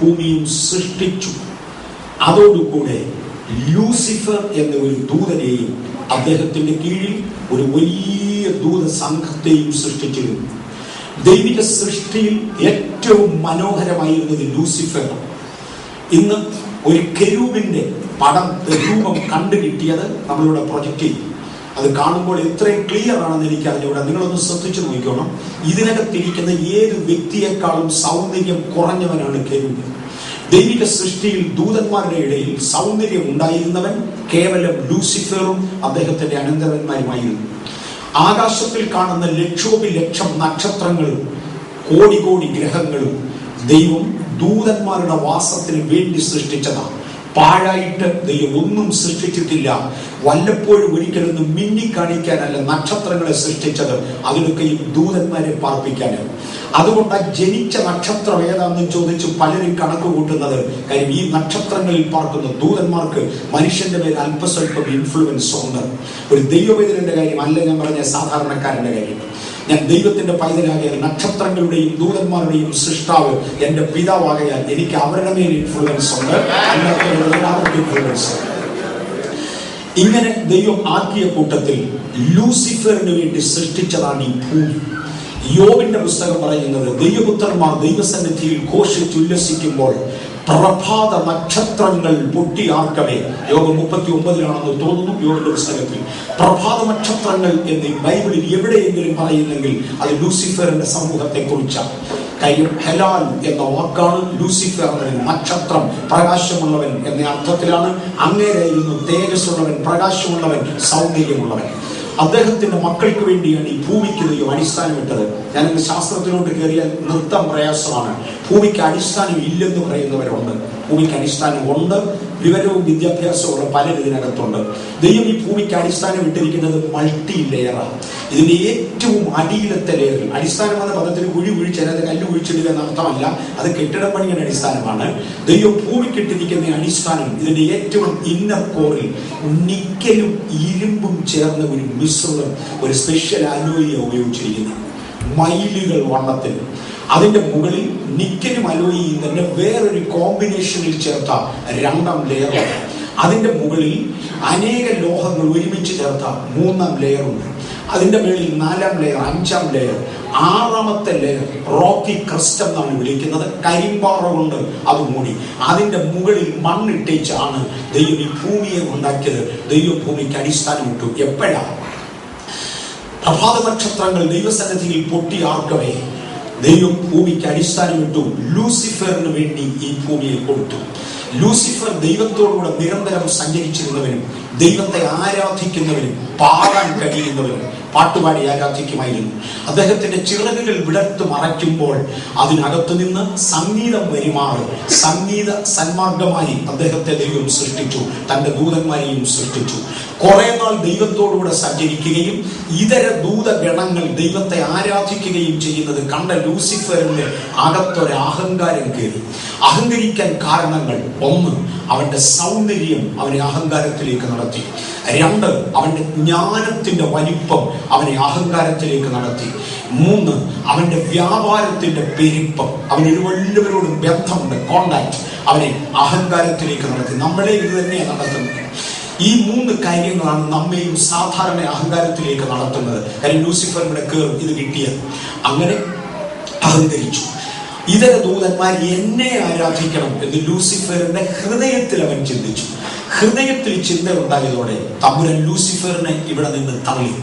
ഭൂമിയും സൃഷ്ടിച്ചു. അതോടുകൂടെ ലൂസിഫർ എന്ന ഒരു ദൂതനെയും അദ്ദേഹത്തിന്റെ കീഴിൽ ഒരു വലിയ ദൂത സംഘത്തെയും സൃഷ്ടിച്ചിരുന്നു. ദൈവിക സൃഷ്ടിയിൽ ഏറ്റവും മനോഹരമായിരുന്നത് ലൂസിഫർ. ഇന്ന് ഒരു കെരൂബിന്റെ രൂപം കണ്ടുകിട്ടിയത് നമ്മളിവിടെ പ്രൊജക്റ്റ് ചെയ്യും. അത് കാണുമ്പോൾ എത്രയും ക്ലിയർ ആണെന്ന് എനിക്ക് അതിലൂടെ നിങ്ങളൊന്ന് ശ്രദ്ധിച്ചു നോക്കണം. ഇതിനകത്തിരിക്കുന്ന ഏത് വ്യക്തിയെക്കാളും സൗന്ദര്യം കുറഞ്ഞവനാണ് കെരൂബ്. ദൈവിക സൃഷ്ടിയിൽ ദൂതന്മാരുടെ ഇടയിൽ സൗന്ദര്യം ഉണ്ടായിരുന്നവൻ കേവലം ലൂസിഫറും അദ്ദേഹത്തിന്റെ അനന്തരന്മാരുമായിരുന്നു. ആകാശത്തിൽ കാണുന്ന ലക്ഷോപിലക്ഷം നക്ഷത്രങ്ങളും കോടി കോടി ഗ്രഹങ്ങളും ദൈവം ദൂതന്മാരുടെ വാസത്തിന് വേണ്ടി സൃഷ്ടിച്ചതാണ്. പാഴായിട്ട് ദൈവം ഒന്നും സൃഷ്ടിച്ചിട്ടില്ല. വല്ലപ്പോഴും ഒരിക്കലൊന്നും മിന്നിക്കാണിക്കാനല്ല നക്ഷത്രങ്ങളെ സൃഷ്ടിച്ചത്, അതിലൊക്കെയും ദൂതന്മാരെ പാർപ്പിക്കാനാണ്. അതുകൊണ്ട് ജനിച്ച നക്ഷത്രം ഏതാണെന്ന് ചോദിച്ച് പലരും കണക്ക് കൂട്ടുന്നത്. കാര്യം ഈ നക്ഷത്രങ്ങളിൽ പാർക്കുന്ന ദൂതന്മാർക്ക് മനുഷ്യന്റെ മേൽ അല്പസ്വല്പം ഇൻഫ്ലുവൻസ് ഉണ്ട്. ഒരു ദൈവവേദനന്റെ കാര്യമല്ല ഞാൻ പറഞ്ഞ സാധാരണക്കാരന്റെ കാര്യം. ഞാൻ ദൈവത്തിന്റെ പൈതലാകയാൽ നക്ഷത്രങ്ങളുടെയും ദൂതന്മാരുടെയും സൃഷ്ടാവ് എന്റെ പിതാവാകയാൽ എനിക്ക് അവരുടെ മേൽ ഇൻഫ്ലുവൻസ് ഉണ്ട്, അല്ലാത്തവർക്ക് ഇൻഫ്ലുവൻസ്. ഇങ്ങനെ ദൈവം ആക്കിയ കൂട്ടത്തിൽ ലൂസിഫറിന് വേണ്ടി സൃഷ്ടിച്ചതാണ് ഈ ഭൂമി. യോബിന്റെ പുസ്തകം പറയുന്നത് ദൈവപുത്രന്മാർ ദൈവസന്നിധിയിൽ ഘോഷിച്ചുല്ലസിക്കുമ്പോൾ പ്രഭാത നക്ഷത്രങ്ങൾ പൊട്ടിയാർക്കവേ. യോഗം 39 തോന്നുന്നു യോബിന്റെ പുസ്തകത്തിൽ. പ്രഭാത നക്ഷത്രങ്ങൾ എന്ന് ബൈബിളിൽ എവിടെയെങ്കിലും പറയുന്നെങ്കിൽ അത് ലൂസിഫറിന്റെ സമൂഹത്തെ കുറിച്ചാണ്. കാര്യം ഹെലാൽ എന്ന വാക്കാണ് ലൂസിഫർ എന്ന നക്ഷത്രം, പ്രകാശമുള്ളവൻ എന്ന അർത്ഥത്തിലാണ്. അങ്ങേരായിരുന്നു തേജസ്സുള്ളവൻ, പ്രകാശമുള്ളവൻ, സൗന്ദര്യമുള്ളവൻ. അദ്ദേഹത്തിന്റെ മക്കൾക്ക് വേണ്ടിയാണ് ഈ ഭൂമിക്ക് ദൈവം അടിസ്ഥാനമിട്ടത്. ഞാനിന്ന് ശാസ്ത്രത്തിലോട്ട് കയറിയാൽ നിർത്താൻ പ്രയാസമാണ്. ഭൂമിക്ക് അടിസ്ഥാനം ഇല്ലെന്ന് പറയുന്നവരുണ്ട്. ഭൂമിക്ക് അടിസ്ഥാനം ഉണ്ട്, വിവരവും വിദ്യാഭ്യാസവും പലരും ഇതിനകത്തുണ്ട്. ദൈവം ഈ ഭൂമിക്ക് അടിസ്ഥാനം ഇട്ടിരിക്കുന്നത് മൾട്ടി ലെയറാണ്. ഇതിന്റെ ഏറ്റവും അടിയിലത്തെ ലെയറിൽ, അടിസ്ഥാനം എന്ന പദത്തിന് കുഴി കുഴിച്ചാൽ അത് കല്ല് കുഴിച്ചിടുക എന്ന അർത്ഥമല്ല, അത് കെട്ടിടം പണിയുടെ അടിസ്ഥാനമാണ്. ദൈവം ഭൂമിക്കിട്ടിരിക്കുന്ന അടിസ്ഥാനം ഇതിന്റെ ഏറ്റവും ഇന്നർ കോറിൽ നിക്കലും ഇരുമ്പും ചേർന്ന ഒരു മിശ്രിതം, ഒരു സ്പെഷ്യൽ അലോയിയെ ഉപയോഗിച്ചിരിക്കുന്നു. മൈലുകൾ വണ്ണത്തിൽ അതിന്റെ മുകളിൽ നിക്കലും അലോയിയും തന്നെ വേറൊരു കോമ്പിനേഷനിൽ ചേർത്ത രണ്ടാം ലെയർ. അതിന്റെ മുകളിൽ അനേക ലോഹങ്ങൾ ഒരുമിച്ച് ചേർത്ത മൂന്നാം ലെയറുണ്ട്. അതിന്റെ മേളിൽ നാലാം ലെയർ, അഞ്ചാം ലെയർ, ആറാമത്തെ ലെയർ റോക്കി ക്രസ്റ്റ് എന്നാണ് വിളിക്കുന്നത്. കരിമ്പാറ കൊണ്ട് അത് മൂടി അതിന്റെ മുകളിൽ മണ്ണിട്ടേച്ചാണ് ദൈവം ഈ ഭൂമിയെ ഉണ്ടാക്കിയത്. ദൈവം ഭൂമിക്ക് അടിസ്ഥാനം ഇട്ടു. എപ്പോഴാണ്? പ്രഭാത നക്ഷത്രങ്ങൾ ദൈവസന്നിധിയിൽ പൊട്ടിയാർക്കവേ ദൈവം ഭൂമിക്ക് അടിസ്ഥാനമിട്ടു. ലൂസിഫറിന് വേണ്ടി ഈ ഭൂമിയെ കൊടുത്തു. ലൂസിഫർ ദൈവത്തോടുകൂടെ നിരന്തരം സഞ്ചരിച്ചിരുന്നവനും ദൈവത്തെ ആരാധിക്കുന്നവനും പാടാൻ കഴിയുന്നവനും പാട്ടുപാടി ആരാധിക്കുമായിരുന്നു. അദ്ദേഹത്തിന്റെ ചിറകുകൾ വിടർത്ത് മറയ്ക്കുമ്പോൾ അതിനകത്തു നിന്ന് സംഗീതം വരിമാറും. സംഗീത സന്മാർഗമായി അദ്ദേഹത്തെ ദൈവം സൃഷ്ടിച്ചു, തന്റെ ദൂതന്മാരെയും സൃഷ്ടിച്ചു. കുറെ നാൾ ദൈവത്തോടുകൂടെ സഞ്ചരിക്കുകയും ഇതര ദൂതഗണങ്ങൾ ദൈവത്തെ ആരാധിക്കുകയും ചെയ്യുന്നത് കണ്ട ലൂസിഫറിന്റെ അകത്തൊരു അഹങ്കാരം കയറി. അഹങ്കരിക്കാൻ കാരണങ്ങൾ: ഒന്ന്, അവന്റെ സൗന്ദര്യം അവനെ അഹങ്കാരത്തിലേക്ക് നടത്തി. രണ്ട്, അവന്റെ ജ്ഞാനത്തിന്റെ വലിപ്പം അവനെ അഹങ്കാരത്തിലേക്ക് നടത്തി. മൂന്ന്, അവന്റെ വ്യാപാരത്തിന്റെ പെരുപ്പം, അവനൊരു വല്ലവരോടും ബന്ധമുണ്ട്, കോണ്ടാക്ട്, അവനെ അഹങ്കാരത്തിലേക്ക് നടത്തി. നമ്മളെ ഇത് തന്നെയാണ് നടത്തുന്നത്. ഈ മൂന്ന് കാര്യങ്ങളാണ് നമ്മെയും സാധാരണ അഹങ്കാരത്തിലേക്ക് നടത്തുന്നത്. കാര്യം ലൂസിഫറിന്റെ കയറും ഇത് കിട്ടിയത്. അങ്ങനെ അഹങ്കരിച്ചു. ഇതര ദൂതന്മാർ എന്നെ ആരാധിക്കണം എന്ന് ലൂസിഫറിന്റെ ഹൃദയത്തിൽ അവൻ ചിന്തിച്ചു. ഹൃദയത്തിൽ ചിന്ത ഉണ്ടായതോടെ തമ്പുരാൻ ലൂസിഫറിനെ ഇവിടെ നിന്ന് തള്ളി.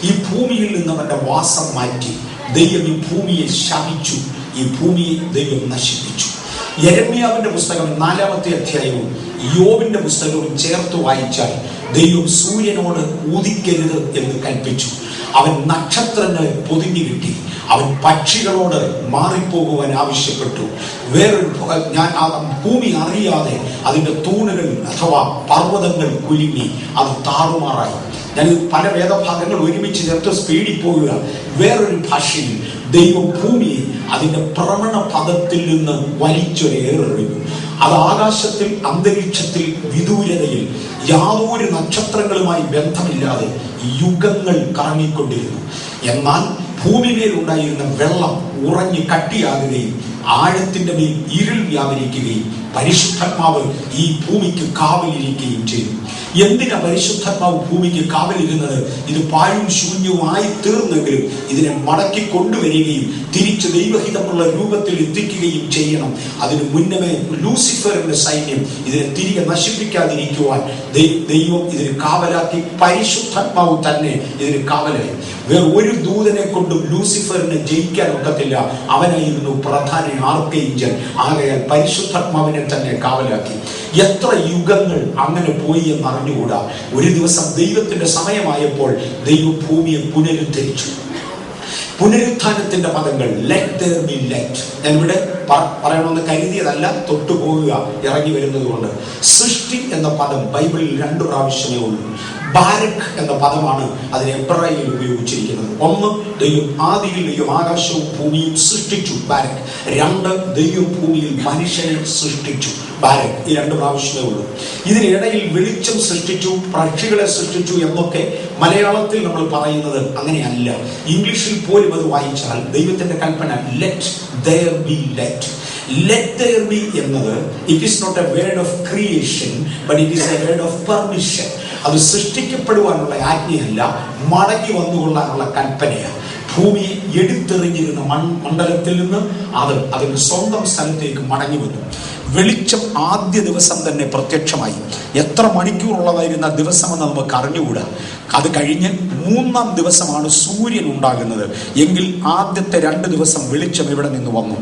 ഈ ഭൂമിയിൽ നിന്ന് അവന്റെ വാസം മാറ്റി. ദൈവം ഈ ഭൂമിയെ ശപിച്ചു. ഈ ഭൂമിയെ ദൈവം നശിപ്പിച്ചു. യെരമ്യാവിന്റെ പുസ്തകം 4-ാമത്തെ അധ്യായവും യോബിന്റെ പുസ്തകവും ചേർത്ത് വായിച്ചാൽ ദൈവം സൂര്യനോട് ഉദിക്കരുത് എന്ന് കൽപ്പിച്ചു. അവൻ നക്ഷത്രങ്ങളെ പൊതിഞ്ഞു കിട്ടി. അവൻ പക്ഷികളോട് മാറിപ്പോകുവാൻ ആവശ്യപ്പെട്ടു. ഭൂമി അറിയാതെ അതിന്റെ തൂണുകൾ അഥവാ പർവ്വതങ്ങൾ കുലുങ്ങി, അത് താറുമാറായി. ഞാൻ പല വേദഭാഗങ്ങൾ ഒരുമിച്ച് ചേർത്ത് സ്പീഡിൽ പോകുക. വേറൊരു ഭാഷയിൽ ദൈവം ഭൂമിയെ അതിന്റെ ഭ്രമണ പദത്തിൽ നിന്ന് വലിച്ചൊരേറെടുക്കും. അത് ആകാശത്തിൽ, അന്തരീക്ഷത്തിൽ, വിദൂരതയിൽ യാതൊരു നക്ഷത്രങ്ങളുമായി ബന്ധമില്ലാതെ യുഗങ്ങൾ കറങ്ങിക്കൊണ്ടിരുന്നു. എന്നാൽ ഭൂമിമേൽ ഉണ്ടായിരുന്ന വെള്ളം ഉറഞ്ഞു കട്ടിയാകുകയും ആഴത്തിന്റെ മേൽ ഇരുൾ വ്യാപരിക്കുകയും പരിശുദ്ധാത്മാവ് ഈ ഭൂമിക്ക് കാവലിരിക്കുകയും ചെയ്തു. എന്തിനാ പരിശുദ്ധാത്മാവ് ഭൂമിക്ക് കാവലിരുന്നത്? ഇത് പാഴും ശൂന്യവുമായി തീർന്നെങ്കിലും ഇതിനെ മടക്കി കൊണ്ടുവരികയും തിരിച്ച് ദൈവഹിതമുള്ള രൂപത്തിൽ എത്തിക്കുകയും ചെയ്യണം. അതിന് മുന്നമേ ലൂസിഫറിന്റെ സൈന്യം ഇതിനെ തിരികെ നശിപ്പിക്കാതിരിക്കുവാൻ ദൈവം ഇതിന് കാവലാക്കി. പരിശുദ്ധാത്മാവ് തന്നെ ഇതിന് കാവലായി. വേറെ ഒരു ദൂതനെ കൊണ്ടും ലൂസിഫറിനെ ജയിക്കാൻ ഒക്കത്തില്ല. അവനായിരുന്നു പ്രധാന ആർക്കേഞ്ചൽ. ആകയാൽ പരിശുദ്ധാത്മാവിനെ തന്നെ കാവലാക്കി. എത്ര യുഗങ്ങൾ അങ്ങനെ പോയി എന്ന് അറിഞ്ഞുകൂടാ. ഒരു ദിവസം ദൈവത്തിന്റെ സമയമായപ്പോൾ ദൈവം ഭൂമിയെ പുനരുദ്ധരിച്ചു. പുനരുത്ഥാനത്തിന്റെ പദങ്ങൾ ലെറ്റ് ദെയർ ബി ലെറ്റ്. ഞാൻ ഇവിടെ പറയണമെന്ന് കരുതിയതല്ല, തൊട്ടുപോകുക ഇറങ്ങി വരുന്നത് കൊണ്ട്. സൃഷ്ടി എന്ന പദം ബൈബിളിൽ 2 പ്രാവശ്യമേ ഉള്ളൂ. ബാരക് എന്ന പദമാണ് അതിന് എബ്രായയിൽ ഉപയോഗിച്ചിരിക്കുന്നത്. ഒന്ന്, ദൈവം ആദിയിൽ ദൈവം ആകാശവും ഭൂമിയും സൃഷ്ടിച്ചു, ബാരക്. 2, ദൈവം ഭൂമിയിൽ മനുഷ്യനെ സൃഷ്ടിച്ചു, ബാരക്. ഈ 2 പ്രാവശ്യമേ ഉള്ളൂ. ഇതിനിടയിൽ വെളിച്ചം സൃഷ്ടിച്ചു, പക്ഷികളെ സൃഷ്ടിച്ചു എന്നൊക്കെ മലയാളത്തിൽ നമ്മൾ പറയുന്നത് അങ്ങനെയല്ല. ഇംഗ്ലീഷിൽ പോലും അത് വായിച്ചാൽ ദൈവത്തിന്റെ കൽപ്പന let there be light. Let there be എന്നത് it is not a word of creation, but it is a word of permission. അത് സൃഷ്ടിക്കപ്പെടുവാനുള്ള ആജ്ഞയല്ല, മടങ്ങി വന്നുകൊള്ളാനുള്ള കൽപ്പനയാണ്. ഭൂമിയെ എടുത്തെറിഞ്ഞിരുന്ന മണ്ഡലത്തിൽ നിന്ന് അത് അതിന്റെ സ്വന്തം സ്ഥലത്തേക്ക് മടങ്ങി വന്നു. വെളിച്ചം ആദ്യ ദിവസം തന്നെ പ്രത്യക്ഷമായി. എത്ര മണിക്കൂറുള്ളതായിരുന്ന ദിവസമെന്ന് നമുക്ക് അറിഞ്ഞുകൂടാ. അത് കഴിഞ്ഞ് 3-ാം ദിവസമാണ് സൂര്യൻ ഉണ്ടാകുന്നത്. എങ്കിൽ ആദ്യത്തെ 2 ദിവസം വെളിച്ചം ഇവിടെ നിന്ന് വന്നു.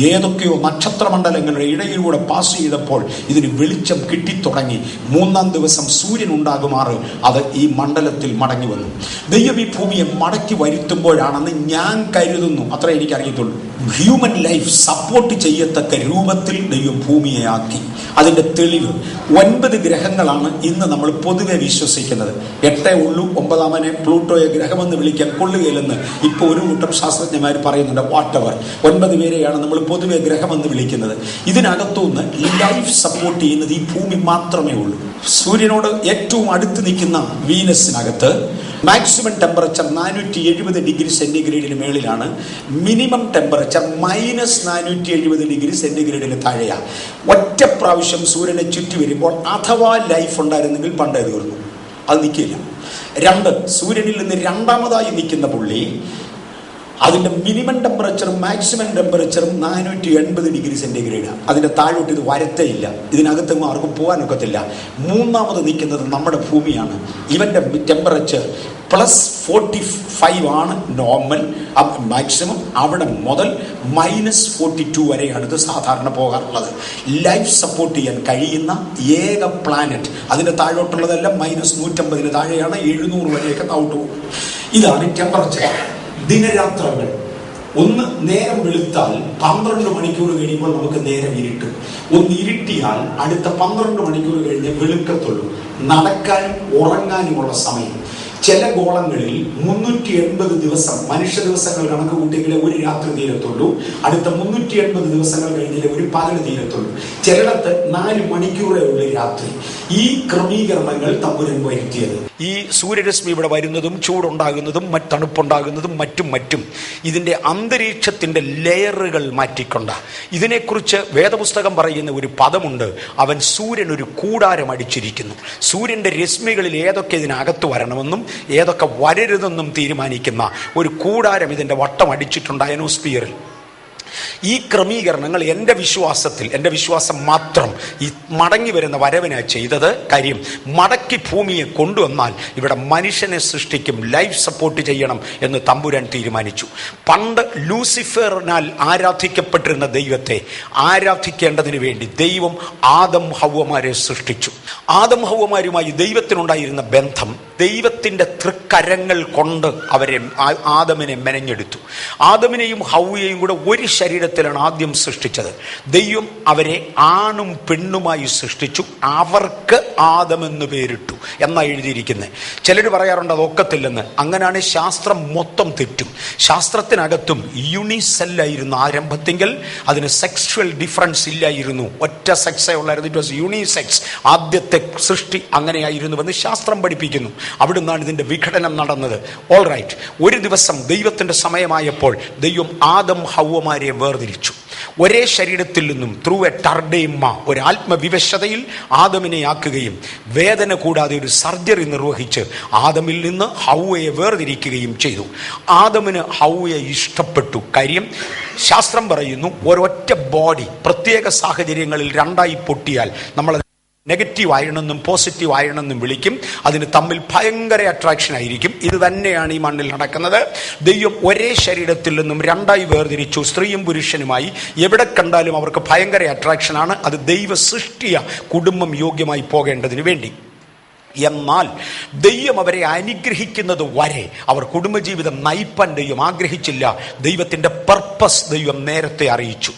ഏതൊക്കെയോ നക്ഷത്രമണ്ഡലങ്ങളുടെ ഇടയിലൂടെ പാസ് ചെയ്തപ്പോൾ ഇതിന് വെളിച്ചം കിട്ടിത്തുടങ്ങി. 3-ാം ദിവസം സൂര്യൻ ഉണ്ടാകുമാറ് അത് ഈ മണ്ഡലത്തിൽ മടങ്ങി വന്നു. ദൈവം ഈ ഭൂമിയെ മടക്കി വരുത്തുമ്പോഴാണെന്ന് ഞാൻ കരുതുന്നു. അത്ര എനിക്കറിയത്തുള്ളൂ. ഹ്യൂമൻ ലൈഫ് സപ്പോർട്ട് ചെയ്യത്തക്ക രൂപത്തിൽ ദൈവം ഭൂമിയെ ആക്കി. അതിന്റെ തെളിവ് 9 ഗ്രഹങ്ങളാണ് ഇന്ന് നമ്മൾ പൊതുവെ വിശ്വസിക്കുന്നത്. 8 ഉള്ളൂ. 9ാമനെ പ്ലൂട്ടോയെ ഗ്രഹമെന്ന് വിളിക്കാൻ കൊള്ളുകയില്ലെന്ന് ഇപ്പോൾ ഒരു കൂട്ടം ശാസ്ത്രജ്ഞന്മാർ പറയുന്നുണ്ട്. വാട്ടവർ 9 പേരെയാണ് നമ്മൾ പൊതുവെ ഗ്രഹമെന്ന് വിളിക്കുന്നത്. ഇതിനകത്തുനിന്ന് ലൈഫ് സപ്പോർട്ട് ചെയ്യുന്നത് ഈ ഭൂമി മാത്രമേ ഉള്ളൂ. സൂര്യനോട് ഏറ്റവും അടുത്ത് നിൽക്കുന്ന വീനസിനകത്ത് മാക്സിമം ടെമ്പറേച്ചർ 470 ഡിഗ്രി സെന്റിഗ്രേഡിന് മേളിലാണ്. മിനിമം ടെമ്പറേച്ചർ -470 ഡിഗ്രി സെന്റിഗ്രേഡിന് താഴെയാണ്. ഒറ്റ പ്രാവശ്യം സൂര്യനെ ചുറ്റി വരുമ്പോൾ അഥവാ ലൈഫ് ഉണ്ടായിരുന്നെങ്കിൽ പണ്ടേ തീർന്നു, അത് നിൽക്കില്ല. 2, സൂര്യനിൽ നിന്ന് 2ാമതായി നിൽക്കുന്ന പുള്ളി അതിന്റെ മിനിമം ടെമ്പറേച്ചറും മാക്സിമം ടെമ്പറേച്ചറും 480 ഡിഗ്രി സെന്റിഗ്രേഡാണ്. അതിന്റെ താഴോട്ട് ഇത് വരത്തേ ഇല്ല. ഇതിനകത്തൊന്നും ആർക്കും പോകാനൊക്കത്തില്ല. 3ാമത് നിൽക്കുന്നത് നമ്മുടെ ഭൂമിയാണ്. ഇവന്റെ ടെമ്പറേച്ചർ +45 ആണ് നോർമൽ മാക്സിമം. അവിടെ മുതൽ -42 വരെയാണ് ഇത് സാധാരണ പോകാറുള്ളത്. ലൈഫ് സപ്പോർട്ട് ചെയ്യാൻ കഴിയുന്ന ഏക പ്ലാനറ്റ്. അതിന്റെ താഴോട്ടുള്ളതെല്ലാം -150 താഴെയാണ്. 700 വരെയൊക്കെ താഴോട്ട് പോകും. ഇതാണ് ടെമ്പറേച്ചർ. ദിനരാത്രങ്ങൾ. ഒന്ന് നേരം വെളുത്താൽ 12 മണിക്കൂർ കഴിയുമ്പോൾ നമുക്ക് നേരം ഇരുട്ടും. ഒന്ന് ഇരുട്ടിയാൽ അടുത്ത 12 മണിക്കൂർ കഴിഞ്ഞ് വെളുക്കത്തുള്ളൂ. നടക്കാനും ഉറങ്ങാനുമുള്ള സമയം. ചില ഗോളങ്ങളിൽ 380 ദിവസം, മനുഷ്യ ദിവസങ്ങൾ കണക്ക് കൂട്ടിയെങ്കിലേ ഒരു രാത്രി തീരത്തുള്ളൂ. അടുത്ത 380 ദിവസങ്ങൾ കഴിഞ്ഞാലേ ഒരു പകൽ തീരത്തുള്ളൂ. ചിലയിടത്ത് 4 മണിക്കൂറേ ഉള്ളൂ രാത്രി. ഈ ക്രമീകരണങ്ങൾ തമ്പുരാൻ വരുത്തിയത്. ഈ സൂര്യരശ്മി ഇവിടെ വരുന്നതും ചൂടുണ്ടാകുന്നതും തണുപ്പുണ്ടാകുന്നതും മറ്റും ഇതിന്റെ അന്തരീക്ഷത്തിന്റെ ലെയറുകൾ മാറ്റിക്കൊണ്ട. ഇതിനെക്കുറിച്ച് വേദപുസ്തകം പറയുന്ന ഒരു പദമുണ്ട്. അവൻ സൂര്യൻ ഒരു കൂടാരം അടിച്ചിരിക്കുന്നു. സൂര്യന്റെ രശ്മികളിൽ ഏതൊക്കെ ഇതിനകത്ത് വരണമെന്നും ഏതൊക്കെ വരരുതെന്നും തീരുമാനിക്കുന്ന ഒരു കൂടാരം ഇതിന്റെ വട്ടം അടിച്ചിട്ടുണ്ട് അയനോസ്ഫിയറിൽ. ഈ ക്രമീകരണങ്ങൾ എൻ്റെ വിശ്വാസം മാത്രം ഈ മടങ്ങി വരുന്ന വരവിനായി ചെയ്തത്. കാര്യം മടക്കി ഭൂമിയെ കൊണ്ടുവന്നാൽ ഇവിടെ മനുഷ്യനെ സൃഷ്ടിക്കും, ലൈഫ് സപ്പോർട്ട് ചെയ്യണം എന്ന് തമ്പുരാൻ തീരുമാനിച്ചു. പണ്ട് ലൂസിഫറിനാൽ ആരാധിക്കപ്പെട്ടിരുന്ന ദൈവത്തെ ആരാധിക്കേണ്ടതിന് വേണ്ടി ദൈവം ആദം ഹവ്വമാരെ സൃഷ്ടിച്ചു. ആദം ഹവ്വമാരുമായി ദൈവത്തിനുണ്ടായിരുന്ന ബന്ധം ദൈവത്തിൻ്റെ തൃക്കരങ്ങൾ കൊണ്ട് ആദമിനെ മെനഞ്ഞെടുത്തു. ആദമിനെയും ഹവ്വയെയും കൂടെ ഒരു ശരീരത്തിലാണ് ആദ്യം സൃഷ്ടിച്ചത്. ദൈവം അവരെ ആണും പെണ്ണുമായി സൃഷ്ടിച്ചു. അവർക്ക് ആദമെന്ന് പേരിട്ടു എന്നാണ് എഴുതിയിരിക്കുന്നത്. ചിലർ പറയാറുണ്ട് അതൊക്കത്തില്ലെന്ന്. അങ്ങനെയാണ് ശാസ്ത്രം മൊത്തം തെറ്റും. ശാസ്ത്രത്തിനകത്തും യൂണിസെല്ലായിരുന്നു ആരംഭത്തെങ്കിൽ. അതിന് സെക്സ്വൽ ഡിഫറൻസ് ഇല്ലായിരുന്നു, ഒറ്റ സെക്സേ ഉള്ളായിരുന്നു. It was unisex. ആദ്യത്തെ സൃഷ്ടി അങ്ങനെയായിരുന്നുവെന്ന് ശാസ്ത്രം പഠിപ്പിക്കുന്നു. അവിടുന്നാണ് ഇതിന്റെ വിഘടനം നടന്നത്. All right. ഒരു ദിവസം ദൈവത്തിന്റെ സമയമായപ്പോൾ ദൈവം ആദം ഹവ്വമാരെ വേർതിരിച്ചു. ഒരേ ശരീരത്തിൽ നിന്നും ത്രൂ എ ടർഡേമ്മ, ഒരു ആത്മവിവശതയിൽ ആദമിനെ ആക്കുകയും വേദന കൂടാതെ ഒരു സർജറി നിർവഹിച്ച് ആദമിൽ നിന്ന് ഹൗവയെ വേർതിരിക്കുകയും ചെയ്തു. ആദമിന് ഹൗവയെ ഇഷ്ടപ്പെട്ടു. കാര്യം ശാസ്ത്രം പറയുന്നു, ഒരൊറ്റ ബോഡി പ്രത്യേക സാഹചര്യങ്ങളിൽ രണ്ടായി പൊട്ടിയാൽ നമ്മൾ നെഗറ്റീവ് ആയണെന്നും പോസിറ്റീവ് ആയണെന്നും വിളിക്കും. അതിന് തമ്മിൽ ഭയങ്കര അട്രാക്ഷൻ ആയിരിക്കും. ഇത് തന്നെയാണ് ഈ മണ്ണിൽ നടക്കുന്നത്. ദൈവം ഒരേ ശരീരത്തിൽ നിന്നും രണ്ടായി വേർതിരിച്ചു, സ്ത്രീയും പുരുഷനുമായി. എവിടെ കണ്ടാലും അവർക്ക് ഭയങ്കര അട്രാക്ഷനാണ്. അത് ദൈവ സൃഷ്ടിയ കുടുംബം യോഗ്യമായി പോകേണ്ടതിന് വേണ്ടി. എന്നാൽ ദൈവം അവരെ അനുഗ്രഹിക്കുന്നത് വരെ അവർ കുടുംബജീവിതം നയിപ്പാൻ ദൈവം ആഗ്രഹിച്ചില്ല. ദൈവത്തിൻ്റെ പർപ്പസ് ദൈവം നേരത്തെ അറിയിച്ചു.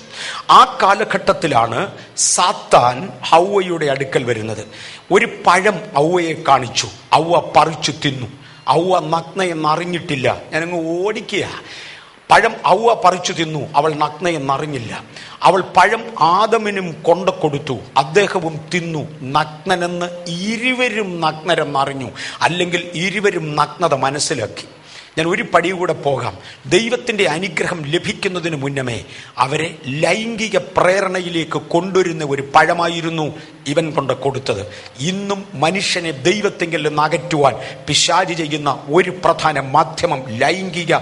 ആ കാലഘട്ടത്തിലാണ് സാത്താൻ ഹൗവയുടെ അടുക്കൽ വരുന്നത്. ഒരു പഴം ഹൗവയെ കാണിച്ചു. ഹൗവ പറിച്ചു തിന്നു. ഹൗവ നഗ്നയെന്നറിഞ്ഞിട്ടില്ല. ഞാനങ്ങ് ഓടിക്കുക. പഴം ഹൗവ പറിച്ചു തിന്നു. അവൾ നഗ്നയെന്നറിഞ്ഞില്ല. അവൾ പഴം ആദമിനും കൊണ്ടു കൊടുത്തു. അദ്ദേഹവും തിന്നു. നഗ്നനെന്ന് ഇരുവരും നഗ്നരെന്നറിഞ്ഞു, അല്ലെങ്കിൽ ഇരുവരും നഗ്നത മനസ്സിലാക്കി. ഞാൻ ഒരു പടി കൂടെ പോകാം. ദൈവത്തിൻ്റെ അനുഗ്രഹം ലഭിക്കുന്നതിന് മുന്നമേ അവരെ ലൈംഗിക പ്രേരണയിലേക്ക് കൊണ്ടുവരുന്ന ഒരു പഴമായിരുന്നു ഇവൻ കൊണ്ട് കൊടുത്തത്. ഇന്നും മനുഷ്യനെ ദൈവത്തെങ്കിൽ നിന്ന് അകറ്റുവാൻ പിശാച് ചെയ്യുന്ന ഒരു പ്രധാന മാധ്യമം ലൈംഗിക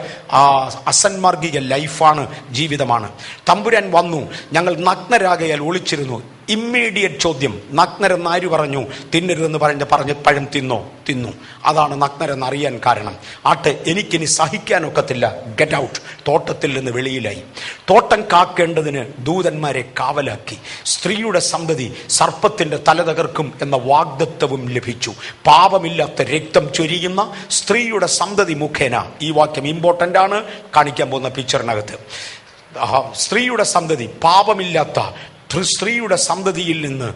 അസന്മാർഗിക ലൈഫാണ്, ജീവിതമാണ്. തമ്പുരാൻ വന്നു, ഞങ്ങൾ നഗ്നരാകയാൽ ഒളിച്ചിരുന്നു. ഇമ്മീഡിയറ്റ് ചോദ്യം, നഗ്നരെന്ന് ആര് പറഞ്ഞു? തിന്നരുതെന്ന് പറഞ്ഞ് പഴം തിന്നു. അതാണ് നഗ്നരെന്ന് അറിയാൻ കാരണം. എനിക്കിനി സഹിക്കാനൊക്കത്തില്ല, ഗെറ്റ് ഔട്ട്. തോട്ടത്തിൽ നിന്ന് വെളിയിലായി. തോട്ടം കാക്കേണ്ടതിന് ദൂതന്മാരെ കാവലാക്കി. സ്ത്രീയുടെ സന്തതി സർപ്പത്തിന്റെ തല തകർക്കും എന്ന വാഗ്ദത്തവും ലഭിച്ചു. പാപമില്ലാത്ത രക്തം ചൊരിയുന്ന സ്ത്രീയുടെ സന്തതി മുഖേന. ഈ വാക്യം ഇമ്പോർട്ടൻ്റ് ആണ്, കാണിക്കാൻ പോകുന്ന പിക്ചറിനകത്ത്. സ്ത്രീയുടെ സന്തതി, പാപമില്ലാത്ത സ്ത്രീയുടെ സന്തതിയിൽ നിന്ന്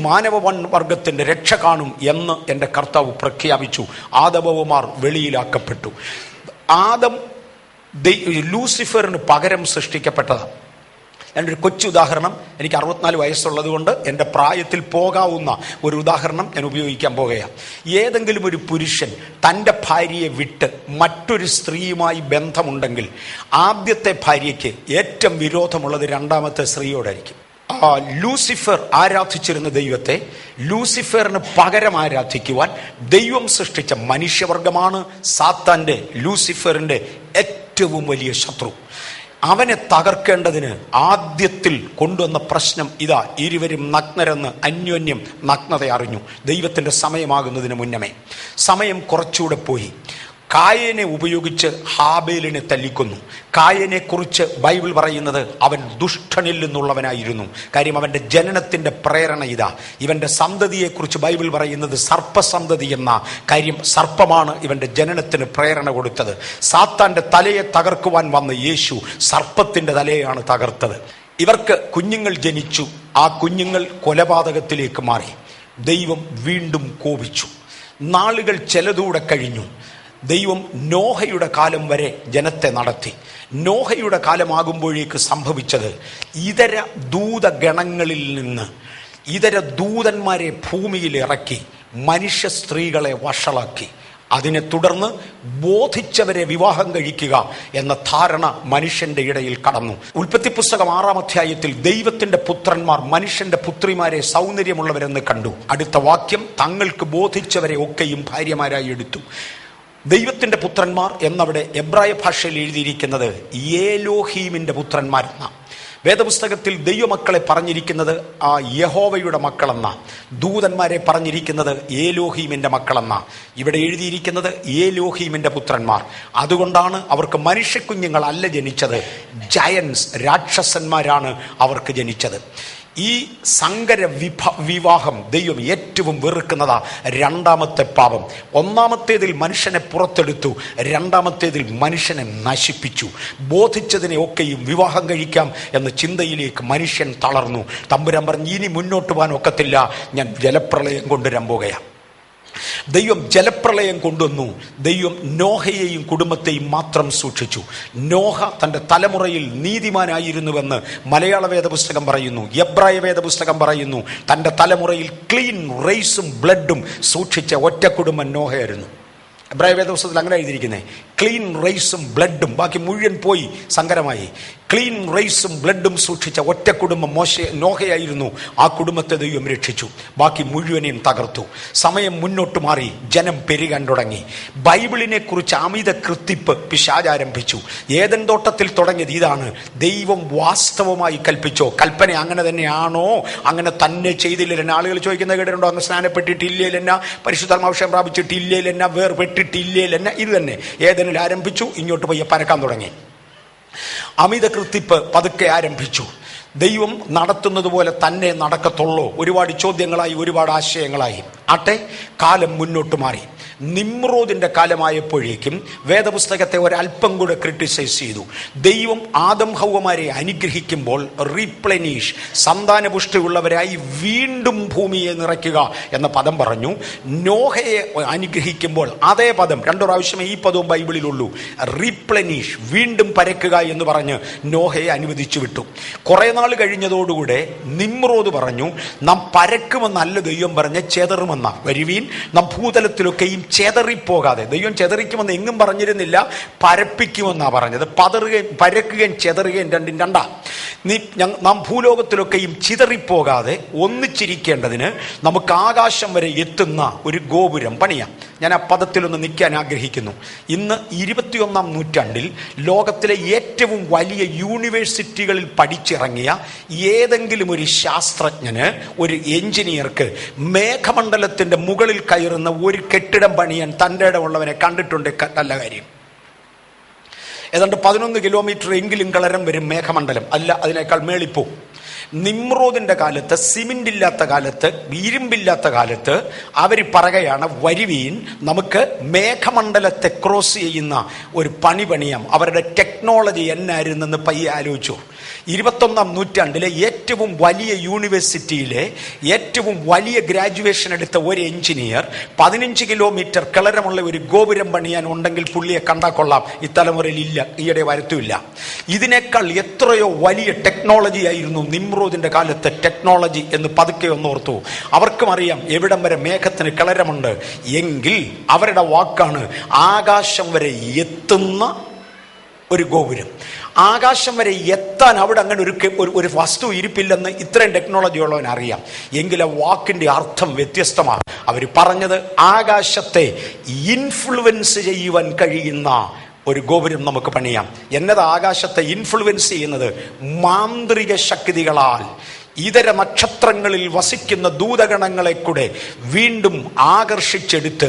മാനവ വർഗത്തിന്റെ രക്ഷ കാണും എന്ന് എൻ്റെ കർത്താവ് പ്രഖ്യാപിച്ചു. ആദമവമാർ വെളിയിലാക്കപ്പെട്ടു. ആദം ലൂസിഫറിന് പകരം സൃഷ്ടിക്കപ്പെട്ടതാണ്. ഞാനൊരു കൊച്ചു ഉദാഹരണം, എനിക്ക് 64 വയസ്സുള്ളത് കൊണ്ട് എൻ്റെ പ്രായത്തിൽ പോകാവുന്ന ഒരു ഉദാഹരണം ഞാൻ ഉപയോഗിക്കാൻ പോകുകയാണ്. ഏതെങ്കിലും ഒരു പുരുഷൻ തൻ്റെ ഭാര്യയെ വിട്ട് മറ്റൊരു സ്ത്രീയുമായി ബന്ധമുണ്ടെങ്കിൽ ആദ്യത്തെ ഭാര്യയ്ക്ക് ഏറ്റവും വിരോധമുള്ളത് രണ്ടാമത്തെ സ്ത്രീയോടായിരിക്കും. ലൂസിഫർ ആരാധിച്ചിരുന്ന ദൈവത്തെ ലൂസിഫറിന് പകരം ആരാധിക്കുവാൻ ദൈവം സൃഷ്ടിച്ച മനുഷ്യവർഗമാണ് സാത്താൻ്റെ, ലൂസിഫറിൻ്റെ ഏറ്റവും വലിയ ശത്രു. അവനെ തകർക്കേണ്ടതിന് ആദ്യത്തിൽ കൊണ്ടുവന്ന പ്രശ്നം ഇതാ, ഇരുവരും നഗ്നരെന്ന് അന്യോന്യം നഗ്നത അറിഞ്ഞു. ദൈവത്തിൻ്റെ സമയമാകുന്നതിന് മുന്നമേ. സമയം കുറച്ചുകൂടെ പോയി. കായനെ ഉപയോഗിച്ച് ഹാബേലിനെ തല്ലിക്കൊന്നു. കായനെ കുറിച്ച് ബൈബിൾ പറയുന്നത് അവൻ ദുഷ്ടനിൽ നിന്നുള്ളവനായിരുന്നു. കാര്യം അവൻ്റെ ജനനത്തിൻ്റെ പ്രേരണ ഇതാ. ഇവൻ്റെ സന്തതിയെക്കുറിച്ച് ബൈബിൾ പറയുന്നത് സർപ്പസന്തതി എന്ന കാര്യം. സർപ്പമാണ് ഇവൻ്റെ ജനനത്തിന് പ്രേരണ കൊടുത്തത്. സാത്താൻ്റെ തലയെ തകർക്കുവാൻ വന്ന യേശു സർപ്പത്തിൻ്റെ തലയെയാണ് തകർത്തത്. ഇവർക്ക് കുഞ്ഞുങ്ങൾ ജനിച്ചു. ആ കുഞ്ഞുങ്ങൾ കൊലപാതകത്തിലേക്ക് മാറി. ദൈവം വീണ്ടും കോപിച്ചു. നാളുകൾ ചിലതൂടെ കഴിഞ്ഞു. ദൈവം നോഹയുടെ കാലം വരെ ജനത്തെ നടത്തി. നോഹയുടെ കാലമാകുമ്പോഴേക്ക് സംഭവിച്ചത്, ഇതര ദൂതഗണങ്ങളിൽ നിന്ന് ഇതര ദൂതന്മാരെ ഭൂമിയിൽ ഇറക്കി മനുഷ്യ സ്ത്രീകളെ വഷളാക്കി. അതിനെ തുടർന്ന് ബോധിച്ചവരെ വിവാഹം കഴിക്കുക എന്ന ധാരണ മനുഷ്യന്റെ ഇടയിൽ കടന്നു. ഉൽപ്പത്തി പുസ്തകം 6-ാം അധ്യായത്തിൽ ദൈവത്തിന്റെ പുത്രന്മാർ മനുഷ്യന്റെ പുത്രിമാരെ സൗന്ദര്യമുള്ളവരെന്ന് കണ്ടു. അടുത്ത വാക്യം, തങ്ങൾക്ക് ബോധിച്ചവരെ ഒക്കെയും ഭാര്യമാരായി എടുത്തു. ദൈവത്തിൻ്റെ പുത്രന്മാർ എന്നവിടെ എബ്രായ ഭാഷയിൽ എഴുതിയിരിക്കുന്നത് ഏലോഹീമിൻ്റെ പുത്രന്മാരെന്ന. വേദപുസ്തകത്തിൽ ദൈവമക്കളെ പറഞ്ഞിരിക്കുന്നത് യഹോവയുടെ മക്കളെന്ന, ദൂതന്മാരെ പറഞ്ഞിരിക്കുന്നത് ഏലോഹീമിൻ്റെ മക്കളെന്ന. ഇവിടെ എഴുതിയിരിക്കുന്നത് ഏലോഹീമിൻ്റെ പുത്രന്മാർ. അതുകൊണ്ടാണ് അവർക്ക് മനുഷ്യക്കുഞ്ഞുങ്ങളല്ല ജനിച്ചത്, ജയൻസ്, രാക്ഷസന്മാരാണ് അവർക്ക് ജനിച്ചത്. ഈ സങ്കര വിവാഹം ദൈവം ഏറ്റവും വെറുക്കുന്നതാ. രണ്ടാമത്തെ പാപം. ഒന്നാമത്തേതിൽ മനുഷ്യനെ പുറത്തെടുത്തു, രണ്ടാമത്തേതിൽ മനുഷ്യനെ നശിപ്പിച്ചു. ബോധിച്ചതിനെ ഒക്കെയും വിവാഹം കഴിക്കാം എന്ന ചിന്തയിലേക്ക് മനുഷ്യൻ തളർന്നു. തമ്പുരാൻ പറഞ്ഞു, ഇനി മുന്നോട്ട് പോകാൻ ഒക്കത്തില്ല, ഞാൻ ജലപ്രളയം കൊണ്ടുവരാൻ പോകുകയാണ്. ദൈവം ജലപ്രളയം കൊണ്ടുവന്നു. ദൈവം നോഹയെയും കുടുംബത്തെയും മാത്രം സൂക്ഷിച്ചു. നോഹ തൻ്റെ തലമുറയിൽ നീതിമാനായിരുന്നുവെന്ന് മലയാള വേദപുസ്തകം പറയുന്നു. എബ്രായ വേദപുസ്തകം പറയുന്നു, തൻ്റെ തലമുറയിൽ ക്ലീൻ റേസും ബ്ലഡും സൂക്ഷിച്ച ഒറ്റ കുടുംബം നോഹയായിരുന്നു. എബ്രായ വേദപുസ്തകത്തിൽ അങ്ങനെ എഴുതിയിരിക്കുന്നത്, ക്ലീൻ റൈസും ബ്ലഡും, ബാക്കി മുഴുവൻ പോയി, സങ്കരമായി. ക്ലീൻ റൈസും ബ്ലഡും സൂക്ഷിച്ച ഒറ്റ കുടുംബം നോഹയായിരുന്നു. ആ കുടുംബത്തെ ദൈവം രക്ഷിച്ചു. ബാക്കി മുഴുവനെയും തകർത്തു. സമയം മുന്നോട്ട് മാറി, ജനം പെരുകാൻ തുടങ്ങി. ബൈബിളിനെ കുറിച്ച് അമിത കൃത്തിപ്പ് പിശാച് ആരംഭിച്ചു. ഏദൻ തോട്ടത്തിൽ തുടങ്ങിയത് ഇതാണ്. ദൈവം വാസ്തവമായി കൽപ്പിച്ചോ? കൽപ്പന അങ്ങനെ തന്നെയാണോ? അങ്ങനെ തന്നെ ചെയ്തില്ലെന്ന ആളുകൾ ചോദിക്കുന്നത് കേട്ടിട്ടുണ്ടോ? അങ്ങ് സ്നാനപ്പെട്ടിട്ടില്ലേലെന്ന, പരിശുദ്ധാത്മാഭിഷേകം പ്രാപിച്ചിട്ടില്ലേലെന്ന, വേർപെട്ടിട്ടില്ലേലെന്ന. ഇത് തന്നെ ഏദനിൽ ആരംഭിച്ചു. ഇങ്ങോട്ട് പയ്യെ പരക്കാൻ തുടങ്ങി. അമിത കൃത്തിപ്പ് പതുക്കെ ആരംഭിച്ചു. ദൈവം നടത്തുന്നത് പോലെ തന്നെ നടക്കത്തുള്ളൂ? ഒരുപാട് ചോദ്യങ്ങളായി, ഒരുപാട് ആശയങ്ങളായി. ആട്ടെ, കാലം മുന്നോട്ട് മാറി. നിമ്രോദിന്റെ കാലമായപ്പോഴേക്കും വേദപുസ്തകത്തെ ഒരല്പം കൂടെ ക്രിട്ടിസൈസ് ചെയ്തു. ദൈവം ആദം ഹൗവമാരെ അനുഗ്രഹിക്കുമ്പോൾ റീപ്ലെനീഷ്, സന്താനപുഷ്ടിയുള്ളവരായി വീണ്ടും ഭൂമിയെ നിറയ്ക്കുക എന്ന പദം പറഞ്ഞു. നോഹയെ അനുഗ്രഹിക്കുമ്പോൾ അതേ പദം, 2 പ്രാവശ്യമേ ഈ പദവും ബൈബിളിലുള്ളൂ. റീപ്ലെനീഷ്, വീണ്ടും പരക്കുക എന്ന് പറഞ്ഞ് നോഹയെ അനുവദിച്ചു വിട്ടു. കുറെ നാൾ കഴിഞ്ഞതോടുകൂടെ നിമ്രോദ് പറഞ്ഞു, നാം പരക്കുമെന്നല്ല ദൈവം പറഞ്ഞ് ചെതറുമെന്ന. വരുവീൻ, നാം ഭൂതലത്തിലൊക്കെയും ചെതറിപ്പോകാതെ. ദൈവം ചെതറിക്കുമെന്ന് എങ്ങും പറഞ്ഞിരുന്നില്ല, പരപ്പിക്കുമെന്നാ പറഞ്ഞത്. പരക്കുകയും ചെതറുകയും രണ്ടും രണ്ടാ. നാം ഭൂലോകത്തിലൊക്കെയും ചിതറിപ്പോകാതെ ഒന്നിച്ചിരിക്കേണ്ടതിന് നമുക്ക് ആകാശം വരെ എത്തുന്ന ഒരു ഗോപുരം പണിയാം. ഞാൻ ആ പദത്തിലൊന്ന് നിൽക്കാൻ ആഗ്രഹിക്കുന്നു. ഇന്ന് 21-ാം നൂറ്റാണ്ടിൽ ലോകത്തിലെ ഏറ്റവും വലിയ യൂണിവേഴ്സിറ്റികളിൽ പഠിച്ചിറങ്ങിയ ഏതെങ്കിലും ഒരു ശാസ്ത്രജ്ഞന്, ഒരു എഞ്ചിനീയർക്ക് മേഘമണ്ഡലത്തിന്റെ മുകളിൽ കയറുന്ന ഒരു കെട്ടിടം പണിയാൻ തൻ്റെ ഇടമുള്ളവനെ കണ്ടിട്ടുണ്ട്? നല്ല കാര്യം. ഏതാണ്ട് 11 കിലോമീറ്റർ എങ്കിലും കളരം വരും മേഘമണ്ഡലം, അല്ല അതിനേക്കാൾ മേളിപ്പോ. നിമ്രോദിന്റെ കാലത്ത്, സിമെന്റ് ഇല്ലാത്ത കാലത്ത്, ഇരുമ്പില്ലാത്ത കാലത്ത് അവർ പറയുകയാണ്, വരുവീൻ നമുക്ക് മേഘമണ്ഡലത്തെ ക്രോസ് ചെയ്യുന്ന ഒരു പണി പണിയാം. അവരുടെ ടെക്നോളജി എന്നായിരുന്നെന്ന് പയ്യെ ആലോചിച്ചു. 21-ാം നൂറ്റാണ്ടിലെ ഏറ്റവും വലിയ യൂണിവേഴ്സിറ്റിയിലെ ഏറ്റവും വലിയ ഗ്രാജുവേഷൻ എടുത്ത ഒരു എഞ്ചിനീയർ 15 കിലോമീറ്റർ കിളരമുള്ള ഒരു ഗോപുരം പണിയാൻ ഉണ്ടെങ്കിൽ പുള്ളിയെ കണ്ടാൽ കൊള്ളാം. ഈ തലമുറയിൽ ഇല്ല, ഈയിടെ വരുത്തുമില്ല. ഇതിനേക്കാൾ എത്രയോ വലിയ ടെക്നോളജി ആയിരുന്നു നിമ്രോദിന്റെ കാലത്ത് ടെക്നോളജി എന്ന് പതുക്കെ ഒന്നോർത്തു. അവർക്കും അറിയാം എവിടം വരെ മേഘത്തിന് കിളരമുണ്ട്. എങ്കിൽ അവരുടെ വാക്കാണ് ആകാശം വരെ എത്തുന്ന ഒരു ഗോപുരം. ആകാശം വരെ എത്താൻ അവിടെ അങ്ങനെ ഒരു വസ്തു ഇരിപ്പില്ലെന്ന് ഇത്രയും ടെക്നോളജി ഉള്ളവൻ അറിയാം. എങ്കിലും വാക്കിന്റെ അർത്ഥം വ്യത്യസ്തമാണ്. അവർ പറഞ്ഞത് ആകാശത്തെ ഇൻഫ്ലുവൻസ് ചെയ്യുവാൻ കഴിയുന്ന ഒരു ഗോപുരം നമുക്ക് പണിയാം. എന്നത് ആകാശത്തെ ഇൻഫ്ലുവൻസ് ചെയ്യുന്നത് മാന്ത്രിക ശക്തികളാൽ ഇതര നക്ഷത്രങ്ങളിൽ വസിക്കുന്ന ദൂതഗണങ്ങളെ കൂടെ വീണ്ടും ആകർഷിച്ചെടുത്ത്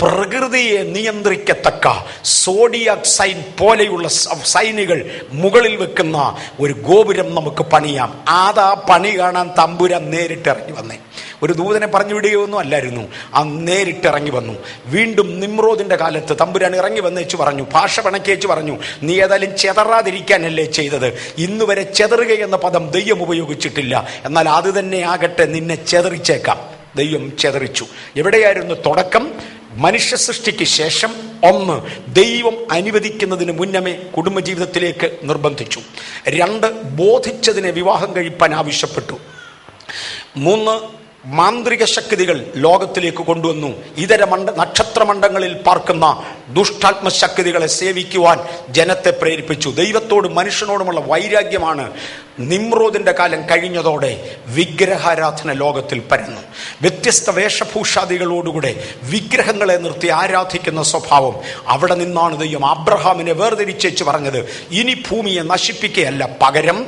പ്രകൃതിയെ നിയന്ത്രിക്കത്തക്ക സോഡിയാക് സൈൻ പോലെയുള്ള സൈനുകൾ മുകളിൽ വെക്കുന്ന ഒരു ഗോപുരം നമുക്ക് പണിയാം. അതാ പണി കാണാൻ തമ്പുരാൻ നേരിട്ടിറങ്ങി വന്നേ. ഒരു ദൂതനെ പറഞ്ഞു വിടുകയൊന്നും അല്ലായിരുന്നു, ആ നേരിട്ടിറങ്ങി വന്നു. വീണ്ടും നിമ്രോദിന്റെ കാലത്ത് തമ്പുരാൻ ഇറങ്ങി വന്നേച്ചു പറഞ്ഞു, ഭാഷ പിണക്കേച്ചു പറഞ്ഞു, നീ ഏതായാലും ചെതറാതിരിക്കാനല്ലേ ചെയ്തത്. ഇന്ന് വരെ ചെതറുക എന്ന പദം ദൈവം ഉപയോഗിച്ചിട്ടില്ല, എന്നാൽ അത് തന്നെ ആകട്ടെ, നിന്നെ ചെതറിച്ചേക്കാം. ദൈവം ചെതറിച്ചു. എവിടെയായിരുന്നു തുടക്കം? മനുഷ്യ സൃഷ്ടിക്ക് ശേഷം 1, ദൈവം അനുവദിക്കുന്നതിന് മുന്നമേ കുടുംബജീവിതത്തിലേക്ക് നിർബന്ധിച്ചു. 2, ബോധിച്ചതിനെ വിവാഹം കഴിപ്പാൻ ആവശ്യപ്പെട്ടു. 3, മാന്ത്രിക ശക്തികൾ ലോകത്തിലേക്ക് കൊണ്ടുവന്നു. ഇതര നക്ഷത്രമണ്ഡലങ്ങളിൽ പാർക്കുന്ന ദുഷ്ടാത്മശക്തികളെ സേവിക്കുവാൻ ജനത്തെ പ്രേരിപ്പിച്ചു. ദൈവത്തോടും മനുഷ്യനോടുമുള്ള വൈരാഗ്യമാണ് നിമ്രോദിന്റെ കാലം കഴിഞ്ഞതോടെ വിഗ്രഹാരാധന ലോകത്തിൽ പരന്നു. വ്യത്യസ്ത വേഷഭൂഷാദികളോടുകൂടെ വിഗ്രഹങ്ങളെ നിർത്തി ആരാധിക്കുന്ന സ്വഭാവം. അവിടെ നിന്നാണ് ദൈവം അബ്രഹാമിനെ വേർതിരിച്ചു പറഞ്ഞത്, ഇനി ഭൂമിയെ നശിപ്പിക്കുകയല്ല, പകരം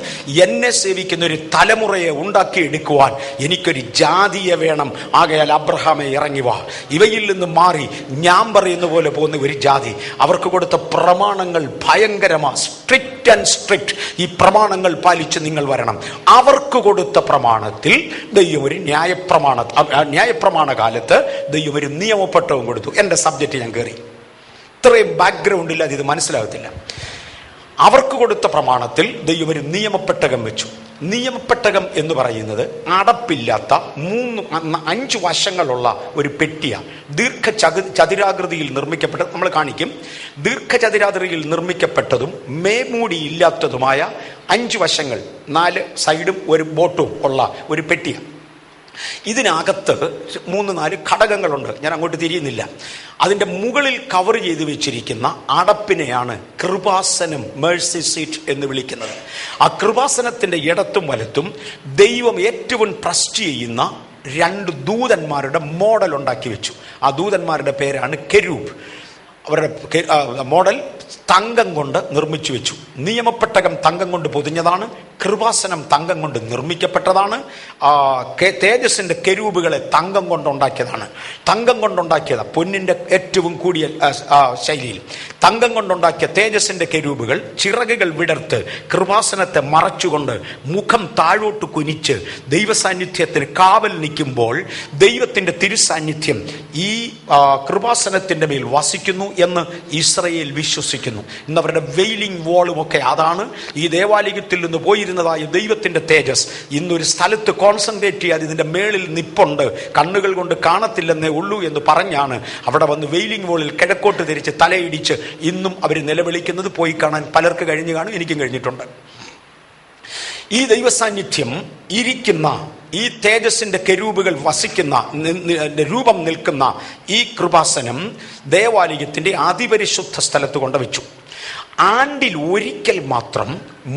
എന്നെ സേവിക്കുന്ന ഒരു തലമുറയെ ഉണ്ടാക്കിയെടുക്കുവാൻ എനിക്കൊരു ജാതിയെ വേണം. ആകയാൽ അബ്രഹാമെ ഇറങ്ങി വാ. ഇവയിൽ നിന്ന് മാറി ഞാൻ പറയുന്ന പോലെ പോകുന്ന ഒരു ജാതി. അവർക്ക് കൊടുത്ത പ്രമാണങ്ങൾ ഭയങ്കരമാ, സ്ട്രിക്റ്റ് ആൻഡ് സ്ട്രിക്റ്റ്. ഈ പ്രമാണങ്ങൾ പാലിച്ച് നിങ്ങൾ വരണം. അവർക്ക് കൊടുത്ത പ്രമാണത്തിൽ ദൈവം ഒരു ന്യായപ്രമാണ കാലത്ത് ദൈവം ഒരു നിയമപ്പെട്ടവും കൊടുത്തു. എൻ്റെ സബ്ജക്റ്റ് ഞാൻ കയറി, ഇത്രയും ബാക്ക്ഗ്രൗണ്ട് ഇല്ലാതെ ഇത് മനസ്സിലാകത്തില്ല. അവർക്ക് കൊടുത്ത പ്രമാണത്തിൽ ദൈവം ഒരു നിയമപ്പെട്ടകം വെച്ചു. നിയമപ്പെട്ടകം എന്ന് പറയുന്നത് അടപ്പില്ലാത്ത 5 വശങ്ങളുള്ള ഒരു പെട്ടിയാണ്. ചതുരാകൃതിയിൽ നിർമ്മിക്കപ്പെട്ടത് നമ്മൾ കാണിക്കും. ദീർഘചതുരാകൃതിയിൽ നിർമ്മിക്കപ്പെട്ടതും മേമൂടി ഇല്ലാത്തതുമായ 5 വശങ്ങൾ, 4 സൈഡും ഒരു ബോട്ടും ഉള്ള ഒരു പെട്ടിയാണ്. ഇതിനകത്ത് 3-4 ഘടകങ്ങളുണ്ട്, ഞാൻ അങ്ങോട്ട് തിരിയുന്നില്ല. അതിൻ്റെ മുകളിൽ കവർ ചെയ്ത് വെച്ചിരിക്കുന്ന അടപ്പിനെയാണ് കൃപാസനം, മേഴ്സി സീറ്റ് എന്ന് വിളിക്കുന്നത്. ആ കൃപാസനത്തിൻ്റെ ഇടത്തും വലത്തും ദൈവം ഏറ്റവും ട്രസ്റ്റ് ചെയ്യുന്ന 2 ദൂതന്മാരുടെ മോഡൽ ഉണ്ടാക്കി വെച്ചു. ആ ദൂതന്മാരുടെ പേരാണ് കെരൂബ്. അവരുടെ മോഡൽ തങ്കം കൊണ്ട് നിർമ്മിച്ചു വെച്ചു. നിയമപ്പെട്ടകം തങ്കം കൊണ്ട് പൊതിഞ്ഞതാണ്. കൃപാസനം തങ്കം കൊണ്ട് നിർമ്മിക്കപ്പെട്ടതാണ്. തേജസ്സിൻ്റെ കെരൂബുകളെ തങ്കം കൊണ്ടുണ്ടാക്കിയതാണ്. തങ്കം കൊണ്ടുണ്ടാക്കിയതാണ്, പൊന്നിൻ്റെ ഏറ്റവും കൂടിയ ശൈലിയിൽ തങ്കം കൊണ്ടുണ്ടാക്കിയ തേജസ്സിൻ്റെ കെരൂബുകൾ ചിറകുകൾ വിടർത്ത് കൃപാസനത്തെ മറച്ചുകൊണ്ട് മുഖം താഴോട്ട് കുനിച്ച് ദൈവസാന്നിധ്യത്തിന് കാവൽ നിൽക്കുമ്പോൾ ദൈവത്തിൻ്റെ തിരുസാന്നിധ്യം ഈ കൃപാസനത്തിൻ്റെ മേൽ വസിക്കുന്നു എന്ന് ഇസ്രായേൽ വിശ്വസിക്കുന്നു. ഇന്ന് അവരുടെ വെയിലിംഗ് വാളുമൊക്കെ അതാണ്. ഈ ദേവാലയത്തിൽ നിന്ന് പോയിരുന്നതായ ദൈവത്തിൻ്റെ തേജസ് ഇന്നൊരു സ്ഥലത്ത് കോൺസെൻട്രേറ്റ് ചെയ്യാതെ ഇതിൻ്റെ മേളിൽ നിപ്പുണ്ട്, കണ്ണുകൾ കൊണ്ട് കാണത്തില്ലെന്നേ ഉള്ളൂ എന്ന് പറഞ്ഞാണ് അവിടെ വന്ന് വെയിലിംഗ് വാളിൽ കിഴക്കോട്ട് തിരിച്ച് തലയിടിച്ച് ഇന്നും അവർ നിലവിളിക്കുന്നത്. പോയി കാണാൻ പലർക്ക് കഴിഞ്ഞു കാണും, എനിക്കും കഴിഞ്ഞിട്ടുണ്ട്. ഈ ദൈവസാന്നിധ്യം ഇരിക്കുന്ന, ഈ തേജസ്സിൻ്റെ കെരൂബുകൾ വസിക്കുന്ന, രൂപം നിൽക്കുന്ന ഈ കൃപാസനം ദേവാലയത്തിൻ്റെ അതിപരിശുദ്ധ സ്ഥലത്ത് കൊണ്ടുവച്ചു. ആണ്ടിൽ ഒരിക്കൽ മാത്രം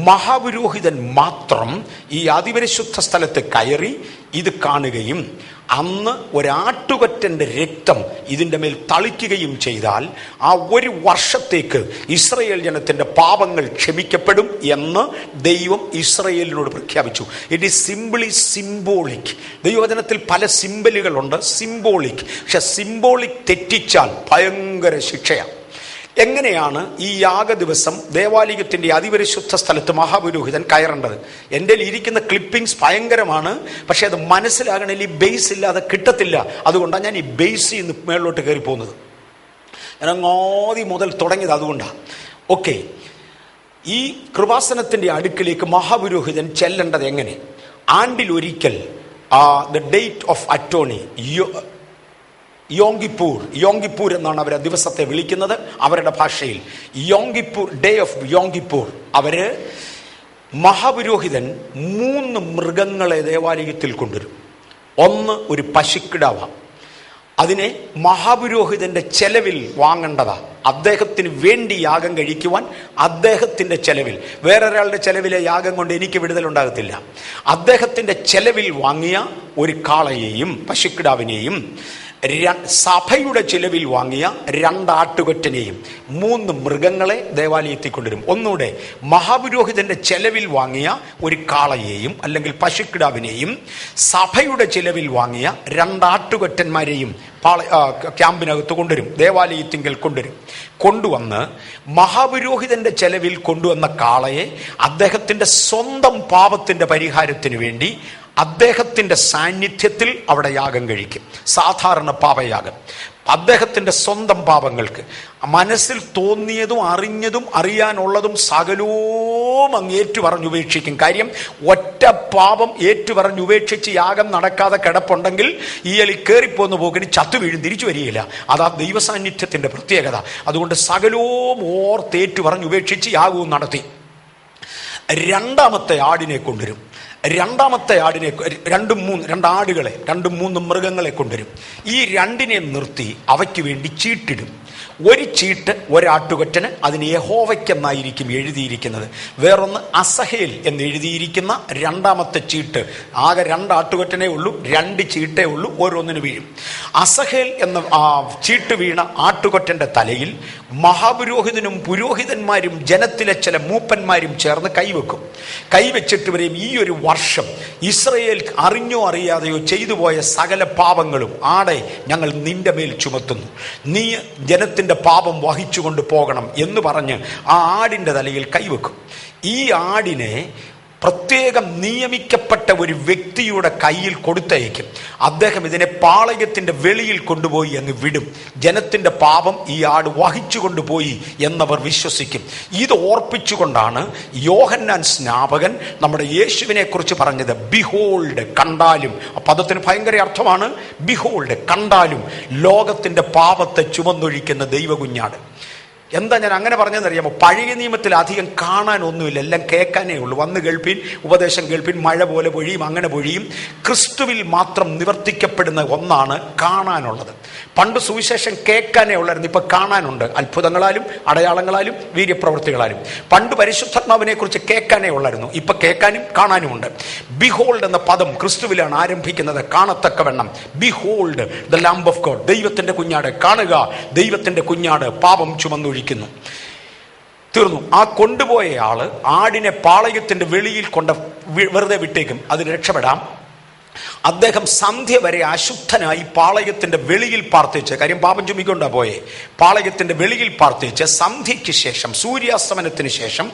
മഹാപുരോഹിതൻ മാത്രം ഈ അതിപരിശുദ്ധ സ്ഥലത്ത് കയറി ഇത് കാണുകയും അന്ന് ഒരാട്ടുകൊറ്റൻ്റെ രക്തം ഇതിൻ്റെ മേൽ തളിക്കുകയും ചെയ്താൽ ആ ഒരു വർഷത്തേക്ക് ഇസ്രയേൽ ജനത്തിൻ്റെ പാപങ്ങൾ ക്ഷമിക്കപ്പെടും എന്ന് ദൈവം ഇസ്രയേലിനോട് പ്രഖ്യാപിച്ചു. It is simply symbolic. ദൈവവചനത്തിൽ പല സിംബലുകളുണ്ട്, സിംബോളിക്. പക്ഷെ സിംബോളിക് തെറ്റിച്ചാൽ ഭയങ്കര ശിക്ഷയാണ്. എങ്ങനെയാണ് ഈ യാഗ ദിവസം ദേവാലയത്തിൻ്റെ അതിപരിശുദ്ധ സ്ഥലത്ത് മഹാപുരോഹിതൻ കയറേണ്ടത്? എൻ്റെ ഇരിക്കുന്ന ക്ലിപ്പിങ്സ് ഭയങ്കരമാണ്, പക്ഷെ അത് മനസ്സിലാകണമെങ്കിൽ ഈ ബേസ് ഇല്ലാതെ കിട്ടത്തില്ല. അതുകൊണ്ടാണ് ഞാൻ ഈ ബേസിൽ നിന്ന് മേളിലോട്ട് കയറി പോകുന്നത്. ഞാൻ അങ്ങോതി മുതൽ തുടങ്ങിയത് അതുകൊണ്ടാണ്. ഓക്കെ, ഈ കൃപാസനത്തിൻ്റെ അടുക്കിലേക്ക് മഹാപുരോഹിതൻ ചെല്ലേണ്ടത് എങ്ങനെ? ആണ്ടിലൊരിക്കൽ ദ ഡേറ്റ് ഓഫ് അറ്റോണി, യോങ്കിപ്പൂർ എന്നാണ് അവർ ദിവസത്തെ വിളിക്കുന്നത് അവരുടെ ഭാഷയിൽ. യോങ്കിപ്പൂർ, ഡേ ഓഫ് യോങ്കിപ്പൂർ. അവര് മഹാപുരോഹിതൻ 3 മൃഗങ്ങളെ ദേവാലയത്തിൽ കൊണ്ടുവരും. ഒന്ന് ഒരു പശുക്കിടാവാണ്. അതിനെ മഹാപുരോഹിതന്റെ ചെലവിൽ വാങ്ങേണ്ടതാ. അദ്ദേഹത്തിന് വേണ്ടി യാഗം കഴിക്കുവാൻ അദ്ദേഹത്തിൻ്റെ ചെലവിൽ, വേറൊരാളുടെ ചെലവിലെ യാഗം കൊണ്ട് എനിക്ക് വിടുതലുണ്ടാകത്തില്ല. അദ്ദേഹത്തിൻ്റെ ചെലവിൽ വാങ്ങിയ ഒരു കാളയെയും പശുക്കിടാവിനെയും, സഭയുടെ ചിലവിൽ വാങ്ങിയ 2 ആട്ടുകൊറ്റനെയും 3 മൃഗങ്ങളെ ദേവാലയത്തിൽ കൊണ്ടുവരും. ഒന്നുകൂടെ, മഹാപുരോഹിതന്റെ ചെലവിൽ വാങ്ങിയ ഒരു കാളയെയും അല്ലെങ്കിൽ പശുക്കിടാവിനെയും സഭയുടെ ചിലവിൽ വാങ്ങിയ 2 ആട്ടുകൊറ്റന്മാരെയും ക്യാമ്പിനകത്ത് കൊണ്ടുവരും, ദേവാലയത്തിങ്കൽ കൊണ്ടുവന്ന് മഹാപുരോഹിതന്റെ ചെലവിൽ കൊണ്ടുവന്ന കാളയെ അദ്ദേഹത്തിൻ്റെ സ്വന്തം പാപത്തിൻ്റെ പരിഹാരത്തിന് വേണ്ടി അദ്ദേഹത്തിൻ്റെ സാന്നിധ്യത്തിൽ അവിടെ യാഗം കഴിക്കും. സാധാരണ പാപയാഗം. അദ്ദേഹത്തിൻ്റെ സ്വന്തം പാപങ്ങൾക്ക് മനസ്സിൽ തോന്നിയതും അറിഞ്ഞതും അറിയാനുള്ളതും സകലവും അങ്ങ് ഏറ്റുപറഞ്ഞുപേക്ഷിക്കും. കാര്യം ഒറ്റ പാപം ഏറ്റുപറഞ്ഞുപേക്ഷിച്ച് യാഗം നടക്കാതെ കിടപ്പുണ്ടെങ്കിൽ ഇയാളിൽ കയറിപ്പോന്ന് പോക്കിന് ചത്തു വീഴും, തിരിച്ചു വരികയില്ല. അതാ ദൈവസാന്നിധ്യത്തിൻ്റെ പ്രത്യേകത. അതുകൊണ്ട് സകലവും ഓർത്തേറ്റുപറഞ്ഞുപേക്ഷിച്ച് യാഗവും നടത്തി. 2ാമത്തെ ആടിനെ കൊണ്ടുവരും. 2ാമത്തെ ആടിനെ, 2 ആടുകളെ, 2-3 മൃഗങ്ങളെ കൊണ്ടുവരും. ഈ 2നെ നിർത്തി അവയ്ക്ക് വേണ്ടി ചീട്ടിടും. ഒരു ചീട്ട് ഒരാട്ടുകൊറ്റന്, അതിന് യഹോവയ്ക്കെന്നായിരിക്കും എഴുതിയിരിക്കുന്നത്. വേറൊന്ന് അസഹേൽ എന്ന് എഴുതിയിരിക്കുന്ന 2ാമത്തെ ചീട്ട്. ആകെ 2 ആട്ടുകൊറ്റനേ ഉള്ളൂ, 2 ചീട്ടേ ഉള്ളൂ, ഓരോന്നിന് വീഴും. അസഹേൽ എന്ന ചീട്ട് വീണ ആട്ടുകൊറ്റന്റെ തലയിൽ മഹാപുരോഹിതനും പുരോഹിതന്മാരും ജനത്തിലെ ചില മൂപ്പന്മാരും ചേർന്ന് കൈവച്ചിട്ട് വരെയും ഈ ഒരു വർഷം ഇസ്രയേൽ അറിഞ്ഞോ അറിയാതെയോ ചെയ്തു പോയ സകല പാപങ്ങളും ആടെ ഞങ്ങൾ നിന്റെ മേൽ ചുമത്തുന്നു, നീ ജനത്തിൻ്റെ പാപം വഹിച്ചുകൊണ്ട് പോകണം എന്ന് പറഞ്ഞ് ആ ആടിൻ്റെ തലയിൽ കൈവെക്കും. ഈ ആടിനെ പ്രത്യേകം നിയമിക്കപ്പെട്ട ഒരു വ്യക്തിയുടെ കയ്യിൽ കൊടുത്തയക്കും. അദ്ദേഹം ഇതിനെ പാളയത്തിൻ്റെ വെളിയിൽ കൊണ്ടുപോയി അങ്ങ് വിടും. ജനത്തിൻ്റെ പാപം ഈ ആട് വഹിച്ചു കൊണ്ടുപോയി എന്നവർ വിശ്വസിക്കും. ഇത് ഓർപ്പിച്ചുകൊണ്ടാണ് യോഹന്നാൻ സ്നാപകൻ നമ്മുടെ യേശുവിനെ കുറിച്ച് പറഞ്ഞത്, ബിഹോൾഡ്, കണ്ടാലും. ആ പദത്തിന് ഭയങ്കര അർത്ഥമാണ്. ബിഹോൾഡ്, കണ്ടാലും ലോകത്തിൻ്റെ പാപത്തെ ചുമന്നൊഴിക്കുന്ന ദൈവകുഞ്ഞാട്. എന്താ ഞാൻ അങ്ങനെ പറഞ്ഞതെന്നറിയാമോ? പഴയ നിയമത്തിൽ അധികം കാണാനൊന്നുമില്ല, എല്ലാം കേൾക്കാനേ ഉള്ളൂ. വന്ന് കേൾപ്പീൻ, ഉപദേശം കേൾപ്പീൻ, മഴ പോലെ പൊഴിയും, അങ്ങനെ പൊഴിയും. ക്രിസ്തുവിൽ മാത്രം നിവർത്തിക്കപ്പെടുന്ന ഒന്നാണ് കാണാനുള്ളത്. പണ്ട് സുവിശേഷം കേൾക്കാനേ ഉള്ളായിരുന്നു, ഇപ്പൊ കാണാനുണ്ട്. അത്ഭുതങ്ങളാലും അടയാളങ്ങളാലും വീര്യപ്രവൃത്തികളാലും. പണ്ട് പരിശുദ്ധാത്മാവിനെ കുറിച്ച് കേൾക്കാനേ ഉള്ളായിരുന്നു, ഇപ്പൊ കേൾക്കാനും കാണാനുമുണ്ട്. ബിഹോൾഡ് എന്ന പദം ക്രിസ്തുവിലാണ് ആരംഭിക്കുന്നത്. കാണത്തക്കവണ്ണം, behold the lamb of God, ദൈവത്തിന്റെ കുഞ്ഞാട്. കാണുക, ദൈവത്തിന്റെ കുഞ്ഞാട് പാപം ചുമന്നൊഴിക്കുന്നു. തീർന്നു. ആ കൊണ്ടുപോയ ആള് ആടിനെ പാളയത്തിന്റെ വെളിയിൽ വെറുതെ വിട്ടേക്കും, അതിന് രക്ഷപ്പെടാം. അദ്ദേഹം സന്ധ്യ വരെ അശുദ്ധനായി പാളയത്തിന്റെ വെളിയിൽ പാർത്തേച്ച്, കാര്യം പാപം ചുമിക്കൊണ്ടാ പോയെ, പാളയത്തിന്റെ വെളിയിൽ പാർത്തേച്ച് സന്ധ്യയ്ക്ക് ശേഷം, സൂര്യാസ്തമനത്തിന് ശേഷം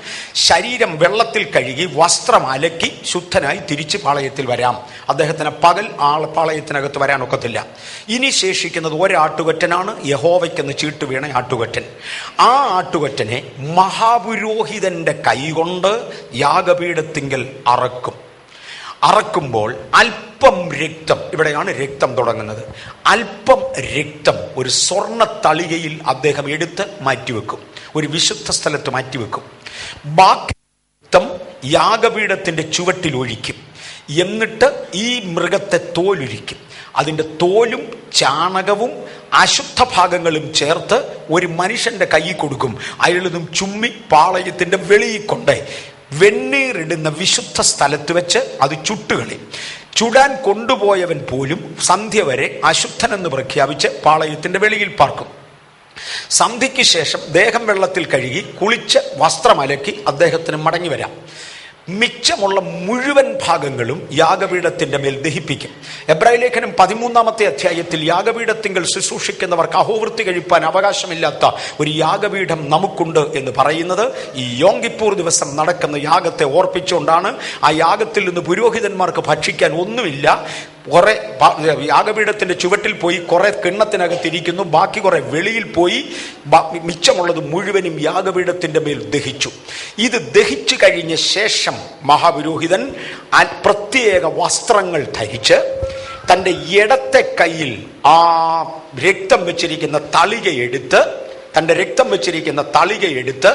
ശരീരം വെള്ളത്തിൽ കഴുകി വസ്ത്രം അലക്കി ശുദ്ധനായി തിരിച്ച് പാളയത്തിൽ വരാം. അദ്ദേഹത്തിന് പകൽ പാളയത്തിനകത്ത് വരാനൊക്കത്തില്ല. ഇനി ശേഷിക്കുന്നത് ഒരാട്ടുകൊറ്റനാണ്, യഹോവയ്ക്കെന്ന് ചീട്ട് വീണ ആട്ടുകൊറ്റൻ. ആ ആട്ടുകൊറ്റനെ മഹാപുരോഹിതന്റെ കൈകൊണ്ട് യാഗപീഠത്തിങ്കൽ അറക്കും. അറക്കുമ്പോൾ അല്പം രക്തം, ഇവിടെയാണ് രക്തം തുടങ്ങുന്നത്, അല്പം രക്തം ഒരു സ്വർണ്ണ തളികയിൽ അദ്ദേഹം എടുത്ത് മാറ്റിവെക്കും, ഒരു വിശുദ്ധ സ്ഥലത്ത് മാറ്റിവെക്കും. ബാക്കി രക്തം യാഗപീഠത്തിന്റെ ചുവട്ടിൽ ഒഴിക്കും. എന്നിട്ട് ഈ മൃഗത്തെ തോലുരിക്കും. അതിൻ്റെ തോലും ചാണകവും അശുദ്ധ ഭാഗങ്ങളും ചേർത്ത് ഒരു മനുഷ്യന്റെ കൈ കൊടുക്കും. അയാളതും ചുമ്മി പാളയത്തിന്റെ വെളിയിൽ കൊണ്ട് വെണ്ണീറിടുന്ന വിശുദ്ധ സ്ഥലത്ത് വെച്ച് അത് ചുട്ടുകളി. ചുടാൻ കൊണ്ടുപോയവൻ പോലും സന്ധ്യ വരെ അശുദ്ധനെന്ന് പ്രഖ്യാപിച്ച് പാളയത്തിന്റെ വെളിയിൽ പാർക്കും. സന്ധ്യയ്ക്ക് ശേഷം ദേഹം വെള്ളത്തിൽ കഴുകി കുളിച്ച് വസ്ത്രമലക്കി അദ്ദേഹത്തിന് മടങ്ങി വരാം. മിച്ചമുള്ള മുഴുവൻ ഭാഗങ്ങളും യാഗപീഠത്തിന്റെ മേൽ ദഹിപ്പിക്കും. എബ്രായ ലേഖനം 13-ാമത്തെ അധ്യായത്തിൽ യാഗപീഠത്തിങ്കൽ ശുശ്രൂഷിക്കുന്നവർക്ക് അഹോവൃത്തി കഴിപ്പാൻ അവകാശമില്ലാത്ത ഒരു യാഗപീഠം നമുക്കുണ്ട് എന്ന് പറയുന്നത് ഈ യോം കിപ്പൂർ ദിവസം നടക്കുന്ന യാഗത്തെ ഓർപ്പിച്ചുകൊണ്ടാണ്. ആ യാഗത്തിൽ നിന്ന് പുരോഹിതന്മാർക്ക് ഭക്ഷിക്കാൻ ഒന്നുമില്ല. കുറെ യാഗപീഠത്തിന്റെ ചുവട്ടിൽ പോയി കുറെ കിണ്ണത്തിനകത്തിരിക്കുന്നു, ബാക്കി കുറെ വെളിയിൽ പോയി, മിച്ചമുള്ളത് മുഴുവനും യാഗപീഠത്തിന്റെ മേൽ ദഹിച്ചു. ഇത് ദഹിച്ചു കഴിഞ്ഞ ശേഷം മഹാപുരോഹിതൻ പ്രത്യേക വസ്ത്രങ്ങൾ ധരിച്ച് തൻ്റെ ഇടത്തെ കയ്യിൽ ആ രക്തം വെച്ചിരിക്കുന്ന തളികയെടുത്ത്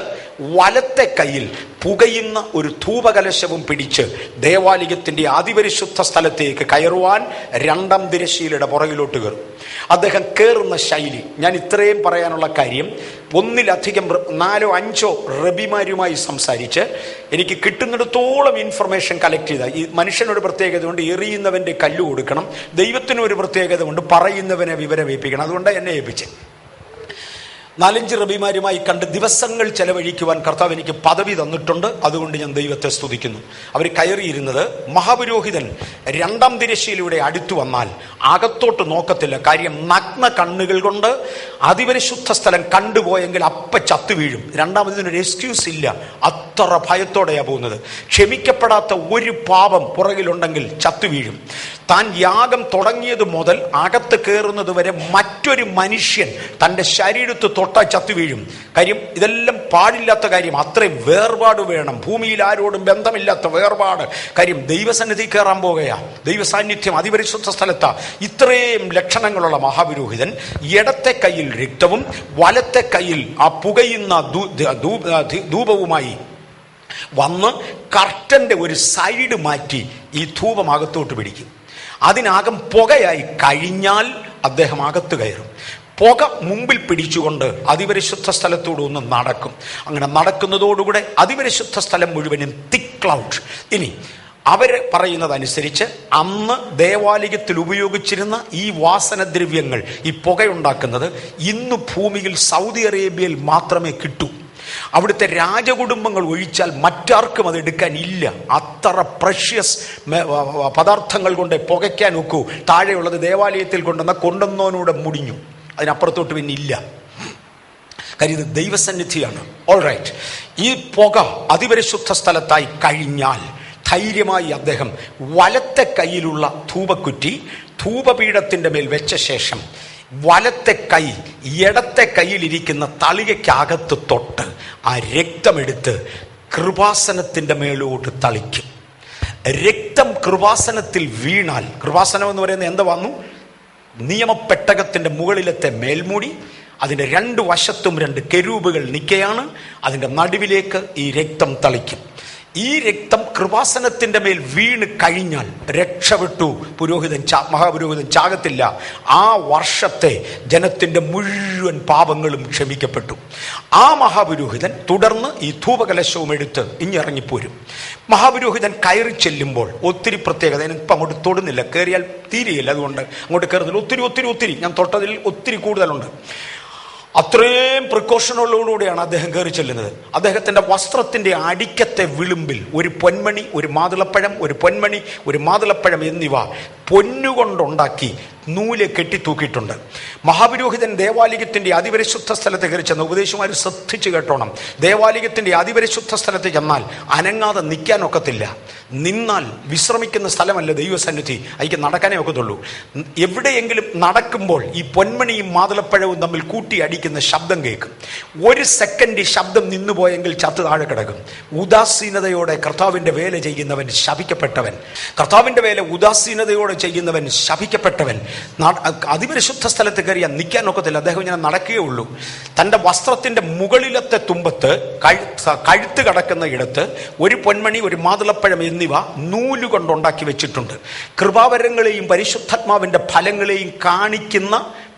വലത്തെ കയ്യിൽ പുകയുന്ന ഒരു ധൂപകലശവും പിടിച്ച് ദേവാലയത്തിന്റെ അതിപരിശുദ്ധ സ്ഥലത്തേക്ക് കയറുവാൻ 2-ാം തിരശ്ശീലയുടെ പുറകിലോട്ട് കയറും. അദ്ദേഹം കയറുന്ന ശൈലി, ഞാൻ ഇത്രയും പറയാനുള്ള കാര്യം, ഒന്നിലധികം 4-5 റബിമാരുമായി സംസാരിച്ച് എനിക്ക് കിട്ടുന്നിടത്തോളം ഇൻഫർമേഷൻ കളക്ട് ചെയ്ത, ഈ മനുഷ്യനൊരു പ്രത്യേകത കൊണ്ട് എറിയുന്നവന്റെ കല്ല് കൊടുക്കണം, ദൈവത്തിനൊരു പ്രത്യേകത കൊണ്ട് പറയുന്നവനെ വിവരം ഏൽപ്പിക്കണം. അതുകൊണ്ട് എന്നെ ഏൽപ്പിച്ച് 4-5 റബിമാരുമായി കണ്ട് ദിവസങ്ങൾ ചെലവഴിക്കുവാൻ കർത്താവ് എനിക്ക് പദവി തന്നിട്ടുണ്ട്. അതുകൊണ്ട് ഞാൻ ദൈവത്തെ സ്തുതിക്കുന്നു. അവർ കയറിയിരുന്നത്, മഹാപുരോഹിതൻ 2-ാം തിരശ്ശീലയുടെ അടുത്തു വന്നാൽ അകത്തോട്ട് നോക്കത്തില്ല. കാര്യം നഗ്ന കണ്ണുകൾ കൊണ്ട് അതിപരിശുദ്ധ സ്ഥലം കണ്ടുപോയെങ്കിൽ അപ്പ ചത്തു വീഴും. രണ്ടാമതിനൊരു എക്സ്ക്യൂസ് ഇല്ല. അത്ര ഭയത്തോടെയാണ് പോകുന്നത്. ക്ഷമിക്കപ്പെടാത്ത ഒരു പാപം പുറകിലുണ്ടെങ്കിൽ ചത്തു വീഴും. താൻ യാഗം തുടങ്ങിയത് മുതൽ അകത്ത് കയറുന്നത് വരെ മറ്റൊരു മനുഷ്യൻ തൻ്റെ ശരീരത്ത് തൊട്ടാൽ ചത്തു വീഴും. കാര്യം ഇതെല്ലാം പാടില്ലാത്ത കാര്യം. അത്രയും വേർപാട് വേണം, ഭൂമിയിൽ ആരോടും ബന്ധമില്ലാത്ത വേർപാട്. കാര്യം ദൈവസന്നിധി കയറാൻ പോകുകയാ, ദൈവസാന്നിധ്യം അതിപരിശുദ്ധ സ്ഥലത്താ. ഇത്രയും ലക്ഷണങ്ങളുള്ള മഹാപുരോഹിതൻ ഇടത്തെ കയ്യിൽ രക്തവും വലത്തെ കയ്യിൽ ആ പുകയുന്ന ധൂപവുമായി വന്ന് കർട്ടന്റെ ഒരു സൈഡ് മാറ്റി ഈ ധൂപം അകത്തോട്ട് പിടിക്കും. അതിനകം പുകയായി കഴിഞ്ഞാൽ അദ്ദേഹം അകത്ത് കയറും. പുക മുമ്പിൽ പിടിച്ചുകൊണ്ട് അതിപരിശുദ്ധ സ്ഥലത്തൂടെ ഒന്ന് നടക്കും. അങ്ങനെ നടക്കുന്നതോടുകൂടെ അതിപരിശുദ്ധ സ്ഥലം മുഴുവനും തിക്ക് ക്ലൗഡ്. ഇനി അവര് പറയുന്നതനുസരിച്ച് അന്ന് ദേവാലയത്തിൽ ഉപയോഗിച്ചിരുന്ന ഈ വാസനദ്രവ്യങ്ങൾ, ഈ പുകയുണ്ടാക്കുന്നത് ഇന്ന് ഭൂമിയിൽ സൗദി അറേബ്യയിൽ മാത്രമേ കിട്ടൂ. അവിടുത്തെ രാജകുടുംബങ്ങൾ ഒഴിച്ചാൽ മറ്റാർക്കും അത് എടുക്കാൻ ഇല്ല. അത്ര പ്രഷ്യസ് പദാർത്ഥങ്ങൾ കൊണ്ട് പുകയ്ക്കാൻ ഒക്കൂ. താഴെയുള്ളത് ദേവാലയത്തിൽ കൊണ്ടുവന്നവനൂടെ മുടിഞ്ഞു, അതിനപ്പുറത്തോട്ട് പിന്നെ ഇല്ല. കാര്യം ഇത് ദൈവസന്നിധിയാണ്. ഓൾ റൈറ്റ്, ഈ പുക അതിപരിശുദ്ധ സ്ഥലത്തായി കഴിഞ്ഞാൽ ധൈര്യമായി അദ്ദേഹം വലത്തെ കയ്യിലുള്ള ധൂപക്കുറ്റി ധൂപപീഠത്തിന്റെ മേൽ വെച്ച ശേഷം വലത്തെ കൈ ഇടത്തെ കയ്യിലിരിക്കുന്ന തളികയ്ക്കകത്ത് തൊട്ട് ആ രക്തമെടുത്ത് കൃപാസനത്തിന്റെ മേലോട്ട് തളിക്കും. രക്തം കൃപാസനത്തിൽ വീണാൽ, കൃപാസനം എന്ന് പറയുന്നത് എന്താ വന്നു? നിയമപ്പെട്ടകത്തിന്റെ മുകളിലത്തെ മേൽമൂടി, അതിൻ്റെ രണ്ട് വശത്തും രണ്ട് കെരൂബുകൾ നിൽക്കുകയാണ്. അതിൻ്റെ നടുവിലേക്ക് ഈ രക്തം തളിക്കും. ഈ രക്തം കൃപാസനത്തിന്റെ മേൽ വീണ് കഴിഞ്ഞാൽ രക്ഷപ്പെട്ടു. മഹാപുരോഹിതൻ ചാകത്തില്ല. ആ വർഷത്തെ ജനത്തിന്റെ മുഴുവൻ പാപങ്ങളും ക്ഷമിക്കപ്പെട്ടു. ആ മഹാപുരോഹിതൻ തുടർന്ന് ഈ ധൂപകലശവും എടുത്ത് ഇറങ്ങിപ്പോരും. മഹാപുരോഹിതൻ കയറി ചെല്ലുമ്പോൾ ഒത്തിരി പ്രത്യേകത, ഇപ്പം അങ്ങോട്ട് തൊടുന്നില്ല, കയറിയാൽ തീരെയില്ല, അതുകൊണ്ട് അങ്ങോട്ട് കയറുന്നില്ല. ഒത്തിരി ഞാൻ തൊട്ടതിൽ ഒത്തിരി കൂടുതലുണ്ട്. അത്രയും പ്രിക്കോഷനുകളോടുകൂടിയാണ് അദ്ദേഹം കയറി ചെല്ലുന്നത്. അദ്ദേഹത്തിന്റെ വസ്ത്രത്തിന്റെ അടിക്കത്തെ വിളുമ്പിൽ ഒരു പൊന്മണി, ഒരു മാതുളപ്പഴം, ഒരു പൊന്മണി, ഒരു മാതുളപ്പഴം എന്നിവ പൊന്നുകൊണ്ടുണ്ടാക്കി നൂല് കെട്ടിത്തൂക്കിയിട്ടുണ്ട്. മഹാപുരോഹിതൻ ദേവാലയത്തിന്റെ അതിപരിശുദ്ധ സ്ഥലത്ത് കയറി ചെന്ന ഉപദേശിമാർ ശ്രദ്ധിച്ചു കേട്ടോണം. ദേവാലയത്തിന്റെ അതിപരിശുദ്ധ സ്ഥലത്ത് ചെന്നാൽ അനങ്ങാതെ നിൽക്കാനൊക്കത്തില്ല. നിന്നാൽ വിശ്രമിക്കുന്ന സ്ഥലമല്ല ദൈവസന്നിധി, അതിക്ക് നടക്കാനേ ഒക്കത്തുള്ളൂ. എവിടെയെങ്കിലും നടക്കുമ്പോൾ ഈ പൊന്മണിയും മാതുളപ്പഴവും തമ്മിൽ കൂട്ടി അടിക്കുന്ന ശബ്ദം കേൾക്കും. ഒരു സെക്കൻഡ് ശബ്ദം നിന്നുപോയെങ്കിൽ ചത്ത് താഴെ കിടക്കും. ഉദാസീനതയോടെ കർത്താവിന്റെ വേല ചെയ്യുന്നവൻ ശപിക്കപ്പെട്ടവൻ. കർത്താവിന്റെ വേല ഉദാസീനതയോടെ ചെയ്യുന്നവൻ ശപിക്കപ്പെട്ടവൻ. അതിപരിശുദ്ധ സ്ഥലത്ത് കയറിയാൽ നിൽക്കാൻ ഒക്കത്തില്ല. അദ്ദേഹം ഇങ്ങനെ നടക്കുകയേ ഉള്ളൂ. തൻ്റെ വസ്ത്രത്തിന്റെ മുകളിലത്തെ തുമ്പത്ത് കഴുത്ത് കടക്കുന്ന ഇടത്ത് ഒരു പൊന്മണി, ഒരു മാതുളപ്പഴം എന്നിവ നൂലുകൊണ്ടുണ്ടാക്കി വെച്ചിട്ടുണ്ട്. കൃപാവരങ്ങളെയും പരിശുദ്ധാത്മാവിന്റെ ഫലങ്ങളെയും കാണിക്കുന്ന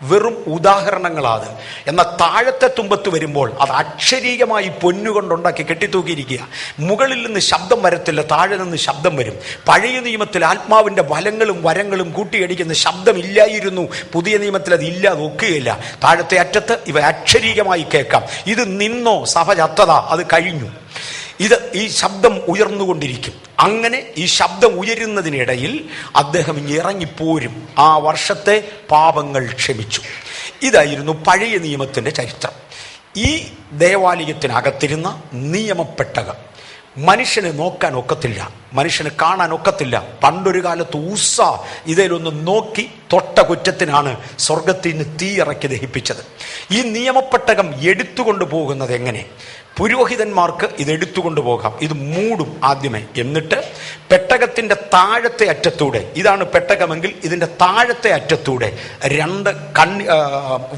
വെറും ഉദാഹരണങ്ങളാണ്. എന്നാൽ താഴത്തെ തുമ്പത്ത് വരുമ്പോൾ അത് അക്ഷരീകമായി പൊന്നുകൊണ്ടുണ്ടാക്കി കെട്ടിത്തൂക്കിയിരിക്കുക. മുകളിൽ നിന്ന് ശബ്ദം വരത്തില്ല, താഴെ നിന്ന് ശബ്ദം വരും. പഴയ നിയമത്തിൽ ആത്മാവിന്റെ ഫലങ്ങളും വരങ്ങളും കൂട്ടിയടിക്കുന്ന ശബ്ദമില്ലായിരുന്നു. പുതിയ നിയമത്തിൽ അത് ഇല്ലാതെ ഒക്കുകയില്ല. താഴത്തെ അറ്റത്ത് ഇവ അക്ഷരീകമായി കേൾക്കാം. ഇത് നിന്നോ സഭ ചത്തതാ, അത് കഴിഞ്ഞു. ഈ ശബ്ദം ഉയർന്നുകൊണ്ടിരിക്കും. അങ്ങനെ ഈ ശബ്ദം ഉയരുന്നതിനിടയിൽ അദ്ദേഹം ഇറങ്ങിപ്പോരും. ആ വർഷത്തെ പാപങ്ങൾ ക്ഷമിച്ചു. ഇതായിരുന്നു പഴയ നിയമത്തിന്റെ ചരിത്രം. ഈ ദേവാലയത്തിനകത്തിരുന്ന നിയമപ്പെട്ടകം മനുഷ്യനെ നോക്കാൻ ഒക്കത്തില്ല, മനുഷ്യന് കാണാൻ ഒക്കത്തില്ല. പണ്ടൊരു കാലത്ത് ഊസ ഇതിലൊന്ന് നോക്കി തൊട്ട കുറ്റത്തിനാണ് സ്വർഗത്തിൽ നിന്ന് തീ ഇറക്കി ദഹിപ്പിച്ചത്. ഈ നിയമപ്പെട്ടകം എടുത്തുകൊണ്ടു പോകുന്നത് എങ്ങനെ? പുരോഹിതന്മാർക്ക് ഇത് എടുത്തുകൊണ്ടു പോകാം. ഇത് മൂടും ആദ്യമേ. എന്നിട്ട് പെട്ടകത്തിന്റെ താഴത്തെ അറ്റത്തൂടെ, ഇതാണ് പെട്ടകമെങ്കിൽ ഇതിന്റെ താഴത്തെ അറ്റത്തൂടെ രണ്ട്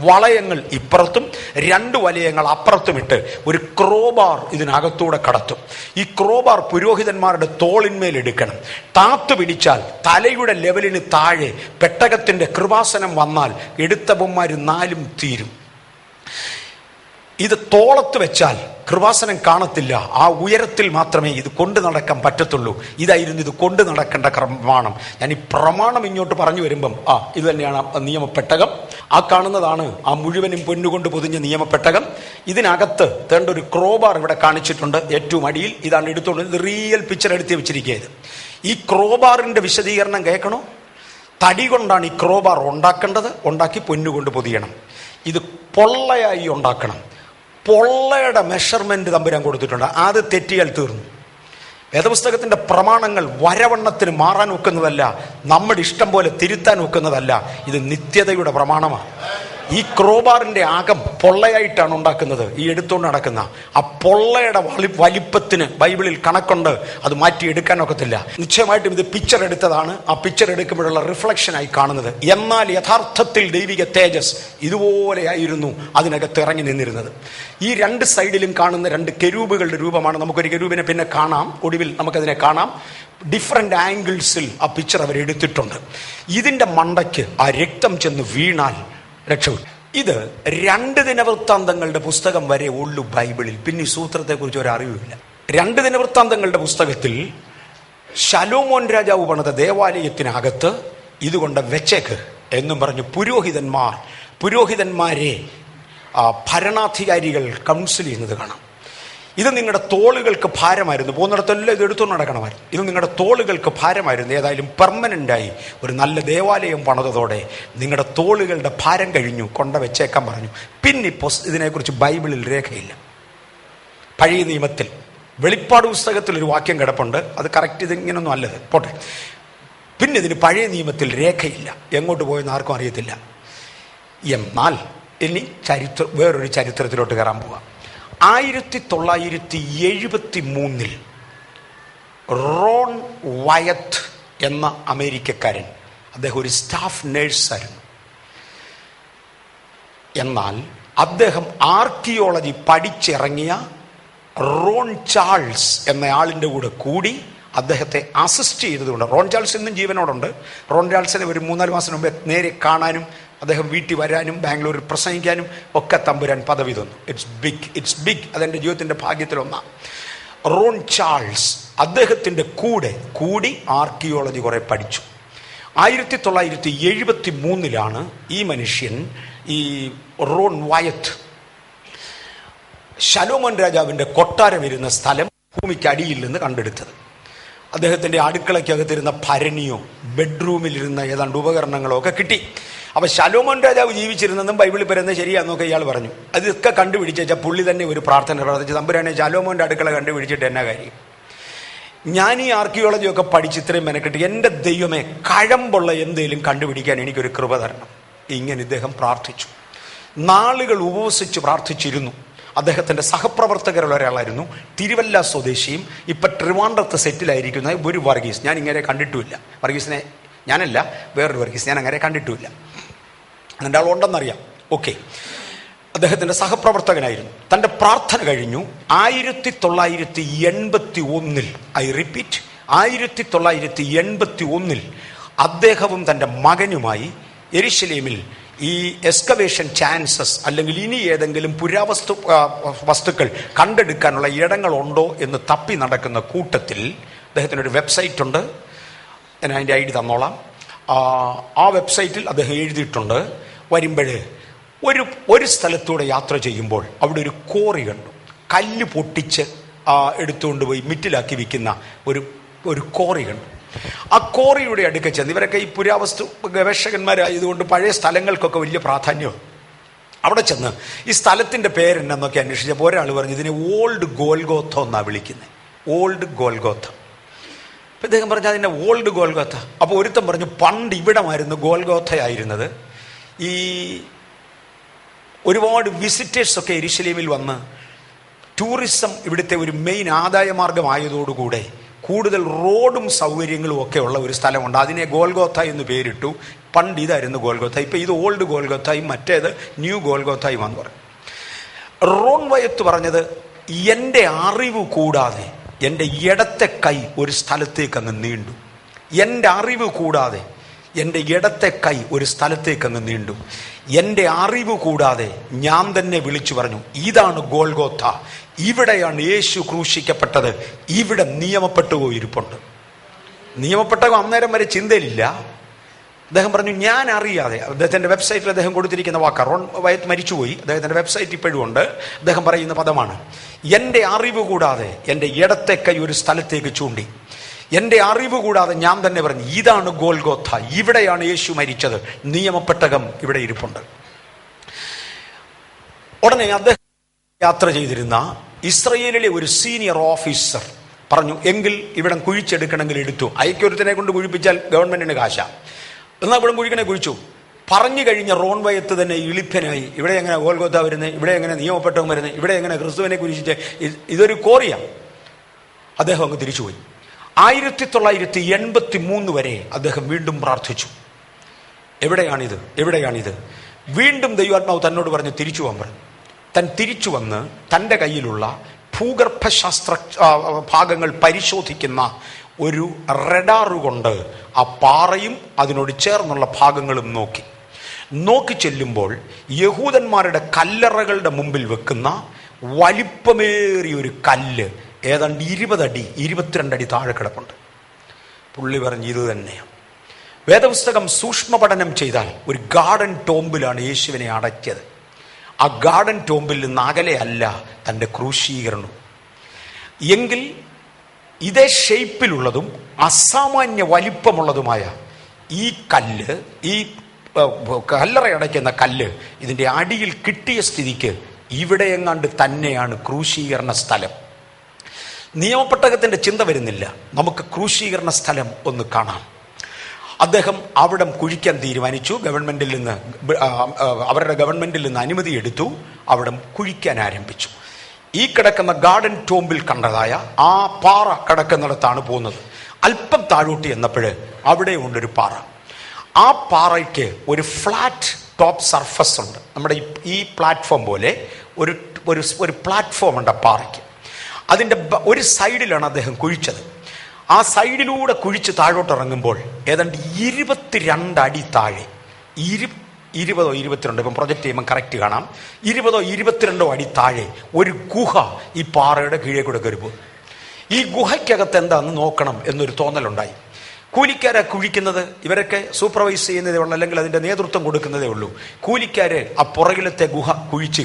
വളയങ്ങൾ ഇപ്പുറത്തും രണ്ട് വലയങ്ങൾ അപ്പുറത്തുമിട്ട് ഒരു ക്രോബാർ ഇതിനകത്തൂടെ കടത്തും. ഈ ക്രോബാർ പുരോഹിതന്മാരുടെ തോളിന്മേൽ എടുക്കണം. താത്തു പിടിച്ചാൽ തലയുടെ ലെവലിന് താഴെ പെട്ടകത്തിന്റെ കൃപാസനം വന്നാൽ എടുത്തവന്മാർ നാലും തീരും. ഇത് തോളത്ത് വെച്ചാൽ കൃപാസനം കാണത്തില്ല. ആ ഉയരത്തിൽ മാത്രമേ ഇത് കൊണ്ടു നടക്കാൻ പറ്റത്തുള്ളൂ. ഇതായിരുന്നു ഇത് കൊണ്ടു നടക്കേണ്ട പ്രമാണം. ഞാൻ ഈ പ്രമാണം ഇങ്ങോട്ട് പറഞ്ഞു വരുമ്പം ഇത് തന്നെയാണ് നിയമപ്പെട്ടകം. ആ കാണുന്നതാണ് ആ മുഴുവനും പൊന്നുകൊണ്ട് പൊതിഞ്ഞ നിയമപ്പെട്ടകം. ഇതിനകത്ത് തേണ്ട ഒരു ക്രോബാർ ഇവിടെ കാണിച്ചിട്ടുണ്ട്. ഏറ്റവും അടിയിൽ ഇതാണ് എടുത്തുകൊണ്ട്, ഇത് റിയൽ പിക്ചർ എടുത്ത് വെച്ചിരിക്കുന്നത്. ഈ ക്രോബാറിന്റെ വിശദീകരണം കേൾക്കണോ? തടി കൊണ്ടാണ് ഈ ക്രോബാർ ഉണ്ടാക്കേണ്ടത്. ഉണ്ടാക്കി പൊന്നുകൊണ്ട് പൊതിയണം. ഇത് പൊള്ളയായി ഉണ്ടാക്കണം. പൊള്ളയുടെ മെഷർമെന്റ് തമ്പുരാൻ കൊടുത്തിട്ടുണ്ട്. അത് തെറ്റിയാൽ തീർന്നു. വേദപുസ്തകത്തിന്റെ പ്രമാണങ്ങൾ വരവണ്ണത്തിന് മാറാൻ ഒക്കുന്നതല്ല, നമ്മുടെ ഇഷ്ടം പോലെ തിരുത്താൻ ഒക്കുന്നതല്ല. ഇത് നിത്യതയുടെ പ്രമാണമാണ്. ഈ ക്രോബാറിന്റെ അകം പൊള്ളയായിട്ടാണ് ഉണ്ടാക്കുന്നത്. ഈ എടുത്തുകൊണ്ട് നടക്കുന്ന ആ പൊള്ളയുടെ വലിപ്പത്തിന് ബൈബിളിൽ കണക്കുണ്ട്. അത് മാറ്റിയെടുക്കാൻ ഒക്കത്തില്ല. നിശ്ചയമായിട്ടും ഇത് പിക്ചർ എടുത്തതാണ്. ആ പിക്ചർ എടുക്കുമ്പോഴുള്ള റിഫ്ലക്ഷനായി കാണുന്നത്. എന്നാൽ യഥാർത്ഥത്തിൽ ദൈവിക തേജസ് ഇതുപോലെയായിരുന്നു അതിനകത്ത് ഇറങ്ങി നിന്നിരുന്നത്. ഈ രണ്ട് സൈഡിലും കാണുന്ന രണ്ട് കെരൂബുകളുടെ രൂപമാണ്. നമുക്കൊരു കെരൂബിനെ പിന്നെ കാണാം, ഒടുവിൽ നമുക്കതിനെ കാണാം. ഡിഫറെന്റ് ആംഗിൾസിൽ ആ പിക്ചർ അവർ എടുത്തിട്ടുണ്ട്. ഇതിന്റെ മണ്ടയ്ക്ക് ആ രക്തം ചെന്ന് വീണാൽ രക്ഷപ്പെട്ടു. ഇത് 2 ദിനവൃത്താന്തങ്ങളുടെ പുസ്തകം വരെ ഉള്ളു ബൈബിളിൽ. പിന്നെ ഈ സൂത്രത്തെക്കുറിച്ച് ഒരു അറിവില്ല. 2 ദിനവൃത്താന്തങ്ങളുടെ പുസ്തകത്തിൽ ശലോമോൻ രാജാവ് പണിത ദേവാലയത്തിനകത്ത് ഇതുകൊണ്ട് വെച്ചേക്ക് എന്നും പറഞ്ഞ് പുരോഹിതന്മാരെ ഭരണാധികാരികൾ കൗൺസിൽ ചെയ്യുന്നത് കാണാം. ഇത് നിങ്ങളുടെ തോളുകൾക്ക് ഭാരമായിരുന്നു. പോകുന്നിടത്തെല്ലാം ഇത് എടുത്തുകൊണ്ട് നടക്കണമായിരുന്നു. ഇത് നിങ്ങളുടെ തോളുകൾക്ക് ഭാരമായിരുന്നു. ഏതായാലും പെർമനൻ്റായി ഒരു നല്ല ദേവാലയം പണിതതോടെ നിങ്ങളുടെ തോളുകളുടെ ഭാരം കഴിഞ്ഞു, കൊണ്ട വെച്ചേക്കാൻ പറഞ്ഞു. പിന്നിപ്പോൾ ഇതിനെക്കുറിച്ച് ബൈബിളിൽ രേഖയില്ല. പഴയ നിയമത്തിൽ വെളിപ്പാട് പുസ്തകത്തിൽ ഒരു വാക്യം കിടപ്പുണ്ട്. അത് കറക്റ്റ് ഇതിങ്ങനൊന്നും അല്ലത്, പോട്ടെ. പിന്നെ ഇതിന് പഴയ നിയമത്തിൽ രേഖയില്ല. എങ്ങോട്ട് പോയെന്ന് ആർക്കും അറിയത്തില്ല. എന്നാൽ ഇനി വേറൊരു ചരിത്രത്തിലോട്ട് കയറാൻ പോവാം. 1973 റോൺ വയത്ത് എന്ന അമേരിക്കക്കാരൻ, അദ്ദേഹം ഒരു സ്റ്റാഫ് നേഴ്സായിരുന്നു. എന്നാൽ അദ്ദേഹം ആർക്കിയോളജി പഠിച്ചിറങ്ങിയ റോൺ ചാൾസ് എന്നയാളിൻ്റെ കൂടെ കൂടി അദ്ദേഹത്തെ അസിസ്റ്റ് ചെയ്തതുകൊണ്ട്, റോൺ ചാൾസ് ഇന്നും ജീവനോടുണ്ട്. റോൺ ചാൾസിനെ ഒരു 3-4 മാസം മുമ്പേ നേരെ കാണാനും അദ്ദേഹം വീട്ടിൽ വരാനും ബാംഗ്ലൂരിൽ പ്രസംഗിക്കാനും ഒക്കെ തമ്പുരാൻ പദവി തന്നു. It's big. അതെൻ്റെ ജീവിതത്തിൻ്റെ ഭാഗ്യത്തിലൊന്നാണ്. റോൺ ചാൾസ് അദ്ദേഹത്തിൻ്റെ കൂടി ആർക്കിയോളജി കുറെ പഠിച്ചു. 1973 ഈ മനുഷ്യൻ, ഈ റോൺ വയത്ത്, ശലോമോൻ രാജാവിൻ്റെ കൊട്ടാരം ഇരുന്ന സ്ഥലം ഭൂമിക്കടിയിൽ നിന്ന് കണ്ടെടുത്തത്. അദ്ദേഹത്തിൻ്റെ അടുക്കളയ്ക്കകത്തിരുന്ന ഭരണിയോ ബെഡ്റൂമിലിരുന്ന ഏതാണ്ട് ഉപകരണങ്ങളോ ഒക്കെ കിട്ടി. അപ്പോൾ ശലോമോൻ രാജാവ് ജീവിച്ചിരുന്നതും ബൈബിളിൽ പറയുന്നത് ശരിയാണെന്നൊക്കെ ഇയാൾ പറഞ്ഞു. അതൊക്കെ കണ്ടുപിടിച്ചാൽ പുള്ളി തന്നെ ഒരു പ്രാർത്ഥന പ്രാർത്ഥിച്ച്, തമ്പുരാനെ ശലോമോൻ്റെ അടുക്കള കണ്ടുപിടിച്ചിട്ട് എന്നാ കാര്യം? ഞാൻ ഈ ആർക്കിയോളജിയൊക്കെ പഠിച്ച് ഇത്രയും മെനക്കെട്ട് എൻ്റെ ദൈവമേ, കഴമ്പുള്ള എന്തെങ്കിലും കണ്ടുപിടിക്കാൻ എനിക്കൊരു കൃപ തരണം. ഇങ്ങനെ ഇദ്ദേഹം പ്രാർത്ഥിച്ചു. നാളുകൾ ഉപവസിച്ച് പ്രാർത്ഥിച്ചിരുന്നു. അദ്ദേഹത്തിൻ്റെ സഹപ്രവർത്തകരിൽ ഒരാളായിരുന്നു തിരുവല്ല സ്വദേശിയും ഇപ്പം ട്രിവാൻഡ്രത്ത് സെറ്റിലായിരിക്കുന്ന ഒരു വർഗീസ്. ഞാൻ ഇങ്ങനെ കണ്ടിട്ടുമില്ല. വർഗീസിനെ ഞാനല്ല, വേറൊരു വർഗീസ്, ഞാൻ അങ്ങനെ കണ്ടിട്ടുമില്ല. എൻ്റെ ആളുണ്ടെന്നറിയാം. ഓക്കെ, അദ്ദേഹത്തിൻ്റെ സഹപ്രവർത്തകനായിരുന്നു. തൻ്റെ പ്രാർത്ഥന കഴിഞ്ഞു. 1981 ഐ റിപ്പീറ്റ്, 1981 അദ്ദേഹവും തൻ്റെ മകനുമായി യെരുശലേമിൽ ഈ എക്സ്കവേഷൻ ചാൻസസ് അല്ലെങ്കിൽ ഇനി ഏതെങ്കിലും വസ്തുക്കൾ കണ്ടെടുക്കാനുള്ള ഇടങ്ങളുണ്ടോ എന്ന് തപ്പി നടക്കുന്ന കൂട്ടത്തിൽ അദ്ദേഹത്തിനൊരു വെബ്സൈറ്റ് ഉണ്ട്. ഞാൻ അതിൻ്റെ ഐഡി തന്നോളാം. ആ വെബ്സൈറ്റിൽ അദ്ദേഹം എഴുതിയിട്ടുണ്ട്, വരുമ്പോഴേ ഒരു സ്ഥലത്തൂടെ യാത്ര ചെയ്യുമ്പോൾ അവിടെ ഒരു കോറി കണ്ടു. കല്ല് പൊട്ടിച്ച് എടുത്തുകൊണ്ട് പോയി മിറ്റിലാക്കി വിൽക്കുന്ന ഒരു കോറി കണ്ടു. ആ കോറിയുടെ അടുക്ക ചെന്ന്, ഇവരൊക്കെ ഈ പുരാവസ്തു ഗവേഷകന്മാരായതുകൊണ്ട് പഴയ സ്ഥലങ്ങൾക്കൊക്കെ വലിയ പ്രാധാന്യമാണ്. അവിടെ ചെന്ന് ഈ സ്ഥലത്തിൻ്റെ പേരെന്നൊക്കെ അന്വേഷിച്ചപ്പോൾ ഒരാൾ പറഞ്ഞു, ഇതിനെ ഓൾഡ് ഗോൽഗോഥ എന്നാണ് വിളിക്കുന്നത്. Old Golgotha. അപ്പം ഇദ്ദേഹം പറഞ്ഞു, അതിൻ്റെ ഓൾഡ് ഗോൽഗോഥ. അപ്പോൾ ഒരുത്തൻ പറഞ്ഞു, പണ്ട് ഇവിടമായിരുന്നു ഗോൽഗോഥയായിരുന്നത്. ഈ ഒരുപാട് വിസിറ്റേഴ്സൊക്കെ യെരുശലേമിൽ വന്ന് ടൂറിസം ഇവിടുത്തെ ഒരു മെയിൻ ആദായ മാർഗമായതോടുകൂടെ കൂടുതൽ റോഡും സൗകര്യങ്ങളും ഒക്കെ ഉള്ള ഒരു സ്ഥലമുണ്ട്. അതിനെ ഗോൽഗോഥ എന്ന് പേരിട്ടു. പണ്ട് ഇതായിരുന്നു ഗോൽഗോഥ. ഇപ്പം ഇത് ഓൾഡ് ഗോൽഗോഥയും മറ്റേത് ന്യൂ ഗോൽഗോഥയും എന്ന് പറയും. റോൺ വയത്ത് പറഞ്ഞത്, എൻ്റെ അറിവ് കൂടാതെ എൻ്റെ ഇടത്തെ കൈ ഒരു സ്ഥലത്തേക്ക് അങ്ങ് നീണ്ടു. എൻ്റെ അറിവ് കൂടാതെ എൻ്റെ ഇടത്തെ കൈ ഒരു സ്ഥലത്തേക്ക് അങ്ങ് നീണ്ടു. എൻ്റെ അറിവ് കൂടാതെ ഞാൻ തന്നെ വിളിച്ചു പറഞ്ഞു, ഇതാണ് ഗോൽഗോഥ, ഇവിടെയാണ് യേശു ക്രൂശിക്കപ്പെട്ടത്, ഇവിടെ നിയമപ്പെട്ടകോ ഇരിപ്പുണ്ട്. നിയമപ്പെട്ടകോ അന്നേരം വരെ ചിന്തയിലില്ല. അദ്ദേഹം പറഞ്ഞു, ഞാൻ അറിയാതെ. അദ്ദേഹത്തിൻ്റെ വെബ്സൈറ്റിൽ അദ്ദേഹം കൊടുത്തിരിക്കുന്ന വാക്കാണ്. റോൺ വയത്ത് മരിച്ചുപോയി, അദ്ദേഹത്തിൻ്റെ വെബ്സൈറ്റ് ഇപ്പോഴും ഉണ്ട്. അദ്ദേഹം പറയുന്ന പദമാണ്, എൻ്റെ അറിവ് കൂടാതെ എൻ്റെ ഇടത്തെ കൈ ഒരു സ്ഥലത്തേക്ക് ചൂണ്ടി. എൻ്റെ അറിവ് കൂടാതെ ഞാൻ തന്നെ പറഞ്ഞു, ഇതാണ് ഗോൽഗോഥ, ഇവിടെയാണ് യേശു മരിച്ചത്, നിയമപ്പെട്ടകം ഇവിടെ ഇരിപ്പുണ്ട്. ഉടനെ അദ്ദേഹം യാത്ര ചെയ്തിരുന്ന ഇസ്രയേലിലെ ഒരു സീനിയർ ഓഫീസർ പറഞ്ഞു, എങ്കിൽ ഇവിടെ കുഴിച്ചെടുക്കണമെങ്കിൽ എടുത്തു. അയക്കൊരുത്തനെ കൊണ്ട് കുഴിപ്പിച്ചാൽ ഗവൺമെന്റിന് കാശ, എന്നാൽ ഇവിടെ കുഴിക്കണേ കുഴിച്ചു. പറഞ്ഞു കഴിഞ്ഞ റോൺ വയത്ത് തന്നെ ഇളിപ്പനായി, ഇവിടെ എങ്ങനെ ഗോൽഗോഥ വരുന്നത്, ഇവിടെ എങ്ങനെ നിയമപ്പെട്ടവൻ വരുന്നത്, ഇവിടെ എങ്ങനെ ക്രിസ്തുവിനെ കുരിശിച്ച്, ഇതൊരു കോറിയാണ്. അദ്ദേഹം അങ്ങ് തിരിച്ചുപോയി. 1983 വരെ അദ്ദേഹം വീണ്ടും പ്രാർത്ഥിച്ചു. എവിടെയാണിത്? വീണ്ടും ദൈവാത്മാവ് തന്നോട് പറഞ്ഞു, തിരിച്ചു പോകാൻ പറഞ്ഞു. താൻ തിരിച്ചു വന്ന് തൻ്റെ കയ്യിലുള്ള ഭൂഗർഭശാസ്ത്ര ഭാഗങ്ങൾ പരിശോധിക്കുന്ന ഒരു റഡാർ കൊണ്ട് ആ പാറയും അതിനോട് ചേർന്നുള്ള ഭാഗങ്ങളും നോക്കി ചെല്ലുമ്പോൾ യഹൂദന്മാരുടെ കല്ലറകളുടെ മുമ്പിൽ വെക്കുന്ന വലിപ്പമേറിയൊരു കല്ല് ഏതാണ്ട് 20 അടി 22 അടി താഴെ കിടപ്പുണ്ട്. പുള്ളി പറഞ്ഞു, ഇത് തന്നെയാണ്. വേദപുസ്തകം സൂക്ഷ്മ പഠനം ചെയ്താൽ ഒരു ഗാർഡൻ ടോംബിലാണ് യേശുവിനെ അടക്കിയത്. ആ ഗാർഡൻ ടോംബിൽ നിന്ന് അകലെയല്ല തൻ്റെ ക്രൂശീകരണം. എങ്കിൽ ഇതേ ഷേപ്പിലുള്ളതും അസാമാന്യ വലിപ്പമുള്ളതുമായ ഈ കല്ല്, ഈ കല്ലറയടയ്ക്കുന്ന കല്ല് ഇതിൻ്റെ അടിയിൽ കിട്ടിയ സ്ഥിതിക്ക് ഇവിടെ എങ്ങാണ്ട് തന്നെയാണ് ക്രൂശീകരണ സ്ഥലം. നിയമപ്പെട്ടകത്തിൻ്റെ ചിന്ത വരുന്നില്ല, നമുക്ക് ക്രൂശീകരണ സ്ഥലം ഒന്ന് കാണാം. അദ്ദേഹം അവിടെ കുഴിക്കാൻ തീരുമാനിച്ചു. അവരുടെ ഗവൺമെന്റിൽ നിന്ന് അനുമതി എടുത്തു. അവിടെ കുഴിക്കാൻ ആരംഭിച്ചു. ഈ കിടക്കുന്ന ഗാർഡൻ ടോംബിൽ കണ്ടതായ ആ പാറ കിടക്കുന്നിടത്താണ് പോകുന്നത്. അല്പം താഴോട്ട് എന്നപ്പോൾ അവിടെ ഉണ്ടൊരു പാറ. ആ പാറയ്ക്ക് ഒരു ഫ്ലാറ്റ് ടോപ്പ് സർഫസ് ഉണ്ട്. നമ്മുടെ ഈ പ്ലാറ്റ്ഫോം പോലെ ഒരു ഒരു ഒരു പ്ലാറ്റ്ഫോം ഉണ്ട് പാറയ്ക്ക്. അതിൻ്റെ ഒരു സൈഡിലാണ് അദ്ദേഹം കുഴിച്ചത്. ആ സൈഡിലൂടെ കുഴിച്ച് താഴോട്ട് ഇറങ്ങുമ്പോൾ ഏതാണ്ട് 22 അടി താഴെ, 20 22, ഇപ്പം പ്രൊജക്റ്റ് ചെയ്യുമ്പോൾ കറക്റ്റ് കാണാം, 20 22 അടി താഴെ ഒരു ഗുഹ ഈ പാറയുടെ കീഴേ കൂടെ കയറിപ്പോയി. ഈ ഗുഹയ്ക്കകത്ത് എന്താണെന്ന് നോക്കണം എന്നൊരു തോന്നലുണ്ടായി. കൂലിക്കാരെ കുഴിക്കുന്നത്, ഇവരൊക്കെ സൂപ്പർവൈസ് ചെയ്യുന്നതേ ഉള്ളൂ, അല്ലെങ്കിൽ അതിൻ്റെ നേതൃത്വം കൊടുക്കുന്നതേ ഉള്ളൂ. കൂലിക്കാര് ആ പുറകിലത്തെ ഗുഹ കുഴിച്ചു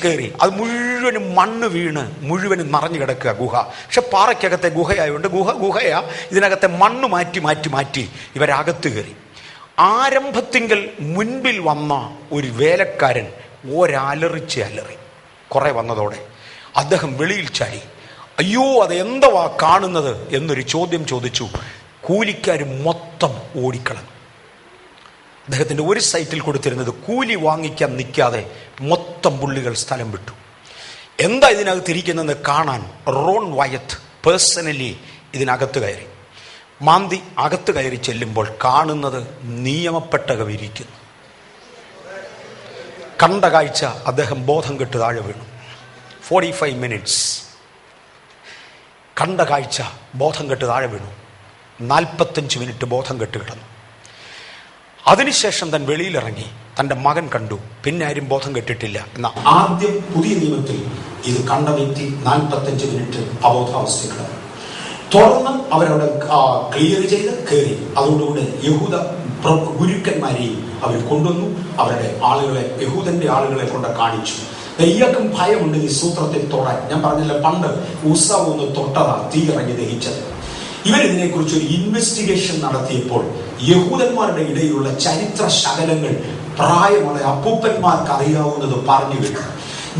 കയറി അത് മുഴുവനും മണ്ണ് വീണ് മുഴുവനും നിറഞ്ഞു കിടക്കുക ഗുഹ. പക്ഷെ പാറയ്ക്കകത്തെ ഗുഹയായതുകൊണ്ട് ഗുഹയാ, ഇതിനകത്തെ മണ്ണ് മാറ്റി ഇവരകത്ത് കയറി. ആരംഭത്തിങ്കൽ മുൻപിൽ വന്ന ഒരു വേലക്കാരൻ അലറി കുറെ വന്നതോടെ അദ്ദേഹം വെളിയിൽ ചാടി. അയ്യോ, അത് എന്തുവാ കാണുന്നത് എന്നൊരു ചോദ്യം ചോദിച്ചു. കൂലിക്കാർ മൊത്തം ഓടിക്കളഞ്ഞു. അദ്ദേഹത്തിൻ്റെ ഒരു സൈറ്റിൽ കൊടുത്തിരുന്നത് കൂലി വാങ്ങിക്കാൻ നിൽക്കാതെ മൊത്തം പുള്ളികൾ സ്ഥലം വിട്ടു. എന്താ ഇതിനകത്ത് ഇരിക്കുന്നതെന്ന് കാണാൻ റോൺ വയത്ത് പേഴ്സണലി ഇതിനകത്ത് കയറി. മാന്തി അകത്ത് കയറി ചെല്ലുമ്പോൾ കാണുന്നത് നിയമപ്പെട്ടകം ഇരിക്കുന്നു. കണ്ട കാഴ്ച, അദ്ദേഹം ബോധം കെട്ട് താഴെ വീണു. 45 മിനിറ്റ്സ് കണ്ട കാഴ്ച, ബോധം കെട്ട് താഴെ വീണു. 45 മിനിറ്റ് ബോധം കെട്ട് കിടന്നു. അതിനുശേഷം താൻ വെളിയിലിറങ്ങി തൻ്റെ മകൻ കണ്ടു. പിന്നെ ആരും ബോധം കെട്ടിട്ടില്ല. എന്നാൽ ആദ്യം പുതിയ നിയമത്തിൽ ഇത് കണ്ട വ്യക്തി 45 മിനിറ്റ് അബോധാവസ്ഥയിൽ തുടർന്ന് അവരവിടെ ക്ലിയർ ചെയ്ത് കയറി. അതോടുകൂടി യഹൂദ ഗുരുക്കന്മാരെയും അവർ കൊണ്ടുവന്നു. അവരുടെ ആളുകളെ, യഹൂദന്റെ ആളുകളെ കൊണ്ട് കാണിച്ചു. ഇയാൾക്കും ഭയമുണ്ട് ഈ സൂത്രത്തിൽ തൊടാൻ. ഞാൻ പറഞ്ഞില്ല, പണ്ട് ഉത്സവം ഒന്ന് തൊട്ടതാ തീ ഇറങ്ങി ദഹിച്ചത്. ഇവരിതിനെ കുറിച്ച് ഒരു ഇൻവെസ്റ്റിഗേഷൻ നടത്തിയപ്പോൾ യഹൂദന്മാരുടെ ഇടയിലുള്ള ചരിത്ര ശകലങ്ങൾ പ്രായമുള്ള അപ്പൂപ്പന്മാർക്ക് അറിയാവുന്നത് പറഞ്ഞു കേട്ടു.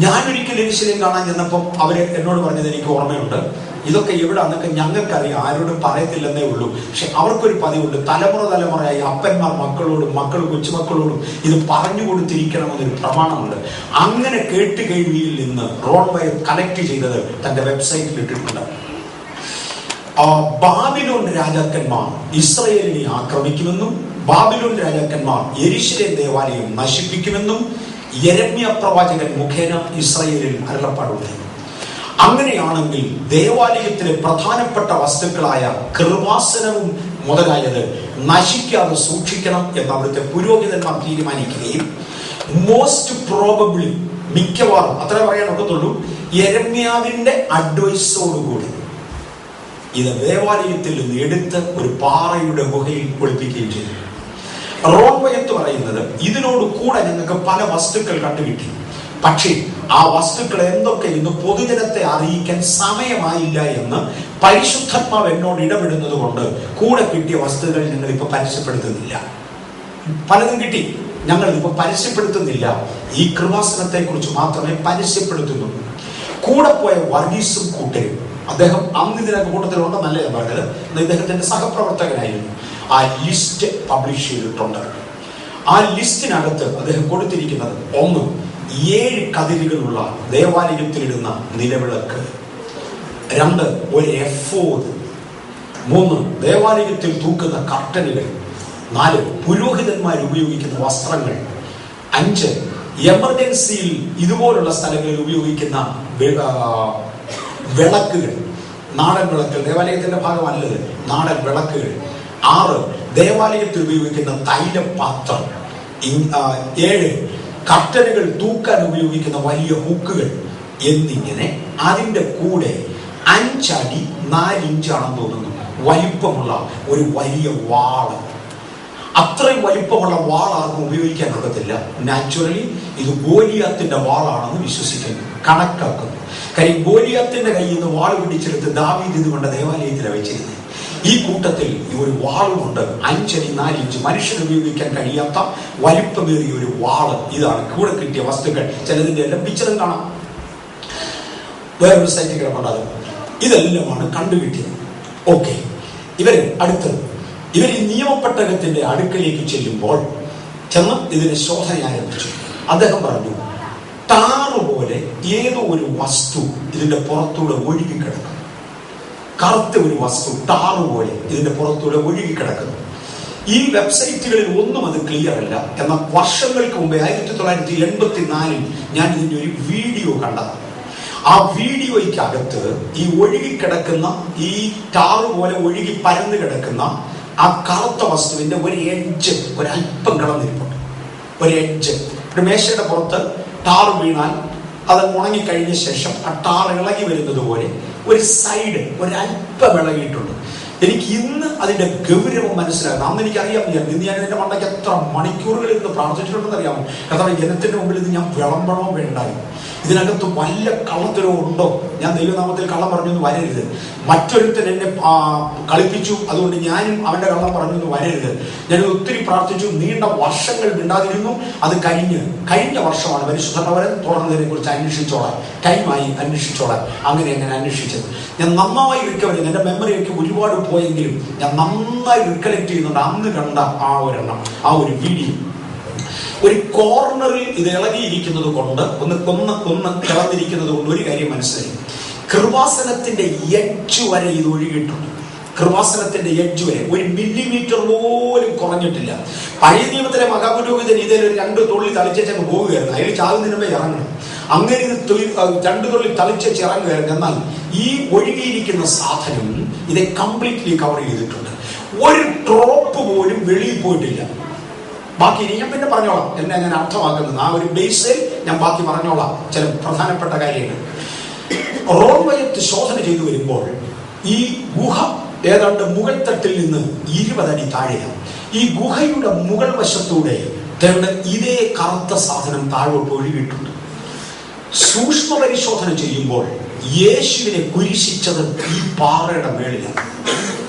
ഞാനൊരിക്കൽ യെരൂശലേം കാണാൻ ചെന്നപ്പം അവര് എന്നോട് പറഞ്ഞത് എനിക്ക് ഓർമ്മയുണ്ട്. ഇതൊക്കെ എവിടാന്നൊക്കെ ഞങ്ങൾക്കറിയാം, ആരോടും പറയത്തില്ലെന്നേ ഉള്ളൂ. പക്ഷെ അവർക്കൊരു പതിവുണ്ട്, തലമുറയായി അപ്പന്മാർ മക്കളോടും മക്കൾ കൊച്ചുമക്കളോടും ഇത് പറഞ്ഞു കൊടുത്തിരിക്കണമെന്നൊരു പ്രമാണമുണ്ട്. അങ്ങനെ കേട്ടുകേൾവിയിൽ നിന്ന് റോൺ വയത്ത് കലക്ട് ചെയ്തത് തന്റെ വെബ്സൈറ്റിൽ ഇട്ടിട്ടുണ്ട്. ബാബിലോൺ രാജാക്കന്മാർ ഇസ്രായേലിനെ ആക്രമിക്കുമെന്നും ബാബിലോൺ രാജാക്കന്മാർ യെരൂശലേം ദേവാലയം നശിപ്പിക്കുമെന്നും യെരമ്യാ പ്രവാചകൻ മുഖേന ഇസ്രായേലിൽ അരുളപ്പാടുണ്ടായി. അങ്ങനെയാണെങ്കിൽ ദേവാലയത്തിലെ പ്രധാനപ്പെട്ട വസ്തുക്കളായ കൃപാസനവും മുതലായത് നശിക്കാതെ സൂക്ഷിക്കണം എന്ന് അവിടുത്തെ പുരോഹിതന്മാർ തീരുമാനിക്കുകയും മോസ്റ്റ് പ്രോബബ്ലി, മിക്കവാറും അത്ര പറയാൻ ഒക്കത്തുള്ളൂ, യെരമ്യാവിന്റെ അഡ്വൈസോടുകൂടി ഇത് ദേവാലയത്തിൽ നിന്ന് എടുത്ത് ഒരു പാറയുടെ ഗുഹയിൽ ഒളിപ്പിക്കുകയും ചെയ്തു. റോൺ വയത്ത് പറയുന്നത് ഇതിനോട് കൂടെ ഞങ്ങൾക്ക് പല വസ്തുക്കൾ കണ്ടുകിട്ടി. പക്ഷേ ആ വസ്തുക്കൾ എന്തൊക്കെ ഇന്ന് പൊതുജനത്തെ അറിയിക്കാൻ സമയമായില്ല എന്ന് പരിശുദ്ധാത്മാവ് എന്നോട് ഇടപെടുന്നത് കൊണ്ട് കൂടെ കിട്ടിയ വസ്തുക്കൾ ഞങ്ങൾ ഇപ്പൊ പരസ്യപ്പെടുത്തുന്നില്ല. പലതും കിട്ടി, ഞങ്ങൾ ഇപ്പൊ പരസ്യപ്പെടുത്തുന്നില്ല. ഈ കൃപാസനത്തെ കുറിച്ച് മാത്രമേ പരസ്യപ്പെടുത്തുന്നുള്ളൂ. കൂടെ പോയ വർഗീസും കൂട്ടരും, അദ്ദേഹം അന്ന് ഇതിനൊക്കെ കൂട്ടത്തിലുണ്ടെന്നല്ല ഞാൻ പറഞ്ഞത്, ഇദ്ദേഹത്തിന്റെ സഹപ്രവർത്തകനായിരുന്നു. ആ ലിസ്റ്റ് പബ്ലിഷ് ചെയ്തിട്ടുണ്ട്. ആ ലിസ്റ്റിനകത്ത് അദ്ദേഹം കൊടുത്തിരിക്കുന്നത് 1, 7 കതിരുകളുള്ള ദേവാലയത്തിലിടുന്ന നിലവിളക്ക്, 2, ഒരു എഫോദ്, 3, ദേവാലയത്തിൽ തൂക്കുന്ന കർട്ടനുകൾ, 4, പുരോഹിതന്മാർ ഉപയോഗിക്കുന്ന വസ്ത്രങ്ങൾ, 5, എമർജൻസിയിൽ ഇതുപോലുള്ള സ്ഥലങ്ങളിൽ ഉപയോഗിക്കുന്ന വിളക്കുകൾ, നാടൻ വിളക്കുകൾ, ദേവാലയത്തിന്റെ ഭാഗമല്ലത്, നാടൻ വിളക്കുകൾ, 6, ദേവാലയത്തിൽ ഉപയോഗിക്കുന്ന തൈലപാത്രം, 7, കർട്ടനുകൾ തൂക്കാൻ ഉപയോഗിക്കുന്ന വലിയ ഹുക്കുകൾ എന്നിങ്ങനെ അതിന്റെ കൂടെ 5 അടി 4 ഇഞ്ചാണെന്ന് തോന്നുന്നു വലിപ്പമുള്ള ഒരു വലിയ വാള്. അത്രയും വലിപ്പമുള്ള വാൾ ആർക്കും ഉപയോഗിക്കാൻ ഒക്കത്തില്ല. നാച്ചുറലി ഇത് ഗോലിയാത്തിന്റെ വാളാണെന്ന് വിശ്വസിക്കുന്നു, കണക്കാക്കുന്നു. കാര്യം ഗോലിയാത്തിന്റെ കയ്യിൽ നിന്ന് വാൾ പിടിച്ചെടുത്ത് ദാവീദ് ഇതുകൊണ്ട് ദേവാലയത്തിലാണ് വെച്ചിരുന്നത്. ഈ കൂട്ടത്തിൽ ഒരു വാളുമുണ്ട്, 5 അടി 4 ഇഞ്ച്, മനുഷ്യൻ ഉപയോഗിക്കാൻ കഴിയാത്ത വലിപ്പമേറിയ ഒരു വാള്. ഇതാണ് കൂടെ കിട്ടിയ വസ്തുക്കൾ. ചിലതിന്റെ എല്ലാം പിക്ചറും കാണാം, വേറൊരു സൈറ്റിൽ കിടപ്പുണ്ടാകും. ഇതെല്ലാമാണ് കണ്ടുകിട്ടിയത്. ഓക്കെ, ഇവർ ഈ നിയമപ്പെട്ടകത്തിന്റെ അടുക്കലേക്ക് ചെല്ലുമ്പോൾ ചെന്ന് ഇതിന് ശോധന ആരംഭിച്ചു. അദ്ദേഹം പറഞ്ഞു, ടാറ് പോലെ ഏതോ ഒരു വസ്തു ഇതിന്റെ പുറത്തൂടെ ഒഴുകിക്കിടക്കുന്നു. കറുത്ത ഒരു വസ്തു ടാറ് പോലെ ഇതിന്റെ പുറത്തൂടെ ഒഴുകിക്കിടക്കുന്നു. ഈ വെബ്സൈറ്റുകളിൽ ഒന്നും അത് ക്ലിയർ അല്ല. എന്നാൽ വർഷങ്ങൾക്ക് മുമ്പേ 1984 ഞാൻ ഇതിൻ്റെ ഒരു വീഡിയോ കണ്ടതാണ്. ആ വീഡിയോയ്ക്കകത്ത് ഈ ഒഴുകിക്കിടക്കുന്ന ഈ ടാറ് പോലെ ഒഴുകി പരന്നു കിടക്കുന്ന ആ കറുത്ത വസ്തുവിന്റെ ഒരു എഡ്ജ് ഒരല്പം കിടന്നിരിപ്പുണ്ട്. ഒരു എഡ്ജ് ഒരു മേശയുടെ പുറത്ത് ടാറ് വീണാൽ അത് ഉണങ്ങിക്കഴിഞ്ഞ ശേഷം ആ ടാർ ഇളകി വരുന്നത് പോലെ ഒരു സൈഡ് ഒരല്പം ഇളകിയിട്ടുണ്ട്. എനിക്ക് ഇന്ന് അതിന്റെ ഗൗരവം മനസ്സിലാകും. അന്ന് എനിക്കറിയാം, ഇന്ന് ഞാൻ എന്റെ മണ്ടയ്ക്ക് എത്ര മണിക്കൂറുകൾ ഇന്ന് പ്രാർത്ഥിച്ചിട്ടുണ്ടെന്ന് അറിയാമോ? കാരണം ജനത്തിന്റെ മുമ്പിൽ ഇത് ഞാൻ വിളമ്പണോ വേണ്ടായി, ഇതിനകത്ത് വല്ല കള്ളത്തിലോ ഉണ്ടോ, ഞാൻ ദൈവനാമത്തിൽ കള്ളം പറഞ്ഞൊന്ന് വരരുത്, മറ്റൊരുത്തൻ എന്നെ കളിപ്പിച്ചു അതുകൊണ്ട് ഞാനും അവന്റെ കള്ളം പറഞ്ഞൊന്ന് വരരുത്. ഞാൻ ഒത്തിരി പ്രാർത്ഥിച്ചു, നീണ്ട വർഷങ്ങൾ മിണ്ടാതിരുന്നു. അത് കഴിഞ്ഞ വർഷമാണ് പരിശുദ്ധവരെ തുറന്നതിനെ കുറിച്ച് അന്വേഷിച്ചോളാം, ടൈമായി അന്വേഷിച്ചോളാം. അങ്ങനെ അന്വേഷിച്ചത് ഞാൻ നന്നായി റിക്കവർ ചെയ്തു. എൻ്റെ മെമ്മറിയൊക്കെ ഒരുപാട് പോയെങ്കിലും ഞാൻ നന്നായി റിക്കലക്ട് ചെയ്യുന്നുണ്ട് അന്ന് കണ്ട ആ ഒരെണ്ണം, ആ ഒരു വീഡിയോ. ഒരു കോർണറിൽ ഇത് ഇളകിയിരിക്കുന്നത് കൊണ്ട് ഒന്ന് കിടന്നിരിക്കുന്നത് കൊണ്ട് ഒരു കാര്യം മനസ്സിലായി, കൃപാസനത്തിന്റെ എഡ്ജ് വരെ ഇത് ഒഴുകിയിട്ടുണ്ട്. കൃപാസനത്തിന്റെ എഡ്ജ് വരെ 1 മില്ലിമീറ്റർ പോലും കുറഞ്ഞിട്ടില്ല. പഴയ നിയമത്തിലെ മഹാപുരോഹിതൻ ഇതിൽ ഒരു 2 തുള്ളി തളിച്ചങ്ങ് പോവുകയായിരുന്നു. അതിൽ ചാകുന്നതിന് മുമ്പേ ഇറങ്ങണം. അങ്ങനെ ഇത് 2 തുള്ളി തളിച്ച് ഇറങ്ങുകയായിരുന്നു. എന്നാൽ ഈ ഒഴുകിയിരിക്കുന്ന സാധനം ഇതെ കംപ്ലീറ്റ്ലി കവർ ചെയ്തിട്ടുണ്ട്. ഒരു ഡ്രോപ്പ് പോലും വെളിയിൽ പോയിട്ടില്ല. ബാക്കി ഇനി ഞാൻ പിന്നെ പറഞ്ഞോളാം എന്നെ ഞാൻ അർത്ഥമാക്കുന്നത്. ആ ഒരു ബേസിൽ ഞാൻ ബാക്കി പറഞ്ഞോളാം ചില പ്രധാനപ്പെട്ട കാര്യങ്ങൾ. റോഡ് വയത്ത് ശോധന ചെയ്തു വരുമ്പോൾ ഈ ഗുഹ ഏതാണ്ട് മുകൾ തട്ടിൽ നിന്ന് 20 അടി താഴെയാണ്. ഈ ഗുഹയുടെ മുകൾ വശത്തൂടെ ഇതേ കറുത്ത സാധനം താഴോട്ട് ഒഴുകിയിട്ടുണ്ട്. സൂക്ഷ്മ പരിശോധന ചെയ്യുമ്പോൾ യേശുവിനെ കുരിശിച്ചത് ഈ പാറയുടെ മേളിലാണ്.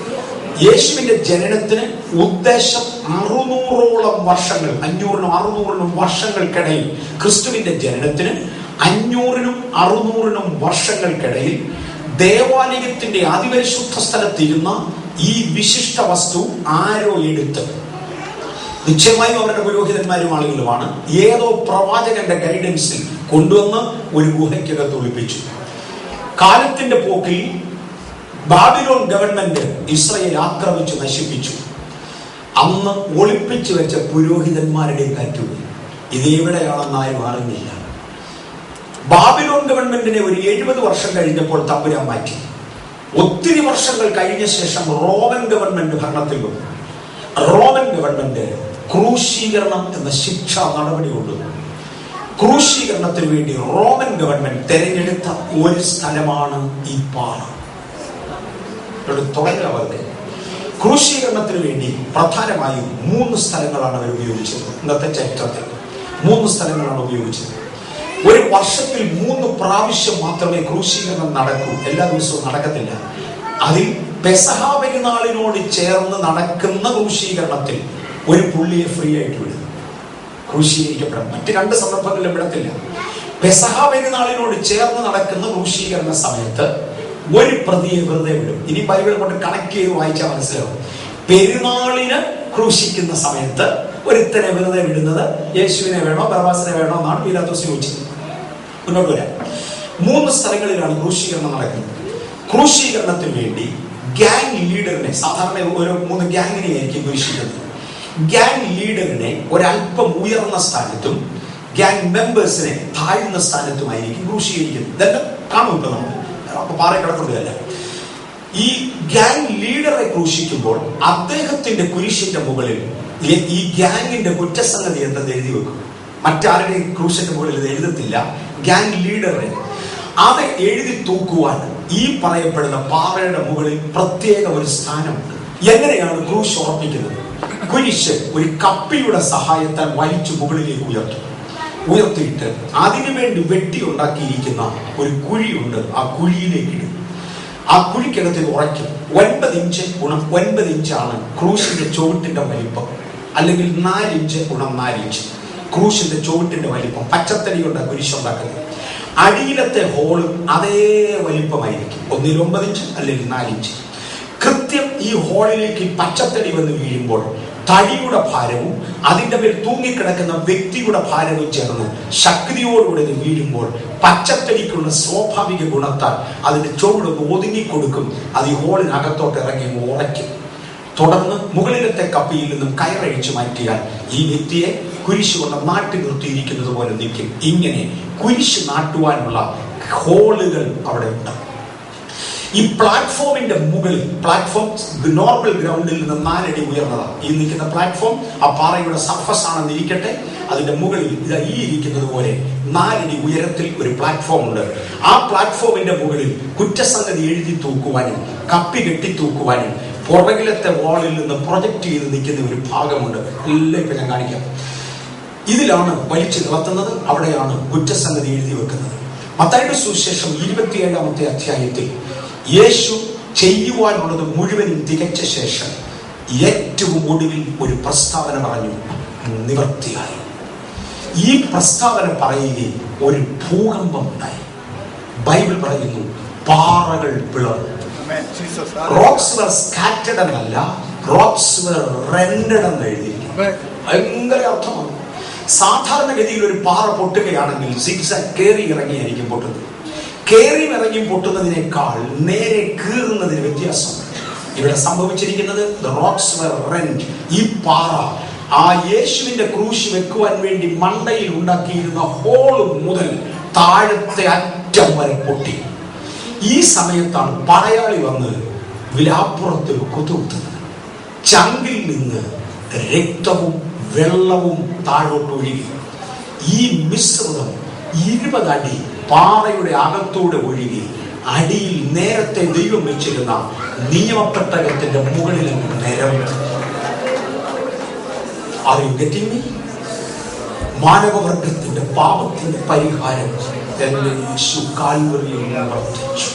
യേശുവിന്റെ ജനനത്തിന് ഉദ്ദേശം 600ഓളം വർഷങ്ങൾ, 500നും 600നും വർഷങ്ങൾക്കിടയിൽ, ക്രിസ്തുവിന്റെ ജനനത്തിന് 500നും 600നും വർഷങ്ങൾക്കിടയിൽ ദേവാലയത്തിന്റെ അതിപരിശുദ്ധ സ്ഥലത്തിരുന്ന ഈ വിശിഷ്ട വസ്തു ആരോ എടുത്ത്, നിശ്ചയമായും അവരുടെ പുരോഹിതന്മാരും ആളുകളുമാണ്, ഏതോ പ്രവാചകന്റെ ഗൈഡൻസിൽ കൊണ്ടുവന്ന് ഒരു ഗുഹയ്ക്കകത്ത് ഒളിപ്പിച്ചു. കാലത്തിന്റെ പോക്കിൽ ബാബിലോൺ ഗവൺമെന്റ് ഇസ്രായേൽ ആക്രമിച്ചു നശിപ്പിച്ചു. അന്ന് ഒളിപ്പിച്ചു വെച്ച പുരോഹിതന്മാരുടെയും കറ്റുപോയി. ഇതെവിടെയാണെന്ന് ആരും അറിഞ്ഞില്ല. ബാബിലോൺ ഗവൺമെന്റിനെ ഒരു 70 വർഷം കഴിഞ്ഞപ്പോൾ തമ്പുരാൻ മാറ്റി. ഒത്തിരി വർഷങ്ങൾ കഴിഞ്ഞ ശേഷം റോമൻ ഗവൺമെന്റ് ഭരണത്തിൽ വന്നു. റോമൻ ഗവൺമെന്റ് ക്രൂശീകരണം എന്ന ശിക്ഷാ നടപടി കൊണ്ടുവന്നു. ക്രൂശീകരണത്തിന് വേണ്ടി റോമൻ ഗവൺമെന്റ് തെരഞ്ഞെടുത്ത ഒരു സ്ഥലമാണ് ഈ പാറ. തുടങ്ങവർക്ക് ക്രൂശീകരണത്തിന് വേണ്ടി പ്രധാനമായും 3 സ്ഥലങ്ങളാണ് അവർ ഉപയോഗിച്ചത്. ഇന്നത്തെ ചരിത്രത്തിൽ 3 സ്ഥലങ്ങളാണ് ഉപയോഗിച്ചത്. ഒരു വർഷത്തിൽ 3 പ്രാവശ്യം മാത്രമേ ക്രൂശീകരണം നടക്കൂ. എല്ലാ ദിവസവും നടക്കത്തില്ല. അതിൽ പെസഹ പെരുന്നാളിനോട് ചേർന്ന് നടക്കുന്ന ക്രൂശീകരണത്തിൽ ഒരു പുള്ളിയെ ഫ്രീ ആയിട്ട് വിടും, ക്രൂശീകരിക്കപ്പെടാം. മറ്റ് 2 സന്ദർഭങ്ങളിലും വിടത്തില്ല. പെസഹ പെരുന്നാളിനോട് ചേർന്ന് നടക്കുന്ന ക്രൂശീകരണ സമയത്ത് ഒരു പ്രതിയെ വെറുതെ വിടും. ഇനി ബൈബിൾ കൊണ്ട് കണക്ട് ചെയ്ത് വായിച്ചാൽ മനസ്സിലാവും. പെരുന്നാളിന് ക്രൂശിക്കുന്ന സമയത്ത് ഒരുത്തനെ വെറുതെ വിടുന്നത് യേശുവിനെ വേണോ ബർബാസിനെ വേണോ എന്നാണ് പീലാത്തോസ് ചോദിച്ചത്. മുന്നോട്ട് വരാം. 3 സ്ഥലങ്ങളിലാണ് ക്രൂശീകരണം നടക്കുന്നത്. ക്രൂശീകരണത്തിന് വേണ്ടി ഗ്യാങ് ലീഡറിനെ, സാധാരണ ഒരു 3 ഗ്യാങ്ങിനെ ആയിരിക്കും ക്രൂശിക്കുന്നത്. ഗ്യാങ് ലീഡറിനെ ഒരല്പം ഉയർന്ന സ്ഥാനത്തും ഗ്യാങ് മെമ്പേഴ്സിനെ താഴ്ന്ന സ്ഥാനത്തുമായിരിക്കും ക്രൂശീകരിക്കുന്നത്. ഇതെല്ലാം കാണും. ഇപ്പൊ നമുക്ക് അപ്പൊ പാറ കിടക്കുന്നതല്ല. ഈ ഗ്യാങ് ലീഡറെ ക്രൂശിക്കുമ്പോൾ അദ്ദേഹത്തിന്റെ കുരിശിന്റെ മുകളിൽ ഈ ഗ്യാങ്ങിന്റെ കുറ്റസംഗതി എന്തെന്ന് എഴുതി വെക്കും. മറ്റാരുടെയും ക്രൂശിന്റെ മുകളിൽ ഇത് എഴുതത്തില്ല. ഗ്യാങ് ലീഡറെ അത് എഴുതി തൂക്കുവാൻ ഈ പറയപ്പെടുന്ന പാറയുടെ മുകളിൽ പ്രത്യേക ഒരു സ്ഥാനമുണ്ട്. എങ്ങനെയാണ് ക്രൂശ് ഉറപ്പിക്കുന്നത്? കുരിശ് ഒരു കപ്പിയുടെ സഹായത്താൽ വലിച്ചു മുകളിലേക്ക് ഉയർത്തിയിട്ട് അതിനുവേണ്ടി വെട്ടി ഉണ്ടാക്കിയിരിക്കുന്ന ഒരു കുഴിയുണ്ട്. ആ കുഴിയിലേക്ക് ഇടും. ആ കുഴിക്കകത്തിൽ ഉറയ്ക്കും. 9 ഇഞ്ച് ഗുണം 9 ഇഞ്ചാണ് ക്രൂശിന്റെ ചുവട്ടിന്റെ വലിപ്പം, അല്ലെങ്കിൽ 4 ഇഞ്ച് ഗുണം 4 ഇഞ്ച് ക്രൂശിന്റെ ചുവട്ടിന്റെ വലിപ്പം. പച്ചത്തടി കൊണ്ട് കുരിശുണ്ടാക്കുന്നത്. അടിയിലത്തെ ഹോളും അതേ വലിപ്പമായിരിക്കും. ഒന്നിൽ 9 ഇഞ്ച് അല്ലെങ്കിൽ 4 ഇഞ്ച്. കൃത്യം ഈ ഹോളിലേക്ക് പച്ചത്തടി വന്ന് വീഴുമ്പോൾ തടിയുടെ ഭാരവും അതിന്റെ മേൽ തൂങ്ങിക്കിടക്കുന്ന വ്യക്തിയുടെ ഭാരവും ചേർന്ന് ശക്തിയോടുകൂടെ വീഴുമ്പോൾ പച്ചത്തടിക്കുള്ള സ്വാഭാവിക ഗുണത്താൽ അതിന്റെ ചുവടൊന്ന് ഒതുങ്ങിക്കൊടുക്കും. അത് ഈ ഹോളിനകത്തോട്ട് ഇറങ്ങി ഉറയ്ക്കും. തുടർന്ന് മുകളിലത്തെ കപ്പിയിൽ നിന്നും കയറഴിച്ചു മാറ്റിയാൽ ഈ വ്യക്തിയെ കുരിശ് കൊണ്ട് നാട്ടി നിർത്തിയിരിക്കുന്നത് പോലെ നിൽക്കും. ഇങ്ങനെ കുരിശ് നാട്ടുവാനുള്ള ഹോളുകൾ അവിടെ ഉണ്ട്. ഈ പ്ലാറ്റ്ഫോമിന്റെ മുകളിൽ, പ്ലാറ്റ്ഫോം നോർമൽ ഗ്രൗണ്ടിൽ നിന്ന് 4 അടി ഉയർന്നതാണ്. ഈ നിൽക്കുന്ന പ്ലാറ്റ്ഫോം ആ പാറയുടെ സർഫസ് ആണെന്ന് ഇരിക്കട്ടെ, അതിന്റെ മുകളിൽ ഇതാ ഈ ഇരിക്കുന്നത് പോലെ 4 അടി ഉയരത്തിൽ ഒരു പ്ലാറ്റ്ഫോം ഉണ്ട്. ആ പ്ലാറ്റ്ഫോമിന്റെ മുകളിൽ കുറ്റസംഗതി എഴുതി തൂക്കുവാനും കപ്പി കെട്ടി തൂക്കുവാനും പുറകിലത്തെ വാളിൽ നിന്ന് പ്രൊജക്ട് ചെയ്ത് നിൽക്കുന്ന ഒരു ഭാഗമുണ്ട്. എല്ലാം ഇപ്പൊ ഞാൻ കാണിക്കാം. ഇതിലാണ് വലിച്ചു കിളത്തുന്നത്, അവിടെയാണ് കുറ്റസംഗതി എഴുതി വെക്കുന്നത്. മത്തായിയുടെ സുവിശേഷം 27-ാമത്തെ അധ്യായത്തിൽ യേശു ചെയ്യുവാനുള്ളത് മുഴുവനും തികച്ച ശേഷം ഏറ്റവും ഒടുവിൽ ഒരു പ്രസ്താവന പറഞ്ഞു, നിവർത്തിയായി. ഈ പ്രസ്താവന പറയുകയും ഒരു ഭൂകമ്പം ഉണ്ടായി. ബൈബിൾ പറയുന്നു പാറകൾ പിളർന്നു. റോക്സ് വർ സ്കാറ്റർഡ് എന്നല്ല, റോക്സ് വർ റെൻഡഡ് എന്ന് എഴുതിയിരിക്കുന്നു. ഭയങ്കര അർത്ഥമാണ്. സാധാരണഗതിയിൽ ഒരു പാറ പൊട്ടുകയാണെങ്കിൽ സിഗ്സാഗ് കയറി ഇറങ്ങിയായിരിക്കും പൊട്ടുന്നത്. കയറി ഇറങ്ങി പൊട്ടുന്നതിനേക്കാൾ നേരെ കീറുന്നതിന് വ്യത്യാസമുണ്ട്. ഇവിടെ സംഭവിച്ചിരിക്കുന്നത് റോക്സ് വർ റെൻഡ്. ഈ പാറ ആ യേശുവിന്റെ ക്രൂശ് വെക്കുവാൻ വേണ്ടി മണ്ടയിൽ ഉണ്ടാക്കിയിരുന്ന ഹോൾ മുതൽ താഴത്തെ അറ്റം വരെ പൊട്ടി. ഈ സമയത്താണ് പടയാളി വന്ന് വിലാപ്പുറത്ത് കുത്തുകുത്തുന്നത്. ചങ്കിൽ നിന്ന് രക്തവും വെള്ളവും താഴോട്ടൊഴുകി. ഈ മിശ്രിതം 20 അടി പാറയുടെ അകത്തൂടെ ഒഴുകി അടിയിൽ നേരത്തെ ദൈവം വെച്ചിരുന്ന നിയമപ്പെട്ടകത്തിന്റെ മുകളിൽ നിരവധി. മാനവവർഗത്തിന്റെ പാപത്തിന്റെ പരിഹാരം യേശു കാൽവറിയിൽ പ്രവർത്തിച്ചു.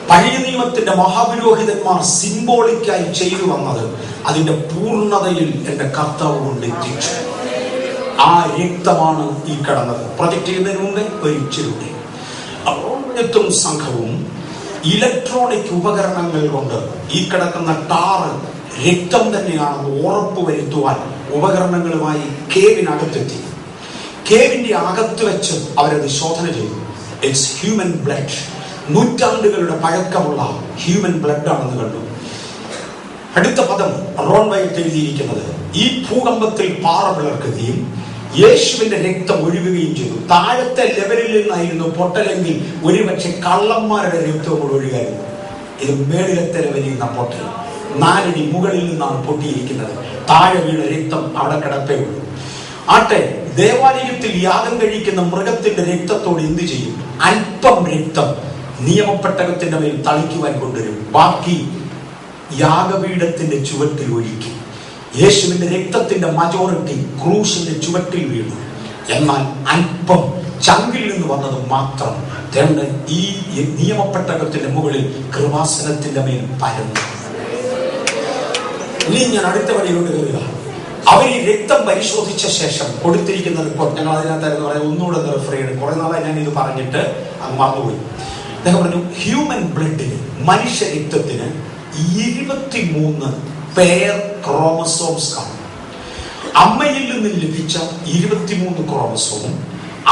പഴയ നിയമത്തിന്റെ മഹാപുരോഹിതന്മാർ സിംബോളിക്കായി ചെയ്തു വന്നത് അതിന്റെ പൂർണ്ണതയിൽ എന്റെ കർത്താവ് കൊണ്ട് എത്തിച്ചു. ആ രക്തമാണ് ഈ കടന്നത്. പ്രൊജക്ട് ചെയ്യുന്നതിന് മുമ്പേ ഒരിച്ചിലൂടെ അപ്പോഴത്തും സംഘവും ഇലക്ട്രോണിക് ഉപകരണങ്ങൾ കൊണ്ട് ഈ കിടക്കുന്ന ടാറ് രക്തം തന്നെയാണെന്ന് ഉറപ്പുവരുത്തുവാൻ ഉപകരണങ്ങളുമായി കേവിനകത്തെത്തി. കേവിന്റെ അകത്ത് വെച്ച് അവരത് ശോധന ചെയ്തു. It's human blood. നൂറ്റാണ്ടുകളുടെ പഴക്കമുള്ള ഹ്യൂമൻ ബ്ലഡ് ആണെന്ന് കണ്ടു. അടുത്ത പദം റോൺ വൈറ്റ് എഴുതിയിരിക്കുന്നത്, ഈ ഭൂകമ്പത്തിൽ പാറ പിളർക്കുകയും യേശുവിന്റെ രക്തം ഒഴുകുകയും ചെയ്തു. താഴത്തെ ലെവലിൽ നിന്നായിരുന്നു പൊട്ടലെങ്കിൽ ഒരുപക്ഷെ കള്ളന്മാരുടെ രക്തവും കൂടെ ഒഴുകായിരുന്നു. ഇത് മേളിലത്തെ ലെവലിൽ നിന്ന പൊട്ടൽ. 4 അടി മുകളിൽ നിന്നാണ് പൊട്ടിയിരിക്കുന്നത്. താഴെ വീണ രക്തം അവിടെ കിടപ്പേ ഉള്ളൂ. ആട്ടെ, ദേവാലയത്തിൽ യാഗം കഴിക്കുന്ന മൃഗത്തിന്റെ രക്തത്തോട് എന്ത് ചെയ്യും? അല്പം രക്തം നിയമപ്പെട്ടകത്തിന്റെ മേൽ തളിക്കുവാൻ കൊണ്ടുവരും. ബാക്കി യാഗപീഠത്തിന്റെ ചുവട്ടിൽ ഒഴിക്കും. യേശുവിന്റെ രക്തത്തിന്റെ മജോറിറ്റി ക്രൂശിന്റെ ചുവട്ടിൽ വീണു. എന്നാൽ അല്പം ചങ്കിൽ നിന്ന് വന്നത് മാത്രം ഈ നിയമപ്പെട്ടകത്തിന്റെ മുകളിൽ കൃപാസനത്തിന്റെ മേൽ പരന്നു. ഇനി ഞാൻ അടുത്ത വഴിയിലോട്ട് കയറുക. അവർ ഈ രക്തം പരിശോധിച്ച ശേഷം കൊടുത്തിരിക്കുന്ന റിപ്പോർട്ട് ഞങ്ങൾ അതിനകത്തായിരുന്നു പറയാം. ഒന്നുകൂടെ റെഫർ ചെയ്യണം. കുറെ നാളായി ഞാൻ ഇത് പറഞ്ഞിട്ട് അത് മറന്നുപോയി. അദ്ദേഹം പറഞ്ഞു, ഹ്യൂമൻ ബ്ലഡിന്, മനുഷ്യ രക്തത്തിന് 23 പെയർ ക്രോമസോംസ് കാണും. അമ്മയിൽ നിന്ന് ലഭിച്ച 23 ക്രോമസോമും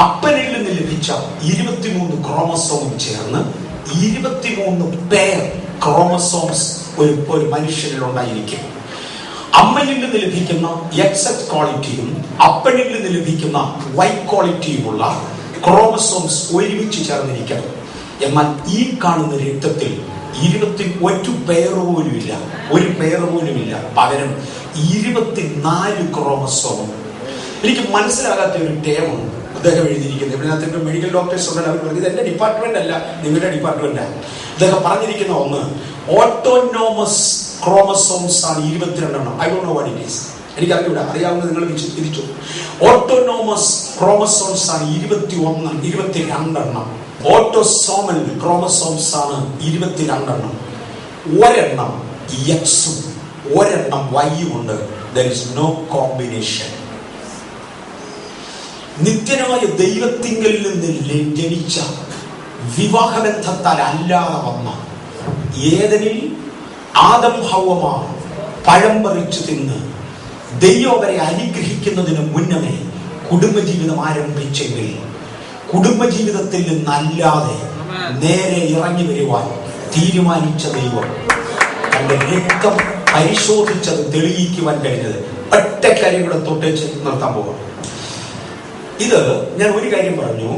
അപ്പനിൽ നിന്ന് ലഭിച്ച 23 ക്രോമസോമും ചേർന്ന് 23 പെയർ ക്രോമസോംസ് ഒരു മനുഷ്യനിൽ ഉണ്ടായിരിക്കും. അമ്മയിൽ നിന്ന് ലഭിക്കുന്ന XX ക്വാളിറ്റിയും അപ്പനിൽ നിന്ന് ലഭിക്കുന്ന Y ക്വാളിറ്റിയുമുള്ള ക്രോമസോംസ് ഒരുമിച്ച് ചേർന്നിരിക്കണം. എന്നാൽ ഈ കാണുന്ന രക്തത്തിൽ 21 പെയർ പോലും ഇല്ല, ഒരു പെയർ പോലും ഇല്ല. പകരം 24 ക്രോമസോം. എനിക്ക് മനസ്സിലാകാത്ത ഒരു ടേമാണ് അദ്ദേഹം എഴുതിയിരിക്കുന്നത്. ഇതിനകത്ത് മെഡിക്കൽ ഡോക്ടേഴ്സ് ഉണ്ടല്ലോ, അവർ ഇത് എന്റെ ഡിപ്പാർട്ട്മെന്റ് അല്ല, നിങ്ങളുടെ ഡിപ്പാർട്ട്മെന്റാണ്. അദ്ദേഹം പറഞ്ഞിരിക്കുന്ന ഒന്ന്, ഓട്ടോനോമസ് ക്രോമസോംസ് ആണ് 22 എണ്ണം. I don't know what it is. എനിക്ക് അറിയില്ല, അറിയാവുന്ന നിങ്ങൾ തിരിച്ചു. ഓട്ടോനോമസ് ക്രോമസോംസ് ആണ് 22 എണ്ണം. ഓട്ടോസോമൽ ക്രോമസോംസ് ആണ് 22 എണ്ണം. ഒരെണ്ണം എക്സും ഒരെണ്ണം വൈയും ഉണ്ട്. There is no combination. നിത്യനായ ദൈവത്തിങ്കിൽ നിന്ന് ജനിച്ച വിവാഹബന്ധത്താൽ അല്ലാതെ വന്ന ഏദനിൽ ആദം ഹവ്വമാർ പഴം പറിച്ചു തിന്ന് ദൈവം അവരെ അനുഗ്രഹിക്കുന്നതിന് മുന്നമേ കുടുംബജീവിതം ആരംഭിച്ചെങ്കിൽ കുടുംബജീവിതത്തിൽ നിന്നല്ലാതെ നേരെ ഇറങ്ങി വരുവാൻ തീരുമാനിച്ച ദൈവം തന്റെ രക്തം പരിശോധിച്ചത് തെളിയിക്കുവാൻ കഴിഞ്ഞത്. ഒറ്റ കാര്യം കൂടെ തൊട്ടേച്ച് നിർത്താൻ പോകാം. ഇത് ഞാൻ ഒരു കാര്യം പറഞ്ഞു,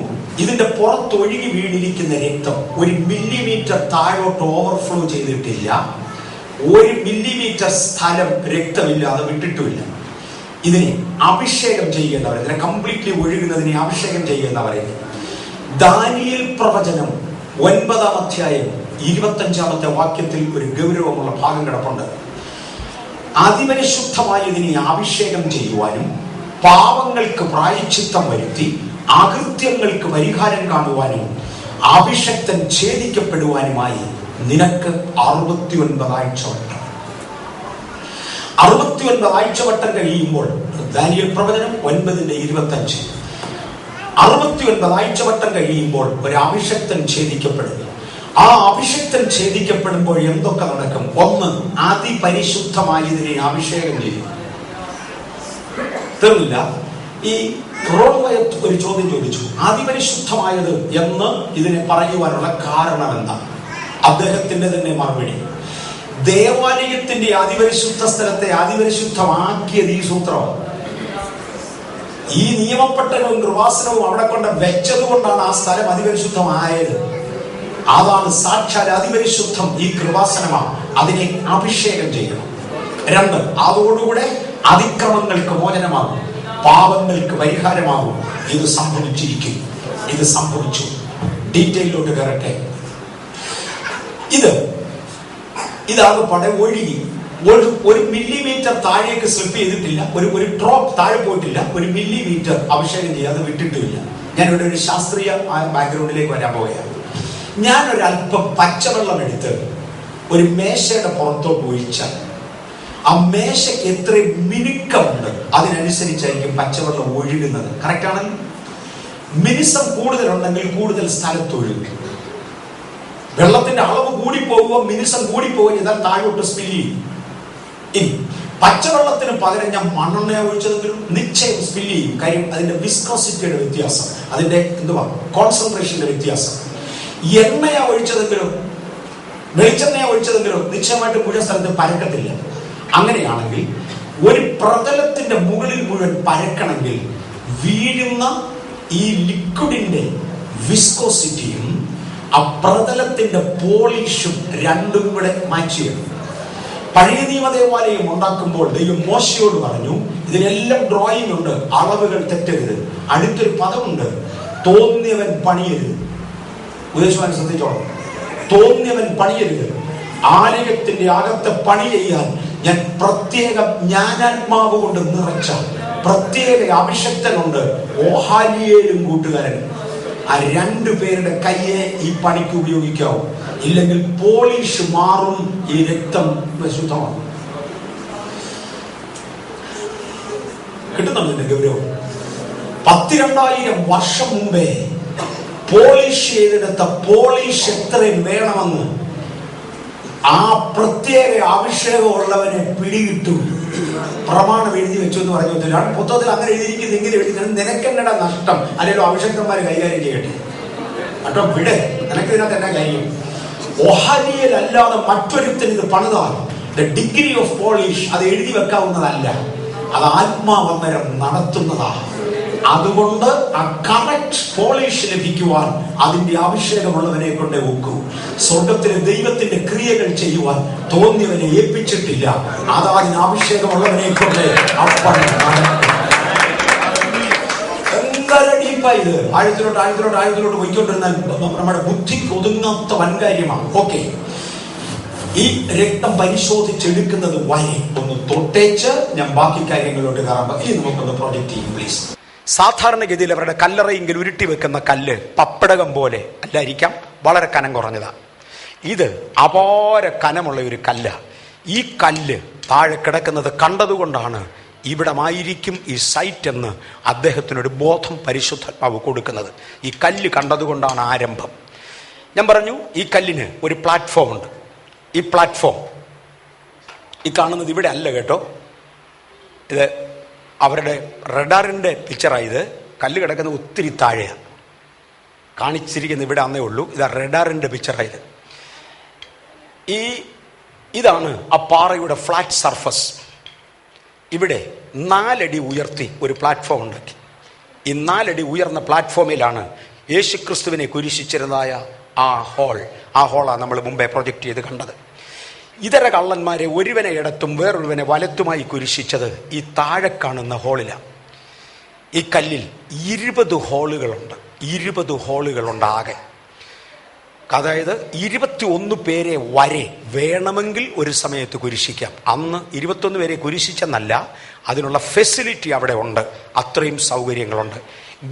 ഇതിന്റെ പുറത്തൊഴുകി വീണിരിക്കുന്ന രക്തം 1 മില്ലിമീറ്റർ താഴോട്ട് ഓവർഫ്ലോ ചെയ്തിട്ടില്ല. 1 മില്ലിമീറ്റർ സ്ഥലം രക്തമില്ലാതെ വിട്ടിട്ടുമില്ല. ഇതിനെ അഭിഷേകം ചെയ്യേണ്ടവർ, ഇതിനെ കംപ്ലീറ്റ്ലി ഒഴുകുന്നതിനെ അഭിഷേകം ചെയ്യുന്നവരെ ദാനിയേൽ പ്രവചനം 9-ാം അധ്യായം 25-ാമത്തെ വാക്യത്തിൽ ഒരു ഗൗരവമുള്ള ഭാഗം കിടപ്പുണ്ട്. അതിപരിശുദ്ധമായതിനെ അഭിഷേകം ചെയ്യുവാനും പാപങ്ങൾക്ക് പ്രായശ്ചിത്തം വരുത്തി അകൃത്യങ്ങൾക്ക് പരിഹാരം കാണുവാനും അഭിഷക്തൻ ഛേദിക്കപ്പെടുവാനുമായി നിനക്ക് 69 ആഴ്ചവട്ടം. 69 ആഴ്ചവട്ടം കഴിയുമ്പോൾ ദാനിയേൽ പ്രവചനം 9:25 69 ആഴ്ചവട്ടം കഴിയുമ്പോൾ ഒരു അഭിഷക്തൻ ഛേദിക്കപ്പെടും. ആ അഭിഷക്തൻ ഛേദിക്കപ്പെടുമ്പോൾ എന്തൊക്കെ നടക്കും? ഒന്ന്, അതിപരിശുദ്ധമായതിനെ അഭിഷേകം ചെയ്യും. തീർന്നില്ല. ഈ റോൾവയത്ത് ഒരു ചോദ്യം ചോദിച്ചു, അതിപരിശുദ്ധമായത് എന്ന് ഇതിനെ പറയുവാനുള്ള കാരണം എന്താ? അദ്ദേഹത്തിന്റെ തന്നെ മറുപടി, ദേവാലയത്തിന്റെ അതിപരിശുദ്ധ സ്ഥലത്തെ അതിപരിശുദ്ധമാക്കിയത് ഈ സൂത്രമാണ്. ഈ നിയമപ്പെട്ടവും കൃപാസനവും അവിടെ കൊണ്ട് വെച്ചത് കൊണ്ടാണ് ആ സ്ഥലം അതിപരിശുദ്ധമായത്. അതാണ് സാക്ഷാൽ അതിപരിശുദ്ധം. ഈ കൃപാസനമാണ്. അതിനെ അഭിഷേകം ചെയ്യണം. 2, അതോടുകൂടെ അതിക്രമങ്ങൾക്ക് മോചനമാകും, പാപങ്ങൾക്ക് പരിഹാരമാകും. ഇത് സംഭവിച്ചിരിക്കും. ഇത് സംഭവിച്ചു. ഡീറ്റെയിലോട്ട് കയറട്ടെ. ഇതാകെ ഒഴുകി 1 മില്ലിമീറ്റർ താഴേക്ക് സ്ലിപ്പ് ചെയ്തിട്ടില്ല. ഒരു ഡ്രോപ്പ് താഴെ പോയിട്ടില്ല. 1 മില്ലിമീറ്റർ അഭിഷേകം ചെയ്യാതെ വിട്ടിട്ടില്ല. ഞാനിവിടെ ഒരു ശാസ്ത്രീയ ബാക്ക്ഗ്രൗണ്ടിലേക്ക് വരാൻ പോവുകയാണ്. ഞാനൊരല്പം പച്ചവെള്ളം എടുത്ത് ഒരു മേശയുടെ പുറത്തോട്ട് ഒഴിച്ചാൽ ആ മേശയ്ക്ക് എത്ര മിനുക്കമുണ്ട് അതിനനുസരിച്ചായിരിക്കും പച്ചവെള്ളം ഒഴുകുന്നത്. കറക്റ്റാണല്ലോ. മിനുസം കൂടുതലുണ്ടെങ്കിൽ കൂടുതൽ സ്ഥലത്ത് ഒഴുകും. വെള്ളത്തിന്റെ അളവ് കൂടിപ്പോകുമ്പോൾ മിനുസം കൂടിപ്പോകും, ഇതാ താഴോട്ട് സ്പിൽ ചെയ്യും. ഇനി പച്ചവെള്ളത്തിന് പകരം ഞാൻ മണ്ണെണ്ണ ഒഴിച്ചതെങ്കിലും നിശ്ചയം സ്പിൽ ചെയ്യും. കാര്യം അതിന്റെ വിസ്കോസിറ്റിയുടെ വ്യത്യാസം, അതിന്റെ കോൺസെൻട്രേഷന്റെ വ്യത്യാസം. എണ്ണയ ഒഴിച്ചതെങ്കിലും വെളിച്ചെണ്ണയ ഒഴിച്ചതെങ്കിലും നിശ്ചയമായിട്ട് മുഴുവൻ സ്ഥലത്ത് പരക്കത്തില്ല. അങ്ങനെയാണെങ്കിൽ ഒരു പ്രതലത്തിന്റെ മുകളിൽ മുഴുവൻ പരക്കണമെങ്കിൽ വീഴുന്ന ഈ ലിക്വിഡിന്റെ വിസ്കോസിറ്റിയും ആ പ്രതലത്തിന്റെ പോളിഷും രണ്ടും കൂടെ മാച്ച് ചെയ്യണം. പഴയ നിയമ ദേവാലയം ഉണ്ടാക്കുമ്പോൾ ദൈവം മോശയോട് പറഞ്ഞു, ഇതിനെല്ലാം ഡ്രോയിങ് ഉണ്ട്, അളവുകൾ തെറ്റരുത്. അടുത്തൊരു പദമുണ്ട്, തോന്നിയവൻ പണിയരുത്. ഉദ്ദേശിക്കാൻ ശ്രദ്ധിച്ചോളാം. തോന്നിയവൻ പണിയരുത്. ആലയത്തിന്റെ അകത്തെ പണി ചെയ്യാൻ ഞാൻ പ്രത്യേക ജ്ഞാനാത്മാവ് കൊണ്ട് നിറച്ച പ്രത്യേക അഭിഷക്തനുണ്ട്, ഓഹാലിയേലും കൂട്ടുകാരൻ. ആ 2 പേരുടെ കയ്യെ ഈ പണിക്ക് ഉപയോഗിക്കാവൂ. ഇല്ലെങ്കിൽ പോളിഷ് മാറും, ഈ രക്തം ശുദ്ധമാണ്. കിട്ടുന്നുണ്ട് എന്റെ ഗൗരവം. 12,000 വർഷം മുമ്പേ പോളിഷ് ചെയ്തെടുത്ത പോളിഷ് എത്രയും വേണമെന്ന് ആ പ്രത്യേക അഭിഷേകമുള്ളവനെ പിടികിട്ടു. പ്രമാണം എഴുതി വെച്ചു എന്ന് പറഞ്ഞു. പുസ്തകത്തിൽ അങ്ങനെ എഴുതിയിരിക്കുന്നത് എങ്ങനെ എഴുതി? നിനക്കെന്നടാ നഷ്ടം? അല്ലെങ്കിൽ അഭിഷേകന്മാരെ കൈകാര്യം ചെയ്യട്ടെ. അട്ടോ വിടെ, നിനക്ക് ഇതിനകത്ത് എന്നാ കാര്യം? ഒഹാലിയൽ അല്ലാതെ മറ്റൊരുത്തിന് ഇത് പണിതാൽ ഡിഗ്രി ഓഫ് പോളിഷ് അത് എഴുതി വെക്കാവുന്നതല്ല. അത് ആത്മാവന്നരം നടത്തുന്നതാണ്. അതുകൊണ്ട് ആ കറക്റ്റ് പോളിഷ് ലഭിക്കുവാൻ അതിന്റെ അഭിഷേകമുള്ളവനെ കൊണ്ടേ ഒക്കൂ. സ്വർഗത്തിലെ ദൈവത്തിന്റെ ക്രിയകൾ ചെയ്യുവാൻ തോന്നിയവനെ ഏൽപ്പിച്ചിട്ടില്ല. അതിന് അഭിഷേകമുള്ളവനെ കൊണ്ട് ഇത് ആഴത്തിലോട്ട് പോയിക്കൊണ്ടിരുന്നാൽ നമ്മുടെ ബുദ്ധിക്ക് ഒതുങ്ങാത്ത വൻകാര്യമാണ്. ഓക്കെ, ഈ രക്തം പരിശോധിച്ചെടുക്കുന്നത് വരെ ഒന്ന് തൊട്ടേച്ച് ഞാൻ ബാക്കി കാര്യങ്ങളോട് കയറാം. ഇനി നമുക്കൊന്ന് പ്രൊജക്ട് ചെയ്യും പ്ലീസ്. സാധാരണഗതിയിൽ അവരുടെ കല്ലറയെങ്കിൽ ഉരുട്ടി വെക്കുന്ന കല്ല് പപ്പടകം പോലെ അല്ലായിരിക്കാം, വളരെ കനം കുറഞ്ഞതാണ്. ഇത് അപാര കനമുള്ള ഒരു കല്ല്. ഈ കല്ല് താഴെ കിടക്കുന്നത് കണ്ടതുകൊണ്ടാണ് ഇവിടമായിരിക്കും ഈ സൈറ്റ് എന്ന് അദ്ദേഹത്തിനൊരു ബോധം പരിശുദ്ധാത്മാവ് കൊടുക്കുന്നത്. ഈ കല്ല് കണ്ടതുകൊണ്ടാണ് ആരംഭം. ഞാൻ പറഞ്ഞു, ഈ കല്ലിന് ഒരു പ്ലാറ്റ്ഫോം ഉണ്ട്. ഈ പ്ലാറ്റ്ഫോം ഈ കാണുന്നത് ഇവിടെ അല്ല കേട്ടോ, ഇത് അവരുടെ റഡാറിൻ്റെ പിക്ചറായത്. കല്ല് കിടക്കുന്നത് ഒത്തിരി താഴെയാണ്. കാണിച്ചിരിക്കുന്നത് ഇവിടെ അന്നേ ഉള്ളൂ. ഇത് റഡാറിൻ്റെ പിക്ചറായത്. ഈ ഇതാണ് ആ പാറയുടെ ഫ്ലാറ്റ് സർഫസ്. ഇവിടെ 4 അടി ഉയർത്തി ഒരു പ്ലാറ്റ്ഫോം ഉണ്ടാക്കി. ഈ 4 അടി ഉയർന്ന പ്ലാറ്റ്ഫോമിലാണ് യേശുക്രിസ്തുവിനെ കുരിശിച്ചിരുന്നതായ ആ ഹോളാണ് നമ്മൾ മുമ്പേ പ്രൊജക്റ്റ് ചെയ്ത് കണ്ടത്. ഇതര കള്ളന്മാരെ ഒരുവനെ ഇടത്തും വേറൊരുവനെ വലത്തുമായി കുരിശിച്ചത് ഈ താഴെ കാണുന്ന ഹോളിലാണ്. ഈ കല്ലിൽ 20 ഹോളുകളുണ്ട്. 20 ഹോളുകളുണ്ട് ആകെ. അതായത് 21 പേരെ വരെ വേണമെങ്കിൽ ഒരു സമയത്ത് കുരിശിക്കാം. അന്ന് 21 പേരെ കുരിശിച്ചെന്നല്ല, അതിനുള്ള ഫെസിലിറ്റി അവിടെ ഉണ്ട്. അത്രയും സൗകര്യങ്ങളുണ്ട്.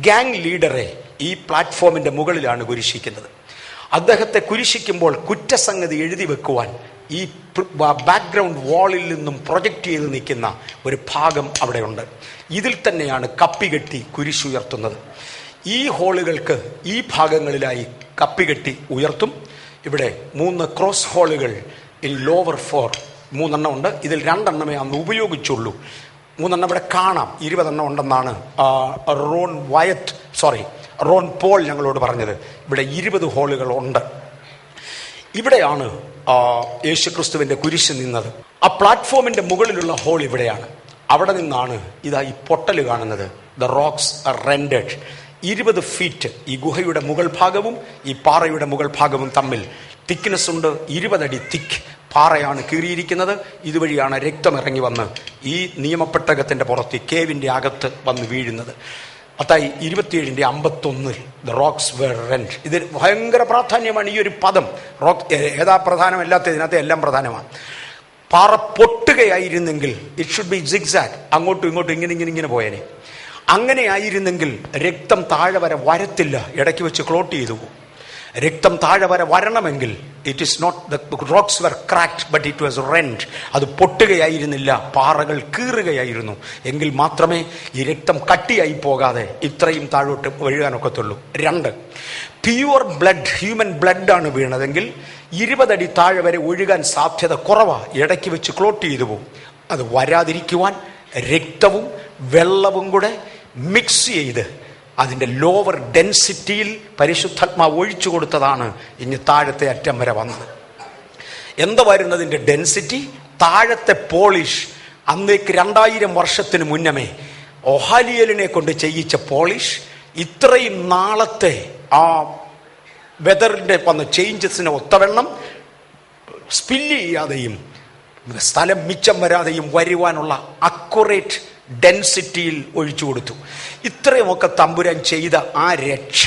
ഗാങ് ലീഡറെ ഈ പ്ലാറ്റ്ഫോമിന്റെ മുകളിലാണ് കുരിശിക്കുന്നത്. അദ്ദേഹത്തെ കുരിശിക്കുമ്പോൾ കുറ്റസംഗതി എഴുതി വെക്കുവാൻ ഈ ബാക്ക്ഗ്രൗണ്ട് വാളിൽ നിന്നും പ്രൊജക്റ്റ് ചെയ്ത് നിൽക്കുന്ന ഒരു ഭാഗം അവിടെയുണ്ട്. ഇതിൽ തന്നെയാണ് കപ്പികെട്ടി കുരിശുയർത്തുന്നത്. ഈ ഹോളുകൾക്ക് ഈ ഭാഗങ്ങളിലായി കപ്പികെട്ടി ഉയർത്തും. ഇവിടെ 3 ക്രോസ് ഹോളുകൾ ഇൻ ലോവർ 4 3 ഉണ്ട്. ഇതിൽ 2 അന്ന് ഉപയോഗിച്ചുള്ളൂ. 3 ഇവിടെ കാണാം. 20 ഉണ്ടെന്നാണ് റോൺ പോൾ ഞങ്ങളോട് പറഞ്ഞത്. ഇവിടെ 20 ഹോളുകൾ ഉണ്ട്. ഇവിടെയാണ് യേശുക്രിസ്തുവിന്റെ കുരിശ് നിന്നത്. ആ പ്ലാറ്റ്ഫോമിന്റെ മുകളിലുള്ള ഹോൾ ഇവിടെയാണ്. അവിടെ നിന്നാണ് ഇതാ ഈ പൊട്ടൽ കാണുന്നത്. The rocks R rendered. 20 feet ഈ ഗുഹയുടെ മുകൾ ഭാഗവും ഈ പാറയുടെ മുകൾ ഭാഗവും തമ്മിൽ തിക്നെസ് ഉണ്ട്. 20 അടി തിക്ക് പാറയാണ് കീറിയിരിക്കുന്നത്. ഇതുവഴിയാണ് രക്തം ഇറങ്ങി വന്ന് ഈ നിയമപ്പെട്ടകത്തിന്റെ പുറത്ത് കേവിന്റെ അകത്ത് വന്ന് വീഴുന്നത്. Mathai 27:51 the rocks were rent. ഇത് ഭയങ്കര പ്രാധാന്യമാണ് ഈ ഒരു പദം. റോക്ക് ഏതാ പ്രധാനമല്ലാത്ത ഇതിനകത്ത് എല്ലാം പ്രധാനമാണ്. പാറ പൊട്ടുകയായിരുന്നെങ്കിൽ ഇറ്റ് ഷുഡ് ബി സിഗ്സാഗ്. അങ്ങോട്ടും ഇങ്ങോട്ടും ഇങ്ങനെ പോയേനെ. അങ്ങനെ ആയിരുന്നെങ്കിൽ രക്തം താഴെ വരെ വരത്തില്ല. ഇടയ്ക്ക് വെച്ച് ക്ലോട്ട് ചെയ്തു പോകും. രക്തം താഴെ വരെ വരണമെങ്കിൽ it is not the rocks were cracked but it was rent. അത് പൊട്ടുകയായിരുന്നില്ല, പാറകൾ കീറുകയായിരുന്നു. എങ്കിൽ മാത്രമേ ഈ രക്തം കട്ടിയായി പോകാതെ ഇത്രയും താഴോട്ട് ഒഴുകാനൊക്കത്തുള്ളൂ. 2, പ്യുവർ ബ്ലഡ്, ഹ്യൂമൻ ബ്ലഡാണ് വീണതെങ്കിൽ 20 അടി താഴെ വരെ ഒഴുകാൻ സാധ്യത കുറവാണ്. ഇടയ്ക്ക് വെച്ച് ക്ലോട്ട് ചെയ്തു പോകും. അത് വരാതിരിക്കുവാൻ രക്തവും വെള്ളവും കൂടെ മിക്സ് ചെയ്ത് അതിൻ്റെ ലോവർ ഡെൻസിറ്റിയിൽ പരിശുദ്ധാത്മാവ് ഒഴിച്ചു കൊടുത്തതാണ് ഇനി താഴത്തെ അറ്റം വരെ വന്നത്. എന്താ വരുന്നതിൻ്റെ ഡെൻസിറ്റി? താഴത്തെ പോളിഷ് അന്നേക്ക് 2000 വർഷത്തിന് മുന്നമേ ഒഹാലിയലിനെ കൊണ്ട് ചെയ്യിച്ച പോളിഷ് ഇത്രയും നാളത്തെ ആ വെതറിൻ്റെ വന്ന ചേഞ്ചസിന് ഒത്തവണ്ണം സ്പില്ല് ചെയ്യാതെയും സ്ഥലം മിച്ചം വരാതെയും വരുവാനുള്ള അക്യുറേറ്റ് ഡെൻസിറ്റിയിൽ ഒഴിച്ചു കൊടുത്തു. ഇത്രയുമൊക്കെ തമ്പുരാൻ ചെയ്ത ആ രക്ഷ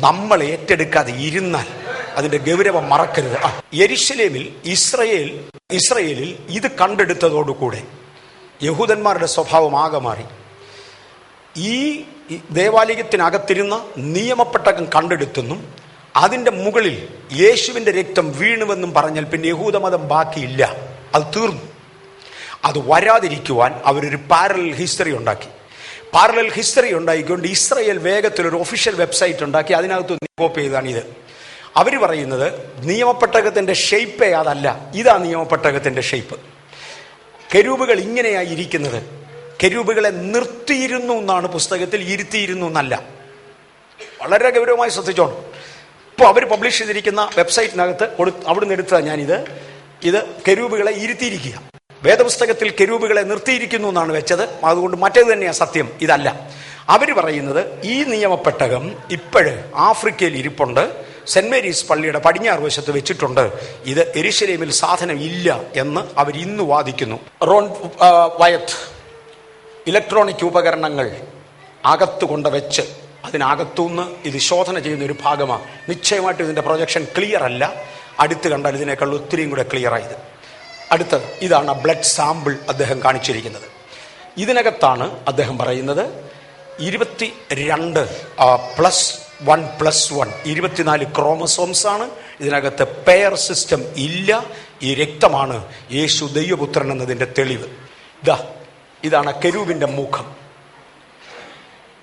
നമ്മൾ ഏറ്റെടുക്കാതെ ഇരുന്നാൽ അതിന്റെ ഗൗരവം മറക്കരുത്. യെരുശലേമിൽ ഇസ്രയേലിൽ ഇത് കണ്ടെടുത്തതോടുകൂടെ യഹൂദന്മാരുടെ സ്വഭാവം ആകെ മാറി. ഈ ദേവാലയത്തിനകത്തിരുന്ന നിയമപ്പെട്ടകം കണ്ടെടുത്തെന്നും അതിൻ്റെ മുകളിൽ യേശുവിൻ്റെ രക്തം വീണുവെന്നും പറഞ്ഞാൽ പിന്നെ യഹൂദമതം ബാക്കിയില്ല. അത് തീർന്നു. അത് വരാതിരിക്കുവാൻ അവരൊരു പാരലൽ ഹിസ്റ്ററി ഉണ്ടാക്കിക്കൊണ്ട് ഇസ്രയേൽ വേഗത്തിലൊരു ഒഫീഷ്യൽ വെബ്സൈറ്റ് ഉണ്ടാക്കി. അതിനകത്ത് കോപ്പി ചെയ്താണ് ഇത്. അവർ പറയുന്നത് നിയമപ്പെട്ടകത്തിൻ്റെ ഷെയ്പ്പേ അതല്ല, ഇതാ നിയമപ്പെട്ടകത്തിൻ്റെ ഷെയ്പ്പ്. കെരൂബുകൾ ഇങ്ങനെയായി ഇരിക്കുന്നത്. കെരൂബുകളെ നിർത്തിയിരുന്നു എന്നാണ് പുസ്തകത്തിൽ, ഇരുത്തിയിരുന്നു എന്നല്ല. വളരെ ഗൗരവമായി ശ്രദ്ധിച്ചോണം. ഇപ്പോൾ അവർ പബ്ലിഷ് ചെയ്തിരിക്കുന്ന വെബ്സൈറ്റിനകത്ത് അവിടുന്ന് എടുത്തതാണ് ഇത് കെരൂബുകളെ ഇരുത്തിയിരിക്കുക. വേദപുസ്തകത്തിൽ കെരൂബുകളെ നിർത്തിയിരിക്കുന്നു എന്നാണ് വെച്ചത്. അതുകൊണ്ട് മറ്റേത് തന്നെയാണ് സത്യം, ഇതല്ല. അവർ പറയുന്നത് ഈ നിയമപ്പെട്ടകം ഇപ്പോഴ് ആഫ്രിക്കയിൽ ഇരിപ്പുണ്ട്, സെന്റ് മേരീസ് പള്ളിയുടെ പടിഞ്ഞാറ് വശത്ത് വെച്ചിട്ടുണ്ട്. ഇത് യെരുശലേമിൽ സാധനം ഇല്ല എന്ന് അവർ ഇന്ന് വാദിക്കുന്നു. റോൺ വയത്ത് ഇലക്ട്രോണിക് ഉപകരണങ്ങൾ അകത്ത് കൊണ്ട് വെച്ച് അതിനകത്തുനിന്ന് ഇത് ശോധന ചെയ്യുന്ന ഒരു ഭാഗമാണ്. നിശ്ചയമായിട്ടും ഇതിൻ്റെ പ്രൊജക്ഷൻ ക്ലിയർ അല്ല. അടുത്ത് കണ്ടാൽ ഇതിനേക്കാൾ ഒത്തിരിയും കൂടെ ക്ലിയർ ആയത്. അടുത്ത് ഇതാണ് ബ്ലഡ് സാമ്പിൾ അദ്ദേഹം കാണിച്ചിരിക്കുന്നത്. ഇതിനകത്താണ് അദ്ദേഹം പറയുന്നത് 22+1+1 24 ക്രോമസോംസ് ആണ്. ഇതിനകത്ത് പെയർ സിസ്റ്റം ഇല്ല. ഈ രക്തമാണ് യേശു ദൈവപുത്രൻ എന്നതിൻ്റെ തെളിവ്. ഇതാണ് കെരൂബിൻ്റെ മുഖം.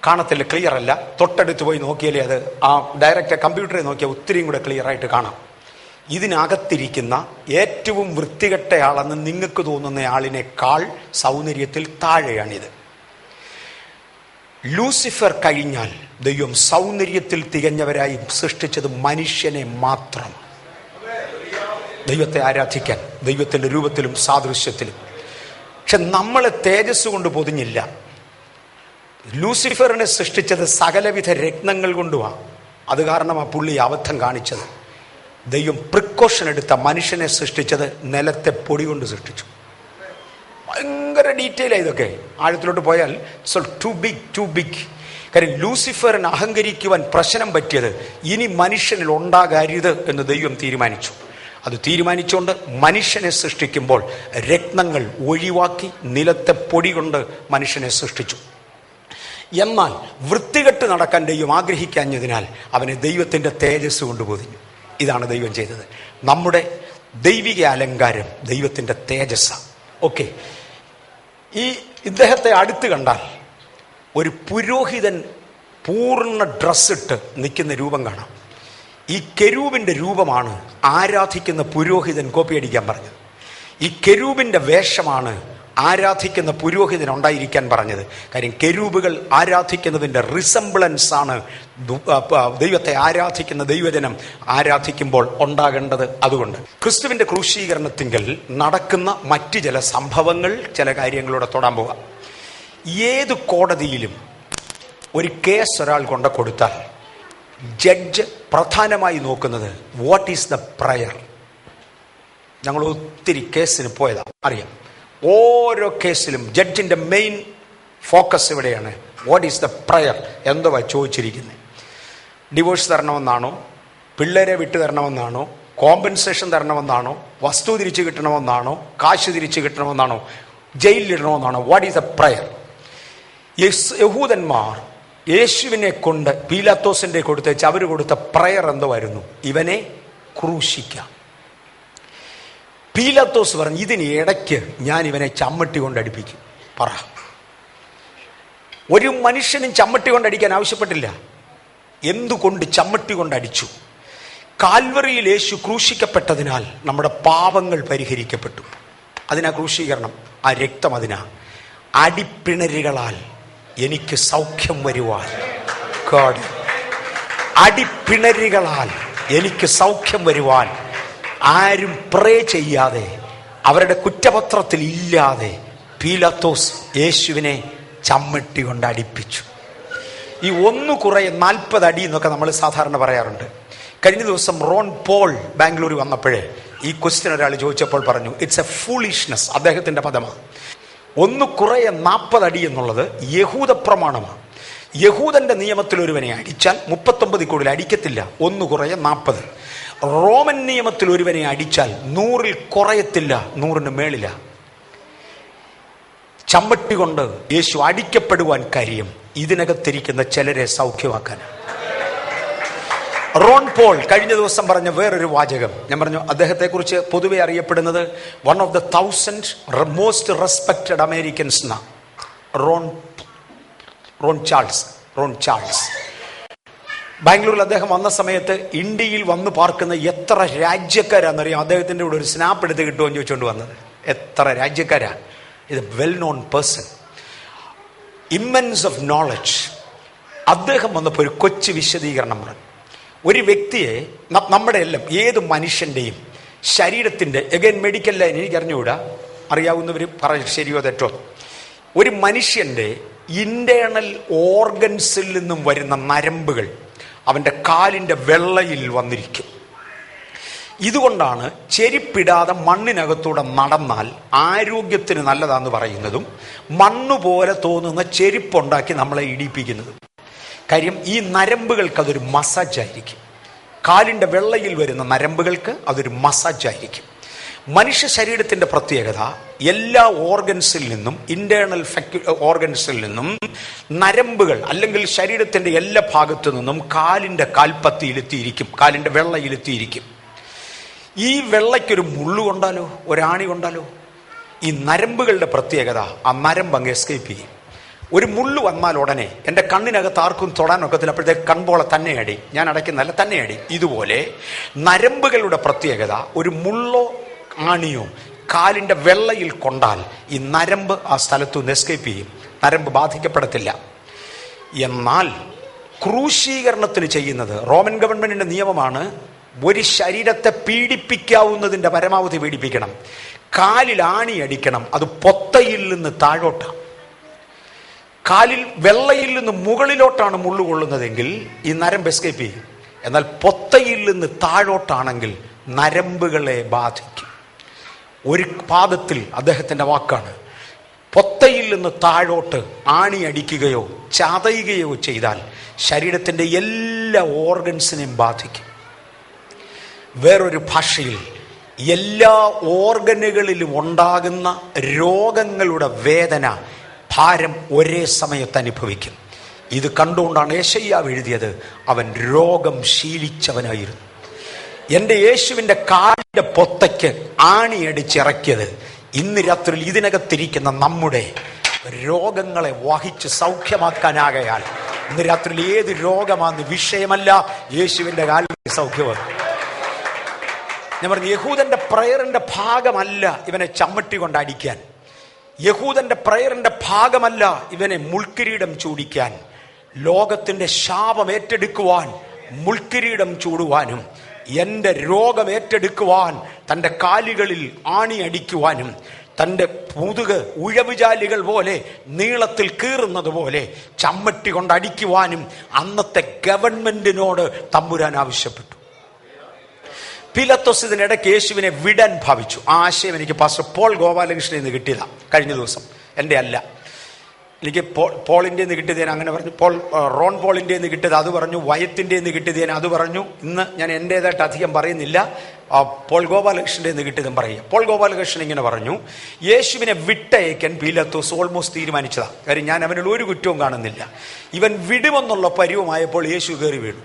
കാണത്തില്ല, ക്ലിയർ അല്ല. തൊട്ടടുത്ത് പോയി നോക്കിയാലേ അത് ആ ഡയറക്റ്റ് കമ്പ്യൂട്ടറിൽ നോക്കിയാൽ ഒത്തിരിയും കൂടെ ക്ലിയർ ആയിട്ട് കാണാം. ഇതിനകത്തിരിക്കുന്ന ഏറ്റവും വൃത്തികെട്ടയാളെന്ന് നിങ്ങൾക്ക് തോന്നുന്ന ആളിനേക്കാൾ സൗന്ദര്യത്തിൽ താഴെയാണിത്. ലൂസിഫർ കഴിഞ്ഞാൽ ദൈവം സൗന്ദര്യത്തിൽ തികഞ്ഞവരായി സൃഷ്ടിച്ചത് മനുഷ്യനെ മാത്രം. ദൈവത്തെ ആരാധിക്കാൻ, ദൈവത്തിൻ്റെ രൂപത്തിലും സാദൃശ്യത്തിലും. പക്ഷെ നമ്മളെ തേജസ് കൊണ്ട് പൊതിഞ്ഞില്ല. ലൂസിഫറിനെ സൃഷ്ടിച്ചത് സകലവിധ രത്നങ്ങൾ കൊണ്ടുമാണ്. അത് കാരണം ആ പുള്ളി അബദ്ധം കാണിച്ചത്. ദൈവം പ്രിക്കോഷൻ എടുത്ത മനുഷ്യനെ സൃഷ്ടിച്ചത് നിലത്തെ പൊടി കൊണ്ട് സൃഷ്ടിച്ചു. ഭയങ്കര ഡീറ്റെയിലാണ് ഇതൊക്കെ. ആഴത്തിലോട്ട് പോയാൽ ടു ബിഗ്. കാര്യം ലൂസിഫറിന് അഹങ്കരിക്കുവാൻ പ്രശ്നം പറ്റിയത് ഇനി മനുഷ്യനിൽ ഉണ്ടാകരുത് എന്ന് ദൈവം തീരുമാനിച്ചു. അത് തീരുമാനിച്ചുകൊണ്ട് മനുഷ്യനെ സൃഷ്ടിക്കുമ്പോൾ രത്നങ്ങൾ ഒഴിവാക്കി നിലത്തെ പൊടി കൊണ്ട് മനുഷ്യനെ സൃഷ്ടിച്ചു. എന്നാൽ വൃത്തികെട്ട് നടക്കാൻ ദൈവം ആഗ്രഹിക്കാഞ്ഞതിനാൽ അവനെ ദൈവത്തിൻ്റെ തേജസ് കൊണ്ട് പൊതിഞ്ഞു. ഇതാണ് ദൈവം ചെയ്തത്. നമ്മുടെ ദൈവിക അലങ്കാരം ദൈവത്തിൻ്റെ തേജസ്സാണ്. ഓക്കെ, ഇദ്ദേഹത്തെ അടുത്ത് കണ്ടാൽ ഒരു പുരോഹിതൻ പൂർണ്ണ ഡ്രസ്സിട്ട് നിൽക്കുന്ന രൂപം കാണാം. ഈ കെരൂബിൻ്റെ രൂപമാണ് ആരാധിക്കുന്ന പുരോഹിതൻ കോപ്പിയടിക്കാൻ പറഞ്ഞത്. ഈ കെരൂബിൻ്റെ വേഷമാണ് ആരാധിക്കുന്ന പുരോഹിതൻ ഉണ്ടായിരിക്കാൻ പറഞ്ഞത്. കാര്യം കെരൂബുകൾ ആരാധിക്കുന്നതിൻ്റെ റിസംബ്ലൻസ് ആണ് ദൈവത്തെ ആരാധിക്കുന്ന ദൈവജനം ആരാധിക്കുമ്പോൾ ഉണ്ടാകേണ്ടത്. അതുകൊണ്ട് ക്രിസ്തുവിൻ്റെ ക്രൂശീകരണത്തിങ്കൽ നടക്കുന്ന മറ്റ് ചില സംഭവങ്ങൾ, ചില കാര്യങ്ങളോടെ തൊടാൻ പോകാം. ഏത് കോടതിയിലും ഒരു കേസ് ഒരാൾ കൊണ്ട് കൊടുത്താൽ ജഡ്ജ് പ്രധാനമായി നോക്കുന്നത് വാട്ട് ഈസ് ദ പ്രയർ. ഞങ്ങൾ ഒത്തിരി കേസിന് പോയതാണ്, അറിയാം. ഓരോ കേസിലും ജഡ്ജിൻ്റെ മെയിൻ ഫോക്കസ് ഇവിടെയാണ്. വാട്ട് ഈസ് ദ പ്രയർ, എന്തുവാ ചോദിച്ചിരിക്കുന്നത്? ഡിവോഴ്സ് തരണമെന്നാണോ, പിള്ളേരെ വിട്ടു തരണമെന്നാണോ, കോമ്പൻസേഷൻ തരണമെന്നാണോ, വസ്തു തിരിച്ചു കിട്ടണമെന്നാണോ, കാശ് തിരിച്ചു കിട്ടണമെന്നാണോ, ജയിലിലിടണമെന്നാണോ? What is the prayer? യഹൂദന്മാർ യേശുവിനെ കൊണ്ട് പീലാത്തോസിൻ്റെ കൊടുത്തേച്ച് അവർ കൊടുത്ത പ്രയർ എന്തുവായിരുന്നു? ഇവനെ ക്രൂശിക്കാം. പീലാത്തോസ് പറഞ്ഞു, ഇതിന് ഇടയ്ക്ക് ഞാൻ ഇവനെ ചമ്മട്ടി കൊണ്ടടിപ്പിക്കും. പറ, ഒരു മനുഷ്യനും ചമ്മട്ടി കൊണ്ടടിക്കാൻ ആവശ്യപ്പെട്ടില്ല. എന്തുകൊണ്ട് ചമ്മട്ടി കൊണ്ടടിച്ചു? കാൽവറിയിൽ യേശു ക്രൂശിക്കപ്പെട്ടതിനാൽ നമ്മുടെ പാപങ്ങൾ പരിഹരിക്കപ്പെട്ടു. അതിനാ ക്രൂശീകരണം, ആ രക്തം അതിനാ. അടിപ്പിണരുകളാൽ എനിക്ക് സൗഖ്യം വരുവാൻ, അടിപ്പിണരുകളാൽ എനിക്ക് സൗഖ്യം വരുവാൻ ആരും പ്രേ ചെയ്യാതെ, അവരുടെ കുറ്റപത്രത്തിൽ ഇല്ലാതെ പീലാത്തോസ് യേശുവിനെ ചമ്മട്ടി കൊണ്ട് അടിപ്പിച്ചു. ഈ 1 കുറയെ 40 അടി എന്നൊക്കെ നമ്മൾ സാധാരണ പറയാറുണ്ട്. കഴിഞ്ഞ ദിവസം റോൺ പോൾ ബാംഗ്ലൂർ വന്നപ്പോഴേ ഈ ക്വസ്റ്റ്യൻ ഒരാൾ ചോദിച്ചപ്പോൾ പറഞ്ഞു, ഇറ്റ്സ് എ ഫൂളിഷ്നെസ്. അദ്ദേഹത്തിൻ്റെ പദമാണ്. 1 കുറയെ 40 അടി എന്നുള്ളത് യഹൂദ പ്രമാണമാണ്. യഹൂദന്റെ നിയമത്തിൽ ഒരുവനെ അടിച്ചാൽ 39 കൂടുതൽ അടിക്കത്തില്ല, 1 കുറയെ 40. റോമൻ നിയമത്തിൽ ഒരുവനെ അടിച്ചാൽ 100 കുറയത്തില്ല, 100 മേളില. ചമ്മട്ടി കൊണ്ട് യേശു അടിക്കപ്പെടുവാൻ കാര്യം ഇതിനകത്തിരിക്കുന്ന ചിലരെ സൗഖ്യമാക്കാൻ. റോൺ പോൾ കഴിഞ്ഞ ദിവസം പറഞ്ഞ വേറൊരു വാചകം ഞാൻ പറഞ്ഞു. അദ്ദേഹത്തെക്കുറിച്ച് പൊതുവെ അറിയപ്പെടുന്നത് one of the 1000 most respected Americans എന്നാ. റോൺ ചാൾസ് ബാംഗ്ലൂരിൽ അദ്ദേഹം വന്ന സമയത്ത് ഇന്ത്യയിൽ വന്ന് പാർക്കുന്ന എത്ര രാജ്യക്കാരാണെന്നറിയാം. അദ്ദേഹത്തിൻ്റെ കൂടെ ഒരു സ്നാപ്പ് എടുത്ത് കിട്ടുമെന്ന് ചോദിച്ചുകൊണ്ട് വന്നത്. എത്ര രാജ്യക്കാരാ! ഇത് well known person, immense of knowledge. അദ്ദേഹം വന്നപ്പോൾ ഒരു കൊച്ചു വിശദീകരണം പറഞ്ഞു. ഒരു വ്യക്തിയെ, നമ്മുടെ എല്ലാം ഏത് മനുഷ്യൻ്റെയും ശരീരത്തിൻ്റെ, എഗൈൻ മെഡിക്കൽ ലൈൻ എനിക്ക് അറിഞ്ഞുകൂടാ, അറിയാവുന്നവർ പറഞ്ഞു ശരിയോ തെറ്റോ, ഒരു മനുഷ്യൻ്റെ ഇൻറ്റേർണൽ ഓർഗൻസിൽ നിന്നും വരുന്ന നരമ്പുകൾ അവൻ്റെ കാലിൻ്റെ വെള്ളയിൽ വന്നിരിക്കും. ഇതുകൊണ്ടാണ് ചെരിപ്പിടാതെ മണ്ണിനകത്തൂടെ നടന്നാൽ ആരോഗ്യത്തിന് നല്ലതാന്ന് പറയുന്നതും മണ്ണുപോലെ തോന്നുന്ന ചെരിപ്പുണ്ടാക്കി നമ്മളെ ഇടിപ്പിക്കുന്നതും. കാര്യം ഈ നരമ്പുകൾക്ക് അതൊരു മസാജായിരിക്കും. കാലിൻ്റെ വെള്ളയിൽ വരുന്ന നരമ്പുകൾക്ക് അതൊരു മസാജായിരിക്കും. മനുഷ്യ ശരീരത്തിൻ്റെ പ്രത്യേകത, എല്ലാ ഓർഗൻസിൽ നിന്നും, ഇന്റേണൽ ഓർഗൻസിൽ നിന്നും നരമ്പുകൾ അല്ലെങ്കിൽ ശരീരത്തിൻ്റെ എല്ലാ ഭാഗത്തു നിന്നും കാലിൻ്റെ കാൽപ്പത്തിയിലെത്തിയിരിക്കും, കാലിൻ്റെ വെള്ളയിലെത്തിയിരിക്കും. ഈ വെള്ളയ്ക്കൊരു മുള്ളു കൊണ്ടാലോ ഒരാണി കൊണ്ടാലോ ഈ നരമ്പുകളുടെ പ്രത്യേകത, ആ നരമ്പ് അങ്ങ് എസ്കേപ്പ് ചെയ്യും. ഒരു മുള്ളു വന്നാൽ ഉടനെ എൻ്റെ കണ്ണിനകത്ത് ആർക്കും തൊടാനൊക്കത്തില്ല, അപ്പോഴത്തേക്ക് കൺപോളെ തന്നെ അടി, ഞാൻ അടയ്ക്കുന്നല്ല തന്നെ അടി. ഇതുപോലെ നരമ്പുകളുടെ പ്രത്യേകത, ഒരു മുള്ളോ ആണിയോ കാലിൻ്റെ വെള്ളയിൽ കൊണ്ടാൽ ഈ നരമ്പ് ആ സ്ഥലത്തു നിന്ന് എസ്കേപ്പ് ചെയ്യും, നരമ്പ് ബാധിക്കപ്പെടത്തില്ല. എന്നാൽ ക്രൂശീകരണത്തിന് ചെയ്യുന്നത് റോമൻ ഗവൺമെന്റിന്റെ നിയമമാണ്. ഒരു ശരീരത്തെ പീഡിപ്പിക്കാവുന്നതിൻ്റെ പരമാവധി പീഡിപ്പിക്കണം. കാലിൽ ആണി അടിക്കണം, അത് പൊത്തയിൽ നിന്ന് താഴോട്ടാണ്. കാലിൽ വെള്ളയിൽ നിന്ന് മുകളിലോട്ടാണ് മുള്ളു കൊള്ളുന്നതെങ്കിൽ ഈ നരമ്പ് എസ്കേപ്പ് ചെയ്യും. എന്നാൽ പൊത്തയിൽ നിന്ന് താഴോട്ടാണെങ്കിൽ നരമ്പുകളെ ബാധിക്കും. ഒരു പാദത്തിൽ അദ്ദേഹത്തിൻ്റെ വാക്കാണ്, പൊത്തയിൽ നിന്ന് താഴോട്ട് ആണി അടിക്കുകയോ ചതയുകയോ ചെയ്താൽ ശരീരത്തിൻ്റെ എല്ലാ ഓർഗൻസിനെയും ബാധിക്കും. വേറൊരു ഭാഷയിൽ എല്ലാ ഓർഗനുകളിലും ഉണ്ടാകുന്ന രോഗങ്ങളുടെ വേദന, ഭാരം ഒരേ സമയത്ത് അനുഭവിക്കും. ഇത് കണ്ടുകൊണ്ടാണ് യെശയ്യാവ് എഴുതിയത്, അവൻ രോഗം ശീലിച്ചവനായിരുന്നു. എൻ്റെ യേശുവിൻ്റെ കാലിൻ്റെ പൊത്തയ്ക്ക് ആണിയടിച്ചിറക്കിയത് ഇന്ന് രാത്രി ഇതിനകത്തിരിക്കുന്ന നമ്മുടെ രോഗങ്ങളെ വഹിച്ച് സൗഖ്യമാക്കാനാകയാൽ ഇന്ന് രാത്രി ഏത് രോഗമാണെന്ന് വിഷയമല്ല, യേശുവിൻ്റെ കാലിൽ സൗഖ്യമാണ്. ഞാൻ പറഞ്ഞു, യഹൂദന്റെ പ്രയറിന്റെ ഭാഗമല്ല ഇവനെ ചമ്മട്ടി കൊണ്ട് അടിക്കാൻ. യഹൂദന്റെ പ്രയറിന്റെ ഭാഗമല്ല ഇവനെ മുൾക്കിരീടം ചൂടിക്കാൻ. ലോകത്തിന്റെ ശാപം ഏറ്റെടുക്കുവാൻ മുൾക്കിരീടം ചൂടുവാനും എൻ്റെ രോഗം ഏറ്റെടുക്കുവാൻ തൻ്റെ കാലുകളിൽ ആണി അടിക്കുവാനും തൻ്റെ മുതുക് ഉഴവുചാലുകൾ പോലെ നീളത്തിൽ കീറുന്നത് പോലെ ചമ്മട്ടി കൊണ്ട് അടിക്കുവാനും അന്നത്തെ ഗവൺമെന്റിനോട് തമ്പുരാൻ ആവശ്യപ്പെട്ടു. പീലാത്തോസ് ഇതിനിടയ്ക്ക് യേശുവിനെ വിടാൻ ഭാവിച്ചു. ആ ആശയം എനിക്ക് പാസ്റ്റർ പോൾ ഗോപാലകൃഷ്ണൻ നിന്ന് കിട്ടിയതാണ് കഴിഞ്ഞ ദിവസം, എൻ്റെ അല്ല. എനിക്ക് പോളിൻ്റെ നിന്ന് കിട്ടിയത് ഞാൻ അങ്ങനെ പറഞ്ഞു, റോൺ പോളിൻ്റെ നിന്ന് കിട്ടിയത് അത് പറഞ്ഞു, വയത്തിൻ്റെ നിന്ന് കിട്ടിയത് ഞാൻ അത് പറഞ്ഞു. ഇന്ന് ഞാൻ എൻ്റേതായിട്ട് അധികം പറയുന്നില്ല, പോൾ ഗോപാലകൃഷ്ണൻ്റെ നിന്ന് കിട്ടിയതും പറയുക. പോൾ ഗോപാലകൃഷ്ണൻ ഇങ്ങനെ പറഞ്ഞു, യേശുവിനെ വിട്ടയക്കാൻ പീലാത്തോസ് ഓൾമോസ്റ്റ് തീരുമാനിച്ചതാണ്. കാര്യം ഞാൻ അവനിൽ ഒരു കുറ്റവും കാണുന്നില്ല. ഇവൻ വിടുമെന്നുള്ള പരുവമായപ്പോൾ യേശു കയറി വീണു.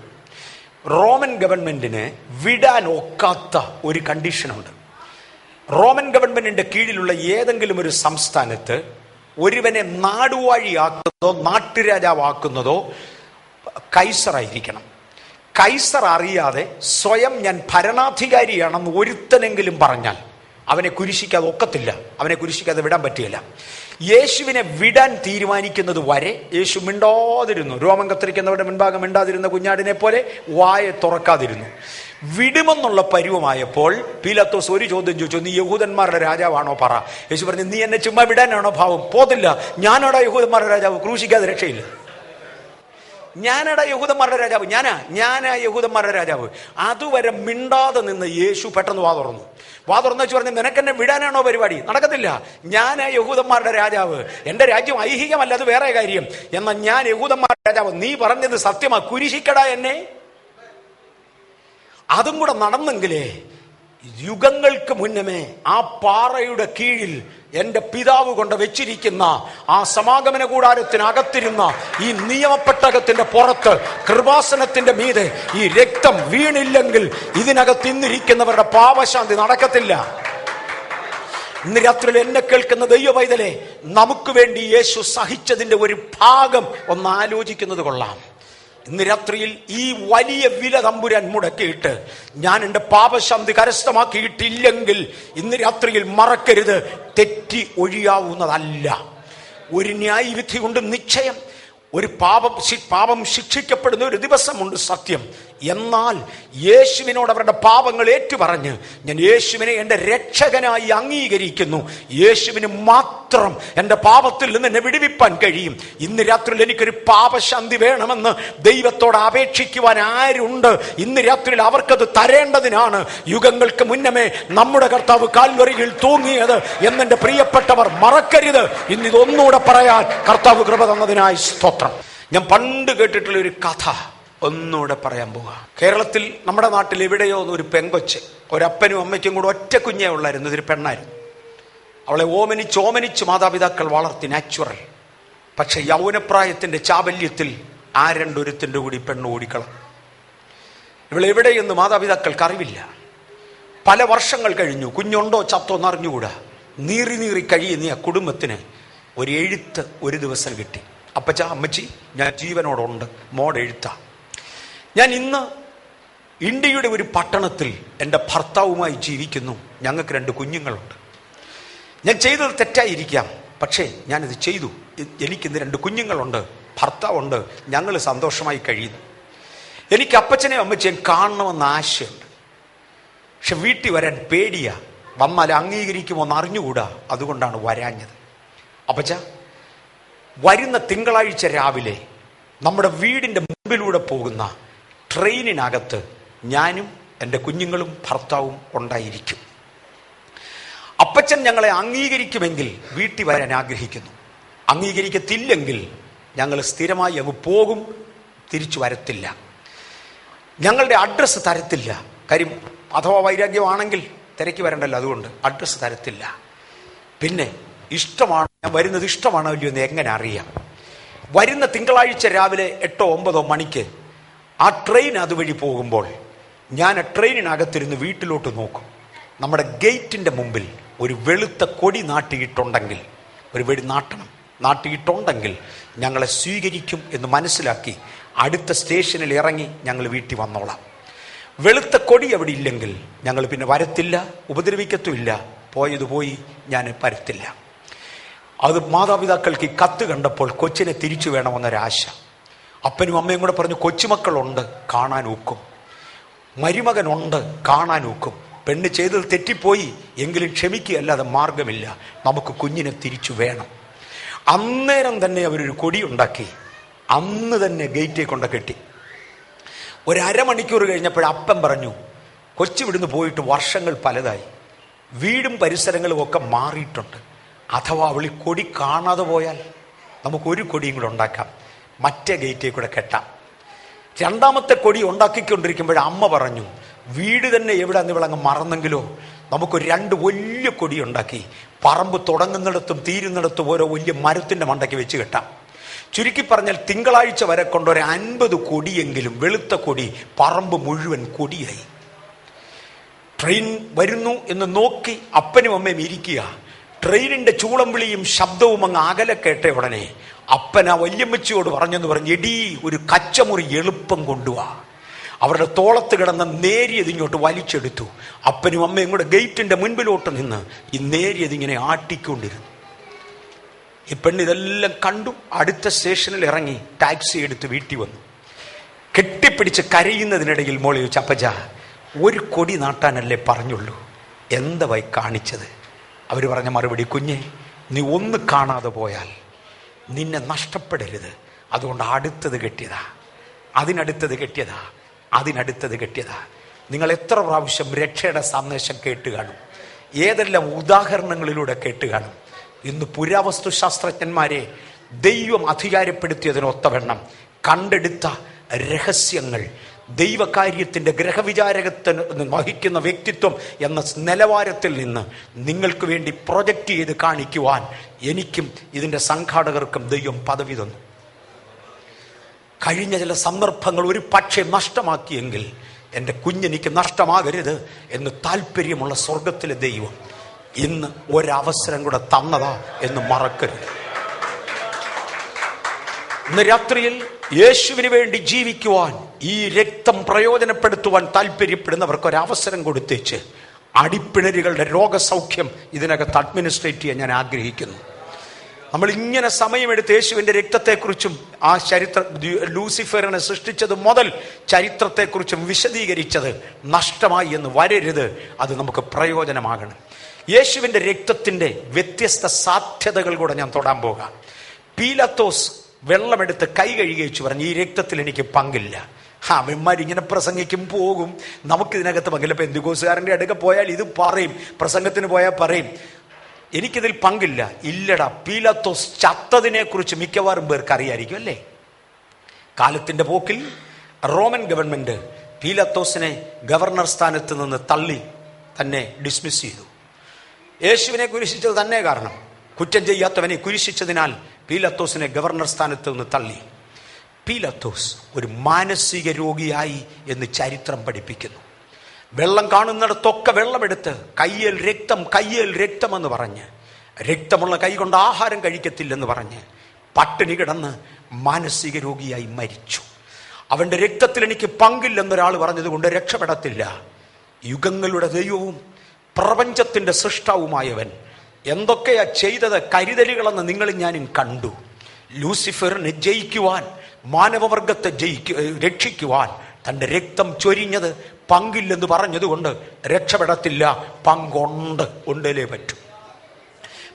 റോമൻ ഗവൺമെന്റിന് വിടാൻ ഒക്കാത്ത ഒരു കണ്ടീഷനുണ്ട്. റോമൻ ഗവൺമെന്റിന്റെ കീഴിലുള്ള ഏതെങ്കിലും ഒരു സംസ്ഥാനത്ത് ഒരുവനെ നാടുവാഴിയാക്കുന്നതോ നാട്ടുരാജാവാക്കുന്നതോ കൈസറായിരിക്കണം. കൈസർ അറിയാതെ സ്വയം ഞാൻ ഭരണാധികാരിയാണെന്ന് ഒരുത്തനെങ്കിലും പറഞ്ഞാൽ അവനെ കുരിശിക്കാതെ ഒക്കത്തില്ല, അവനെ കുരിശിക്കാതെ വിടാൻ പറ്റുകയില്ല. യേശുവിനെ വിടാൻ തീരുമാനിക്കുന്നത് വരെ യേശു മിണ്ടാതിരുന്നു. രോമം കത്തിരിക്കുന്നവരുടെ മുൻഭാഗം മിണ്ടാതിരുന്ന കുഞ്ഞാടിനെ പോലെ വായ തുറക്കാതിരുന്നു. വിടുമെന്നുള്ള പരുവമായപ്പോൾ പീലാത്തോസ് ഒരു ചോദ്യം ചോദിച്ചു, നീ യഹൂദന്മാരുടെ രാജാവാണോ പറ. യേശു പറഞ്ഞു, നീ എന്നെ ചുമ്മാ വിടാനാണോ ഭാവം? പോതില്ല, ഞാനാടാ യഹൂദന്മാരുടെ രാജാവ്, ക്രൂശിക്കാതെ രക്ഷയില്ല. ഞാനാടാ യഹൂദന്മാരുടെ രാജാവ്, ഞാനാ യഹൂദന്മാരുടെ രാജാവ്. അതുവരെ മിണ്ടാതെ നിന്ന് യേശു പെട്ടെന്ന് വാ തുറന്നു വെച്ച് പറഞ്ഞു, നിനക്കെന്നെ വിടാനാണോ പരിപാടി? നടക്കത്തില്ല, ഞാനാ യഹൂദന്മാരുടെ രാജാവ്. എൻ്റെ രാജ്യം ഐഹികമല്ല, അത് വേറെ കാര്യം. എന്നാൽ ഞാൻ യഹൂദന്മാരുടെ രാജാവ്, നീ പറഞ്ഞത് സത്യമാ, കുരിശിക്കടാ എന്നെ. അതും കൂടെ നടന്നെങ്കിലേ യുഗങ്ങൾക്ക് മുന്നമേ ആ പാറയുടെ കീഴിൽ എൻ്റെ പിതാവ് കൊണ്ട് വെച്ചിരിക്കുന്ന ആ സമാഗമന കൂടാരത്തിനകത്തിരുന്ന ഈ നിയമപ്പെട്ടകത്തിന്റെ പുറത്ത് കൃപാസനത്തിന്റെ മീതെ ഈ രക്തം വീണില്ലെങ്കിൽ ഇതിനകത്ത് ഇന്നിരിക്കുന്നവരുടെ പാപശാന്തി നടക്കത്തില്ല. ഇന്ന് രാത്രിയിൽ എന്നെ കേൾക്കുന്ന ദൈവ പൈതലേ, നമുക്ക് വേണ്ടി യേശു സഹിച്ചതിന്റെ ഒരു ഭാഗം ഒന്ന് ആലോചിക്കുന്നത് കൊള്ളാം. ഇന്ന് രാത്രിയിൽ ഈ വലിയ വില തമ്പുരാൻ മുടക്കിയിട്ട് ഞാൻ എൻ്റെ പാപശാന്തി കരസ്ഥമാക്കിയിട്ടില്ലെങ്കിൽ ഇന്ന് രാത്രിയിൽ മറക്കരുത്, തെറ്റി ഒഴിയാവുന്നതല്ല. ഒരു ന്യായവിധി കൊണ്ട് നിശ്ചയം, ഒരു പാപം ശിക്ഷിക്കപ്പെടുന്ന ഒരു ദിവസമുണ്ട്, സത്യം. എന്നാൽ യേശുവിനോട് അവരുടെ പാപങ്ങൾ ഏറ്റുപറഞ്ഞ് ഞാൻ യേശുവിനെ എൻ്റെ രക്ഷകനായി അംഗീകരിക്കുന്നു, യേശുവിന് മാത്രം എൻ്റെ പാപത്തിൽ നിന്ന് എന്നെ വിടുവിപ്പാൻ കഴിയും. ഇന്ന് രാത്രിയിൽ എനിക്കൊരു പാപശാന്തി വേണമെന്ന് ദൈവത്തോട് അപേക്ഷിക്കുവാൻ ആരുണ്ട്? ഇന്ന് രാത്രിയിൽ അവർക്കത് തരേണ്ടതിനാണ് യുഗങ്ങൾക്ക് മുന്നമേ നമ്മുടെ കർത്താവ് കാൽവരിയിൽ തൂങ്ങിയത് എന്നെൻ്റെ പ്രിയപ്പെട്ടവർ മറക്കരുത്. ഇന്നിതൊന്നുകൂടെ പറയാൻ കർത്താവ് കൃപ തന്നതിനായി സ്തോത്രം. ഞാൻ പണ്ട് കേട്ടിട്ടുള്ള ഒരു കഥ ഒന്നുകൂടെ പറയാൻ പോകാം. കേരളത്തിൽ നമ്മുടെ നാട്ടിൽ എവിടെയോ ഒരു പെങ്കൊച്ച്, ഒരപ്പനും അമ്മയ്ക്കും കൂടെ ഒറ്റ കുഞ്ഞേ ഉള്ളായിരുന്നു, ഇതൊരു പെണ്ണായിരുന്നു. അവളെ ഓമനിച്ച് മാതാപിതാക്കൾ വളർത്തി, നാച്ചുറൽ. പക്ഷെ യൗവനപ്രായത്തിന്റെ ചാബല്യത്തിൽ ആ രണ്ടൊരുത്തിൻ്റെ കൂടി പെണ്ണ് ഓടിക്കള. ഇവളെവിടെയെന്ന് മാതാപിതാക്കൾക്ക് അറിവില്ല. പല വർഷങ്ങൾ കഴിഞ്ഞു, കുഞ്ഞുണ്ടോ ചത്തോ എന്നറിഞ്ഞുകൂടാ. നീറി കഴിയുന്ന ആ കുടുംബത്തിന് ഒരു എഴുത്ത് ഒരു ദിവസം കിട്ടി. അപ്പച്ച, അമ്മച്ചി, ഞാൻ ജീവനോടുണ്ട്, മോടെഴുത്ത. ഞാൻ ഇന്ന് ഇന്ത്യയുടെ ഒരു പട്ടണത്തിൽ എൻ്റെ ഭർത്താവുമായി ജീവിക്കുന്നു, ഞങ്ങൾക്ക് 2 കുഞ്ഞുങ്ങളുണ്ട്. ഞാൻ ചെയ്തത് തെറ്റായിരിക്കാം, പക്ഷേ ഞാനിത് ചെയ്തു. എനിക്കിന്ന് 2 കുഞ്ഞുങ്ങളുണ്ട്, ഭർത്താവുണ്ട്, ഞങ്ങൾ സന്തോഷമായി കഴിയുന്നു. എനിക്ക് അപ്പച്ചനെയും അമ്മച്ചേയും കാണണമെന്ന ആശയമുണ്ട്. പക്ഷെ വീട്ടിൽ വരാൻ പേടിയാ. വന്നാൽ അംഗീകരിക്കുമോ എന്ന് അറിഞ്ഞുകൂടാ. അതുകൊണ്ടാണ് വരാഞ്ഞത്. അപ്പച്ച, വരുന്ന തിങ്കളാഴ്ച രാവിലെ നമ്മുടെ വീടിൻ്റെ മുമ്പിലൂടെ പോകുന്ന ട്രെയിനിനകത്ത് ഞാനും എൻ്റെ കുഞ്ഞുങ്ങളും ഭർത്താവും ഉണ്ടായിരിക്കും. അപ്പച്ചൻ ഞങ്ങളെ അംഗീകരിക്കുമെങ്കിൽ വീട്ടിൽ വരാൻ ആഗ്രഹിക്കുന്നു. അംഗീകരിക്കത്തില്ലെങ്കിൽ ഞങ്ങൾ സ്ഥിരമായി അങ്ങ് പോകും, തിരിച്ചു വരത്തില്ല. ഞങ്ങളുടെ അഡ്രസ്സ് തരത്തില്ല. കാര്യം അഥവാ വൈരാഗ്യമാണെങ്കിൽ തിരക്കി വരണ്ടല്ലോ, അതുകൊണ്ട് അഡ്രസ്സ് തരത്തില്ല. പിന്നെ ഇഷ്ടമാണ്, ഞാൻ വരുന്നത് ഇഷ്ടമാണോ ഇല്ലയോ എന്ന് എങ്ങനെ അറിയാം? വരുന്ന തിങ്കളാഴ്ച രാവിലെ 8-9 മണിക്ക് ആ ട്രെയിൻ അതുവഴി പോകുമ്പോൾ ഞാൻ ആ ട്രെയിനിനകത്തിരുന്ന് വീട്ടിലോട്ട് നോക്കും. നമ്മുടെ ഗേറ്റിൻ്റെ മുമ്പിൽ ഒരു വെളുത്ത കൊടി നാട്ടിയിട്ടുണ്ടെങ്കിൽ, ഒരു വെടി നാട്ടിയിട്ടുണ്ടെങ്കിൽ ഞങ്ങളെ സ്വീകരിക്കും എന്ന് മനസ്സിലാക്കി അടുത്ത സ്റ്റേഷനിൽ ഇറങ്ങി ഞങ്ങൾ വീട്ടിൽ വന്നോളാം. വെളുത്ത കൊടി അവിടെ ഇല്ലെങ്കിൽ ഞങ്ങൾ പിന്നെ വരത്തില്ല, ഉപദ്രവിക്കത്തുമില്ല. പോയത് പോയി, ഞാൻ വരത്തില്ല. അത് മാതാപിതാക്കൾക്ക് ഈ കത്ത് കണ്ടപ്പോൾ കൊച്ചിനെ തിരിച്ചു വേണമെന്നൊരാശ. അപ്പനും അമ്മയും കൂടെ പറഞ്ഞു, കൊച്ചുമക്കളുണ്ട്, കാണാൻ ഒക്കും. മരുമകനുണ്ട്, കാണാൻ ഒക്കും. പെണ്ണ് ചെയ്തത് തെറ്റിപ്പോയി, എങ്കിലും ക്ഷമിക്കുകയല്ലാതെ മാർഗമില്ല. നമുക്ക് കുഞ്ഞിനെ തിരിച്ചു വേണം. അന്നേരം തന്നെ അവരൊരു കൊടി ഉണ്ടാക്കി അന്ന് തന്നെ ഗേറ്റിൽ കൊണ്ട് കെട്ടി. ഒരു അരമണിക്കൂർ കഴിഞ്ഞപ്പോൾ അപ്പൻ പറഞ്ഞു, കൊച്ചു വിടുന്ന് പോയിട്ട് വർഷങ്ങൾ പലതായി, വീടും പരിസരങ്ങളും ഒക്കെ മാറിയിട്ടുണ്ട്. അഥവാ അവൾ ഈ കൊടി കാണാതെ പോയാൽ നമുക്കൊരു കൊടിയും കൂടെ ഉണ്ടാക്കാം, മറ്റേ ഗേറ്റിൽ കൂടെ കെട്ടാം. രണ്ടാമത്തെ കൊടി ഉണ്ടാക്കിക്കൊണ്ടിരിക്കുമ്പോൾ അമ്മ പറഞ്ഞു, വീട് തന്നെ എവിടെയാന്ന് ഇവളങ്ങ് മറന്നെങ്കിലോ നമുക്കൊരു 2 വലിയ കൊടി ഉണ്ടാക്കി പറമ്പ് തുടങ്ങുന്നിടത്തും തീരുന്നിടത്തും ഓരോ വലിയ മരത്തിൻ്റെ മണ്ടയ്ക്ക് വെച്ച് കെട്ടാം. ചുരുക്കി പറഞ്ഞാൽ തിങ്കളാഴ്ച വരെ കൊണ്ടൊരു 50 കൊടിയെങ്കിലും, വെളുത്ത കൊടി, പറമ്പ് മുഴുവൻ കൊടിയായി. ട്രെയിൻ വരുന്നു എന്ന് നോക്കി അപ്പനും അമ്മയും ഇരിക്കുക. ട്രെയിനിൻ്റെ ചൂളം വിളിയും ശബ്ദവും അങ്ങ് അകലെ കേട്ട ഉടനെ അപ്പൻ ആ വല്യമ്മച്ചിയോട് പറഞ്ഞെന്ന് പറഞ്ഞ്, എടീ ഒരു കച്ചമുറി എളുപ്പം കൊണ്ടുവാ. അവരുടെ തോളത്ത് കിടന്ന നേരിയത് ഇങ്ങോട്ട് വലിച്ചെടുത്തു. അപ്പനും അമ്മയും കൂടെ ഗേറ്റിൻ്റെ മുൻപിലോട്ട് നിന്ന് ഈ നേരിയതിങ്ങനെ ആട്ടിക്കൊണ്ടിരുന്നു. ഈ പെണ്ണിതെല്ലാം കണ്ടു. അടുത്ത സ്റ്റേഷനിൽ ഇറങ്ങി ടാക്സി എടുത്ത് വീട്ടിൽ വന്നു. കെട്ടിപ്പിടിച്ച് കരയുന്നതിനിടയിൽ മോളെ ചോദിച്ചു, അപ്പച്ച ഒരു കൊടി നാട്ടാനല്ലേ പറഞ്ഞുള്ളൂ, എന്തായി കാണിച്ചത്? അവർ പറഞ്ഞ മറുപടി, കുഞ്ഞെ നീ ഒന്ന് കാണാതെ പോയാൽ നിന്നെ നഷ്ടപ്പെടരുത്, അതുകൊണ്ട് അടുത്തത് കെട്ടിയതാ, അതിനടുത്തത് കെട്ടിയതാ, അതിനടുത്തത് കെട്ടിയതാ. നിങ്ങൾ എത്ര പ്രാവശ്യം രക്ഷയുടെ സന്ദേശം കേട്ട് കാണും, ഏതെല്ലാം ഉദാഹരണങ്ങളിലൂടെ കേട്ട് കാണും. ഇന്ന് പുരാവസ്തു ശാസ്ത്രജ്ഞന്മാരെ ദൈവം അധികാരപ്പെടുത്തിയതിനൊത്തവണ്ണം കണ്ടെടുത്ത രഹസ്യങ്ങൾ, ദൈവകാര്യത്തിൻ്റെ ഗ്രഹവിചാരകത്തിന് വഹിക്കുന്ന വ്യക്തിത്വം എന്ന നിലവാരത്തിൽ നിന്ന് നിങ്ങൾക്ക് വേണ്ടി പ്രൊജക്റ്റ് ചെയ്ത് കാണിക്കുവാൻ എനിക്കും ഇതിൻ്റെ സംഘാടകർക്കും ദൈവം പദവി തന്നു. കഴിഞ്ഞ ചില സന്ദർഭങ്ങൾ ഒരു പക്ഷേ നഷ്ടമാക്കിയെങ്കിൽ എൻ്റെ കുഞ്ഞെനിക്ക് നഷ്ടമാകരുത് എന്ന് താല്പര്യമുള്ള സ്വർഗത്തിലെ ദൈവം ഇന്ന് ഒരവസരം കൂടെ തന്നതാ എന്ന് മറക്കരുത്. ഇന്ന് രാത്രിയിൽ യേശുവിന് വേണ്ടി ജീവിക്കുവാൻ, ഈ രക്തം പ്രയോജനപ്പെടുത്തുവാൻ താല്പര്യപ്പെടുന്നവർക്ക് ഒരവസരം കൊടുത്തേച്ച് അടിപ്പിണരുകളുടെ രോഗസൗഖ്യം ഇതിനകത്ത് അഡ്മിനിസ്ട്രേറ്റ് ചെയ്യാൻ ഞാൻ ആഗ്രഹിക്കുന്നു. നമ്മൾ ഇങ്ങനെ സമയമെടുത്ത് യേശുവിൻ്റെ രക്തത്തെക്കുറിച്ചും ആ ലൂസിഫറിനെ സൃഷ്ടിച്ചത് മുതൽ ചരിത്രത്തെക്കുറിച്ചും വിശദീകരിച്ചത് നഷ്ടമായി എന്ന് വരരുത്. അത് നമുക്ക് പ്രയോജനമാകണം. യേശുവിൻ്റെ രക്തത്തിൻ്റെ വ്യത്യസ്ത സാധ്യതകൾ കൂടെ ഞാൻ തൊടാൻ പോകാം. പീലാത്തോസ് വെള്ളമെടുത്ത് കൈ കഴുകി വെച്ച് പറഞ്ഞു, ഈ രക്തത്തിൽ എനിക്ക് പങ്കില്ല. അവന്മാരിങ്ങനെ പ്രസംഗിക്കും, പോകും, നമുക്കിതിനകത്ത് പങ്കില്ല. പെന്തിക്കോസുകാരൻ്റെ അടുക്ക പോയാൽ ഇത് പറയും, പ്രസംഗത്തിന് പോയാൽ പറയും, എനിക്കിതിൽ പങ്കില്ല. ഇല്ലടാ, പീലാത്തോസ് ചത്തതിനെ കുറിച്ച് മിക്കവാറും പേർക്ക് അറിയായിരിക്കും അല്ലേ? കാലത്തിൻ്റെ പോക്കിൽ റോമൻ ഗവൺമെൻറ് പീലാത്തോസിനെ ഗവർണർ സ്ഥാനത്ത് നിന്ന് തള്ളി തന്നെ ഡിസ്മിസ് ചെയ്തു. യേശുവിനെ കുരിശിച്ചത് തന്നെ കാരണം. കുറ്റം ചെയ്യാത്തവനെ കുരിശിച്ചതിനാൽ പീലാത്തോസിനെ ഗവർണർ സ്ഥാനത്ത് നിന്ന് തള്ളി. പീലാത്തോസ് ഒരു മാനസിക രോഗിയായി എന്ന് ചരിത്രം പഠിപ്പിക്കുന്നു. വെള്ളം കാണുന്നിടത്തൊക്കെ വെള്ളമെടുത്ത് കയ്യേൽ രക്തം, കയ്യേൽ രക്തമെന്ന് പറഞ്ഞ്, രക്തമുള്ള കൈ കൊണ്ട് ആഹാരം കഴിക്കത്തില്ലെന്ന് പറഞ്ഞ് പട്ടിണി കിടന്ന് മാനസിക രോഗിയായി മരിച്ചു. അവൻ്റെ രക്തത്തിൽ എനിക്ക് പങ്കില്ലെന്നൊരാൾ പറഞ്ഞതുകൊണ്ട് രക്ഷപ്പെടത്തില്ല. യുഗങ്ങളുടെ ദൈവവും പ്രപഞ്ചത്തിൻ്റെ സൃഷ്ടാവുമായവൻ എന്തൊക്കെയാ ചെയ്തത് കരുതലുകളെന്ന് നിങ്ങളും ഞാനും കണ്ടു. ലൂസിഫറിനെ ജയിക്കുവാൻ, മാനവവർഗത്തെ രക്ഷിക്കുവാൻ തൻ്റെ രക്തം ചൊരിഞ്ഞത് പങ്കില്ലെന്ന് പറഞ്ഞതുകൊണ്ട് രക്ഷപ്പെടത്തില്ല. പങ്കുണ്ട്, ഉണ്ടല്ലേ പറ്റൂ.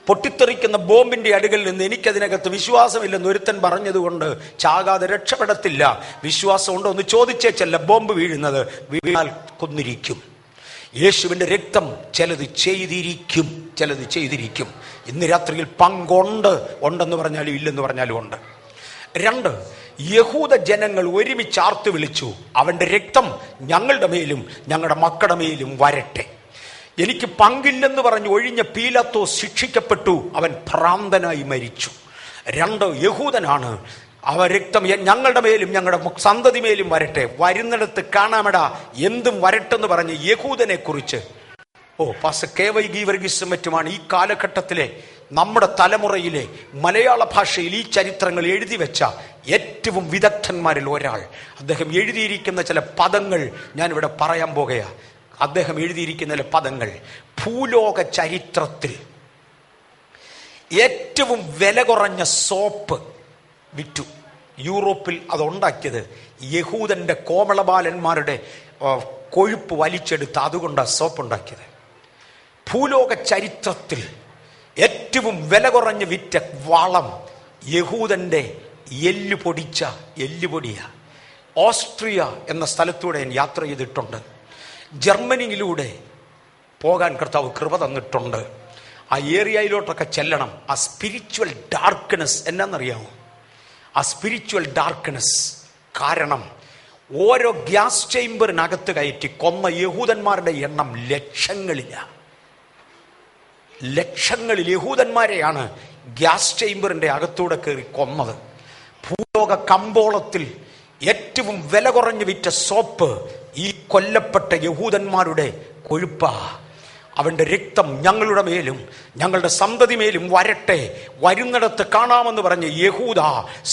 പൊട്ടിത്തെറിക്കുന്ന ബോംബിന്റെ അടുകളിൽ നിന്ന് എനിക്കതിനകത്ത് വിശ്വാസമില്ലെന്ന് ഒരുത്തൻ പറഞ്ഞതുകൊണ്ട് ചാകാതെ രക്ഷപ്പെടത്തില്ല. വിശ്വാസം ഉണ്ടോ എന്ന് ചോദിച്ചേച്ചല്ല ബോംബ് വീഴുന്നത്, വീണാൽ കൊന്നിരിക്കും. യേശുവിന്റെ രക്തം ചിലത് ചെയ്തിരിക്കും, ചിലത് ചെയ്തിരിക്കും. ഇന്ന് രാത്രിയിൽ പങ്കുണ്ട്, ഉണ്ടെന്ന് പറഞ്ഞാലും ഇല്ലെന്ന് പറഞ്ഞാലും ഉണ്ട്. 2, യഹൂദ ജനങ്ങൾ ഒരുമിച്ച് ആർത്തു വിളിച്ചു, അവന്റെ രക്തം ഞങ്ങളുടെ മേലും ഞങ്ങളുടെ മക്കളുടെ മേലും വരട്ടെ. എനിക്ക് പങ്കില്ലെന്ന് പറഞ്ഞ് ഒഴിഞ്ഞ പീലാത്തോസ് ശിക്ഷിക്കപ്പെട്ടു, അവൻ ഭ്രാന്തനായി മരിച്ചു. 2, യഹൂദനാണ്, അവ രക്തം ഞങ്ങളുടെ മേലും ഞങ്ങളുടെ സന്തതി മേലും വരട്ടെ. വരുന്നിടത്ത് കാണാമടാ എന്തും വരട്ടെന്ന് പറഞ്ഞ് യഹൂദനെ കുറിച്ച് പാസ്റ്റർ KY ഗീവർഗീസും മറ്റുമാണ് ഈ കാലഘട്ടത്തിലെ നമ്മുടെ തലമുറയിലെ മലയാള ഭാഷയിൽ ഈ ചരിത്രങ്ങൾ എഴുതി വെച്ച ഏറ്റവും വിദഗ്ധന്മാരിൽ ഒരാൾ. അദ്ദേഹം എഴുതിയിരിക്കുന്ന ചില പദങ്ങൾ ഞാനിവിടെ പറയാൻ പോകുകയാണ്. അദ്ദേഹം എഴുതിയിരിക്കുന്ന പദങ്ങൾ ഭൂലോക ചരിത്രത്തിൽ ഏറ്റവും വില കുറഞ്ഞ സോപ്പ് വിറ്റു. യൂറോപ്പിൽ അതുണ്ടാക്കിയത് യഹൂദന്റെ കോമളബാലന്മാരുടെ കൊഴുപ്പ് വലിച്ചെടുത്ത് അതുകൊണ്ടാണ് സോപ്പ് ഉണ്ടാക്കിയത്. ഭൂലോക ചരിത്രത്തിൽ ഏറ്റവും വില കുറഞ്ഞ് വിറ്റ വളം യഹൂദന്റെ എല്ലുപൊടിച്ച എല്ലുപൊടിയാണ്. ഓസ്ട്രിയ എന്ന സ്ഥലത്തൂടെ ഞാൻ യാത്ര ചെയ്തിട്ടുണ്ട്. ജർമ്മനിയിലൂടെ പോകാൻ കർത്താവ് കൃപ തന്നിട്ടുണ്ട്. ആ ഏരിയയിലോട്ടൊക്കെ ചെല്ലണം. ആ സ്പിരിച്വൽ ഡാർക്ക്നെസ് എന്നാന്നറിയാമോ? ആ സ്പിരിച്വൽ ഡാർക്ക്നെസ് കാരണം ഓരോ ഗ്യാസ് ചേംബറിനകത്ത് കയറ്റി കൊന്ന യഹൂദന്മാരുടെ എണ്ണം ലക്ഷങ്ങളിലാണ്. ലക്ഷങ്ങളിൽ യഹൂദന്മാരെയാണ് ഗ്യാസ് ചേംബറിന്റെ അകത്തൂടെ കയറി കൊന്നത്. ഭൂലോക കമ്പോളത്തിൽ ഏറ്റവും വില കുറഞ്ഞു വിറ്റ സോപ്പ് ഈ കൊല്ലപ്പെട്ട യഹൂദന്മാരുടെ കൊഴുപ്പ. അവന്റെ രക്തം ഞങ്ങളുടെ മേലും ഞങ്ങളുടെ സന്തതി മേലും വരട്ടെ, വരുന്നിടത്ത് കാണാമെന്ന് പറഞ്ഞ് യഹൂദ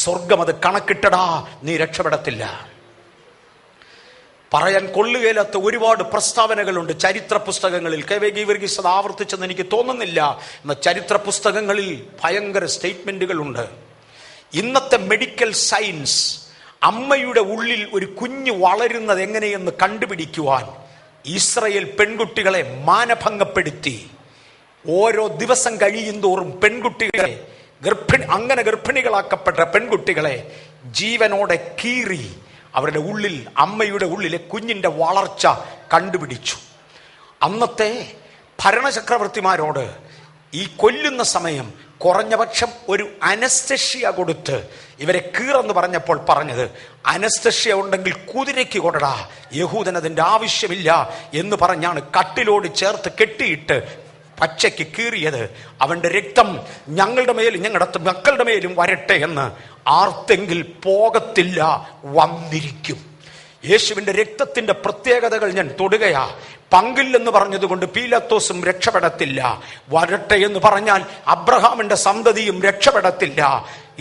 സ്വർഗം അത് കണക്കിട്ടടാ, നീ രക്ഷപ്പെടത്തില്ല. പറയാൻ കൊള്ളുകയില്ലാത്ത ഒരുപാട് പ്രസ്താവനകളുണ്ട് ചരിത്ര പുസ്തകങ്ങളിൽ. KY ഗീവർഗീസ് അത് ആവർത്തിച്ചെന്ന് എനിക്ക് തോന്നുന്നില്ല. എന്ന ചരിത്ര പുസ്തകങ്ങളിൽ ഭയങ്കര സ്റ്റേറ്റ്മെന്റുകളുണ്ട്. ഇന്നത്തെ മെഡിക്കൽ സയൻസ് അമ്മയുടെ ഉള്ളിൽ ഒരു കുഞ്ഞ് വളരുന്നത് എങ്ങനെയെന്ന് കണ്ടുപിടിക്കുവാൻ ഇസ്രായേൽ പെൺകുട്ടികളെ മാനഭംഗപ്പെടുത്തി ഓരോ ദിവസം കഴിയും തോറും പെൺകുട്ടികളെ അങ്ങനെ ഗർഭിണികളാക്കപ്പെട്ട പെൺകുട്ടികളെ ജീവനോടെ കീറി അവരുടെ ഉള്ളിൽ അമ്മയുടെ ഉള്ളിലെ കുഞ്ഞിന്റെ വളർച്ച കണ്ടുപിടിച്ചു. അന്നത്തെ ഭരണചക്രവർത്തിമാരോട് ഈ കൊല്ലുന്ന സമയം കുറഞ്ഞപക്ഷം ഒരു അനസ്തഷ്യ കൊടുത്ത് ഇവരെ കീറെന്ന് പറഞ്ഞപ്പോൾ പറഞ്ഞത്, അനസ്തഷ്യ ഉണ്ടെങ്കിൽ കുതിരയ്ക്ക് കൊടടാ, യഹൂദൻ അതിൻ്റെ ആവശ്യമില്ല എന്ന് പറഞ്ഞാണ് കട്ടിലോട് ചേർത്ത് കെട്ടിയിട്ട് പച്ചയ്ക്ക് കീറിയത്. അവന്റെ രക്തം ഞങ്ങളുടെ മേലും ഞങ്ങളുടെ മക്കളുടെ മേലും വരട്ടെ എന്ന് ആർത്തെങ്കിൽ പോകത്തില്ല, വന്നിരിക്കും. യേശുവിന്റെ രക്തത്തിന്റെ പ്രത്യേകതകൾ ഞാൻ തൊടുകയാ. പങ്കില്ലെന്ന് പറഞ്ഞതുകൊണ്ട് പീലാത്തോസും രക്ഷപ്പെടത്തില്ല. വരട്ടെ എന്ന് പറഞ്ഞാൽ അബ്രഹാമിന്റെ സന്തതിയും രക്ഷപ്പെടത്തില്ല.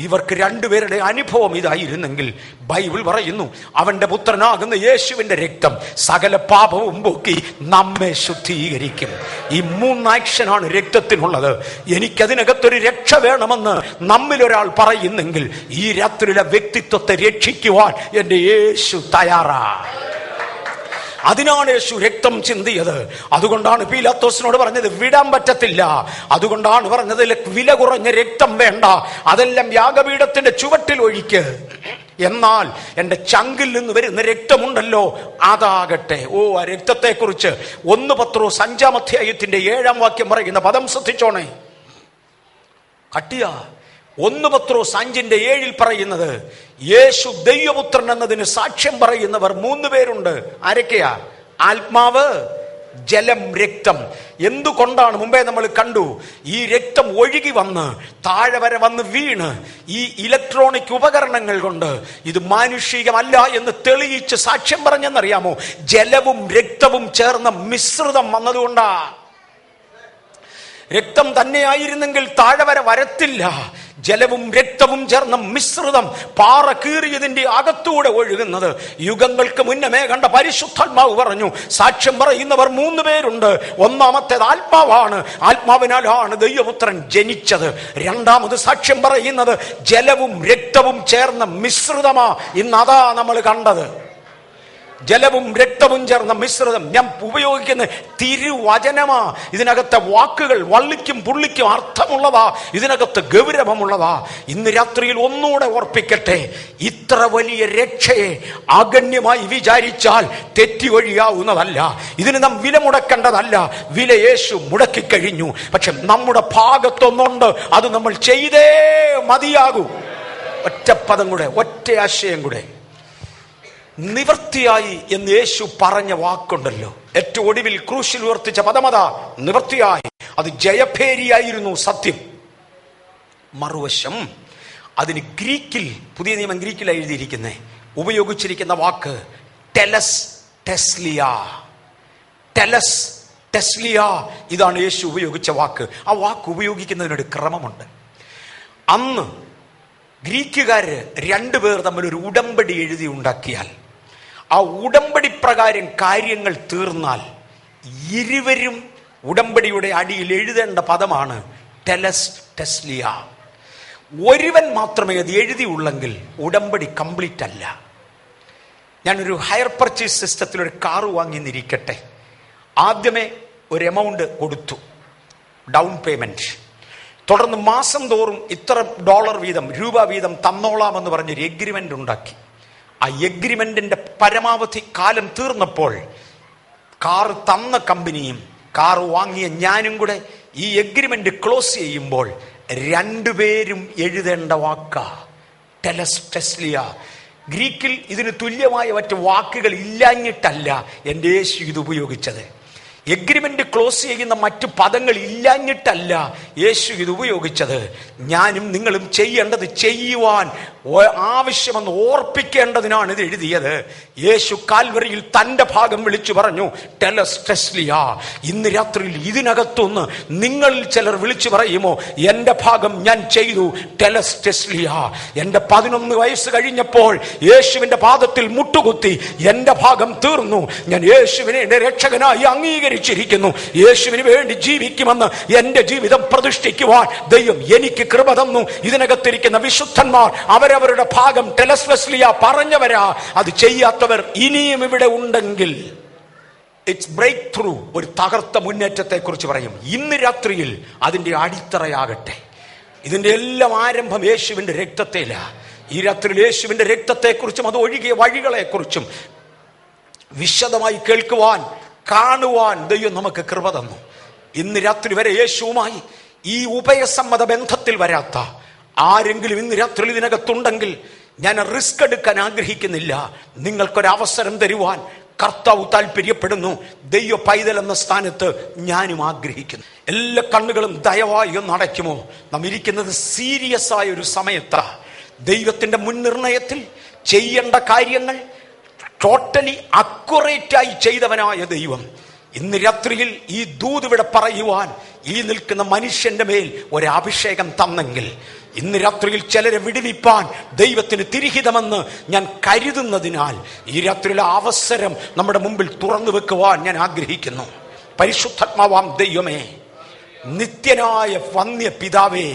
ഇവർക്ക് രണ്ടുപേരുടെ അനുഭവം ഇതായിരുന്നെങ്കിൽ ബൈബിൾ പറയുന്നു, അവന്റെ പുത്രനാകുന്ന യേശുവിന്റെ രക്തം സകല പാപവും പോക്കി നമ്മെ ശുദ്ധീകരിക്കും. ഈ 3 ആക്ഷനാണ് രക്തത്തിനുള്ളത്. എനിക്കതിനകത്തൊരു രക്ഷ വേണമെന്ന് നമ്മിലൊരാൾ പറയുന്നെങ്കിൽ ഈ രാത്രിയിലെ വ്യക്തിത്വത്തെ രക്ഷിക്കുവാൻ എന്റെ യേശു തയ്യാറാ. അതിനാണ് യേശു രക്തം ചിന്തിയത്. അതുകൊണ്ടാണ് പീലാത്തോസിനോട് പറഞ്ഞത് വിടാൻ പറ്റത്തില്ല. അതുകൊണ്ടാണ് പറഞ്ഞത് വില കുറഞ്ഞ രക്തം വേണ്ട, അതെല്ലാം യാഗപീഠത്തിന്റെ ചുവട്ടിൽ ഒഴിക്ക്. എന്നാൽ എന്റെ ചങ്കിൽ നിന്ന് വരുന്ന രക്തമുണ്ടല്ലോ അതാകട്ടെ. ആ രക്തത്തെ കുറിച്ച് 1 പത്രോസ് 5-ാം അധ്യായത്തിന്റെ 7-ാം വാക്യം പറയുന്ന പദം ശ്രദ്ധിച്ചോണേ. കട്ടിയ 1 പത്രോസ് 5:7 പറയുന്നത്, യേശു ദൈവപുത്രൻ എന്നതിന് സാക്ഷ്യം പറയുന്നവർ 3 പേരുണ്ട്. ആരൊക്കെയാ? ആത്മാവ്, ജലം, രക്തം. എന്തുകൊണ്ടാണ്? മുമ്പേ നമ്മൾ കണ്ടു, ഈ രക്തം ഒഴുകി വന്ന് താഴെ വരെ വന്ന് വീണ് ഈ ഇലക്ട്രോണിക് ഉപകരണങ്ങൾ കൊണ്ട് ഇത് മാനുഷികമല്ല എന്ന് തെളിയിച്ച് സാക്ഷ്യം പറഞ്ഞെന്നറിയാമോ? ജലവും രക്തവും ചേർന്ന മിശ്രിതം വന്നതുകൊണ്ടാ. രക്തം തന്നെയായിരുന്നെങ്കിൽ താഴെ വരെ വരത്തില്ല. ജലവും രക്തവും ചേർന്ന മിശ്രിതം പാറ കീറിയതിന്റെ അകത്തൂടെ ഒഴുകുന്നത്. യുഗങ്ങൾക്ക് മുന്നമേ കണ്ട പരിശുദ്ധാത്മാവ് പറഞ്ഞു, സാക്ഷ്യം പറയുന്നവർ 3 പേരുണ്ട്. ഒന്നാമത്തേത് ആത്മാവാണ്, ആത്മാവിനാലാണ് ദൈവപുത്രൻ ജനിച്ചത്. രണ്ടാമത് സാക്ഷ്യം പറയുന്നത് ജലവും രക്തവും ചേർന്ന മിശ്രിതമാ. ഇന്ന് അതാ നമ്മൾ കണ്ടത്. ജലവും രക്തവും ചേർന്ന മിശ്രിതം. ഞാൻ ഉപയോഗിക്കുന്ന തിരുവചനമാ. ഇതിനകത്തെ വാക്കുകൾ വള്ളിക്കും പുള്ളിക്കും അർത്ഥമുള്ളതാ, ഇതിനകത്ത് ഗൗരവമുള്ളതാ. ഇന്ന് രാത്രിയിൽ ഒന്നുകൂടെ ഓർപ്പിക്കട്ടെ, ഇത്ര വലിയ രക്ഷയെ അഗണ്യമായി വിചാരിച്ചാൽ തെറ്റി ഒഴിയാവുന്നതല്ല. ഇതിന് നാം വില മുടക്കേണ്ടതല്ല. വില യേശു മുടക്കിക്കഴിഞ്ഞു. പക്ഷെ നമ്മുടെ ഭാഗത്തൊന്നുണ്ട്, അത് നമ്മൾ ചെയ്തേ മതിയാകൂ. ഒറ്റ പദം കൂടെ, ഒറ്റ ആശയം കൂടെ. നിവൃത്തിയായി എന്ന് യേശു പറഞ്ഞ വാക്കുണ്ടല്ലോ, ഏറ്റവും ഒടുവിൽ ക്രൂശിൽ ഉയർത്തിച്ച പദമതാ, നിവൃത്തിയായി. അത് ജയഭേരിയായിരുന്നു, സത്യം. മറുവശം അതിന് ഗ്രീക്കിൽ, പുതിയ നിയമം ഗ്രീക്കിലാണ് എഴുതിയിരിക്കുന്നത്, ഉപയോഗിച്ചിരിക്കുന്ന വാക്ക് ടെലസ് ടെസ്ലിയ. ടെലസ് ടെസ്ലിയ, ഇതാണ് യേശു ഉപയോഗിച്ച വാക്ക്. ആ വാക്ക് ഉപയോഗിക്കുന്നതിനൊരു ക്രമമുണ്ട്. അന്ന് ഗ്രീക്കുകാര് രണ്ടുപേർ തമ്മിൽ ഒരു ഉടമ്പടി എഴുതി ഉണ്ടാക്കിയാൽ, ആ ഉടമ്പടി പ്രകാരം കാര്യങ്ങൾ തീർന്നാൽ ഇരുവരും ഉടമ്പടിയുടെ അടിയിൽ എഴുതേണ്ട പദമാണ് ടെലസ് ടെസ്ലിയ. ഒരുവൻ മാത്രമേ അത് എഴുതിയുള്ളെങ്കിൽ ഉടമ്പടി കംപ്ലീറ്റ് അല്ല. ഞാനൊരു ഹയർ പർച്ചേസ് സിസ്റ്റത്തിൽ ഒരു കാറ് വാങ്ങിന്നിരിക്കട്ടെ. ആദ്യമേ ഒരു എമൗണ്ട് കൊടുത്തു, ഡൗൺ പേയ്മെന്റ്. തുടർന്ന് മാസം തോറും ഇത്ര ഡോളർ വീതം, രൂപ വീതം തന്നോളാമെന്ന് പറഞ്ഞൊരു എഗ്രിമെന്റ് ഉണ്ടാക്കി. ആ എഗ്രിമെന്റിന്റെ പരമാവധി കാലം തീർന്നപ്പോൾ കാറ് തന്ന കമ്പനിയും കാറ് വാങ്ങിയ ഞാനും കൂടെ ഈ എഗ്രിമെന്റ് ക്ലോസ് ചെയ്യുമ്പോൾ രണ്ടുപേരും എഴുതേണ്ട വാക്കാ ടെലസ് ടെസ്ലിയ. ഗ്രീക്കിൽ ഇതിന് തുല്യമായ മറ്റു വാക്കുകൾ ഇല്ലാഞ്ഞിട്ടല്ല എൻ്റെ യേശു ഇത് ഉപയോഗിച്ചത്. എഗ്രിമെന്റ് ക്ലോസ് ചെയ്യുന്ന മറ്റു പദങ്ങൾ ഇല്ലാഞ്ഞിട്ടല്ല യേശു ഇത് ഉപയോഗിച്ചത്. ഞാനും നിങ്ങളും ചെയ്യേണ്ടത് ചെയ്യുവാൻ ആവശ്യമെന്ന് ഓർപ്പിക്കേണ്ടതിനാണ് ഇത് എഴുതിയത്. യേശു കാൽവറിയിൽ തന്റെ ഭാഗം വിളിച്ചു പറഞ്ഞു, ടെലസ് ടെസ്ലിയ. ഇന്ന് രാത്രിയിൽ ഇതിനകത്തൊന്ന് നിങ്ങളിൽ ചിലർ വിളിച്ചു പറയുമോ, എന്റെ ഭാഗം ഞാൻ ചെയ്തു, ടെലസ് ടെസ്ലിയ. എന്റെ 11 വയസ്സ് കഴിഞ്ഞപ്പോൾ യേശുവിന്റെ പാദത്തിൽ മുട്ടുകുത്തി, എന്റെ ഭാഗം തീർന്നു, ഞാൻ യേശുവിനെ എന്റെ രക്ഷകനായി അംഗീകരിച്ചിരിക്കുന്നു, യേശുവിന് വേണ്ടി ജീവിക്കുമെന്ന് എന്റെ ജീവിതം പ്രതിഷ്ഠിക്കുവാൻ ദൈവം എനിക്ക് കൃപ തന്നു. ഇതിനകത്തിരിക്കുന്ന വിശുദ്ധന്മാർ അവരവരുടെ ഭാഗം ടെലസ് ടെസ്ലിയ പറഞ്ഞവരാ. അത് ചെയ്യാത്തവർ ഇനിയും ഇവിടെ ഉണ്ടെങ്കിൽ ഇറ്റ്സ് ബ്രേക്ക് ത്രൂ, ഒരു തകർത്ത മുന്നേറ്റത്തെ കുറിച്ച് പറയും. ഇന്ന് രാത്രിയിൽ അതിന്റെ അടിത്തറയാകട്ടെ. ഇതിന്റെ എല്ലാം ആരംഭം യേശുവിന്റെ രക്തത്തില. ഈ രാത്രിയിൽ യേശുവിന്റെ രക്തത്തെക്കുറിച്ചും അത് ഒഴുകിയ വഴികളെക്കുറിച്ചും വിശദമായി കേൾക്കുവാൻ, കാണുവാൻ ദൈവം നമുക്ക് കൃപ തന്നു. ഇന്ന് രാത്രി വരെ യേശുവുമായി ഈ ഉഭയസമ്മത ബന്ധത്തിൽ വരാത്ത ആരെങ്കിലും ഇന്ന് രാത്രി ഇതിനകത്തുണ്ടെങ്കിൽ ഞാൻ റിസ്ക് എടുക്കാൻ ആഗ്രഹിക്കുന്നില്ല. നിങ്ങൾക്കൊരവസരം തരുവാൻ കർത്താവ് താല്പര്യപ്പെടുന്നു. ദൈവ പൈതൽ എന്ന സ്ഥാനത്ത് ഞാനും ആഗ്രഹിക്കുന്നു. എല്ലാ കണ്ണുകളും ദയവായി ഒന്ന് അടയ്ക്കുമോ? നാം ഇരിക്കുന്നത് സീരിയസ് ആയ ഒരു സമയത്താ. ദൈവത്തിന്റെ മുൻനിർണയത്തിൽ ചെയ്യേണ്ട കാര്യങ്ങൾ ടോട്ടലി അക്യുറേറ്റായി ചെയ്തവനായ ദൈവം ഇന്ന് രാത്രിയിൽ ഈ ദൂത് ഇവിടെ പറയുവാൻ ഈ നിൽക്കുന്ന മനുഷ്യന്റെ മേൽ ഒരു അഭിഷേകം തന്നെങ്കിൽ, ഇന്ന് രാത്രിയിൽ ചിലരെ വിടുവിപ്പാൻ ദൈവത്തിന് തിരിഹിതമെന്ന് ഞാൻ കരുതുന്നതിനാൽ ഈ രാത്രിയിലെ അവസരം നമ്മുടെ മുമ്പിൽ തുറന്നു വെക്കുവാൻ ഞാൻ ആഗ്രഹിക്കുന്നു. പരിശുദ്ധാത്മാവാം ദൈവമേ, നിത്യനായ വന്യ പിതാവേ,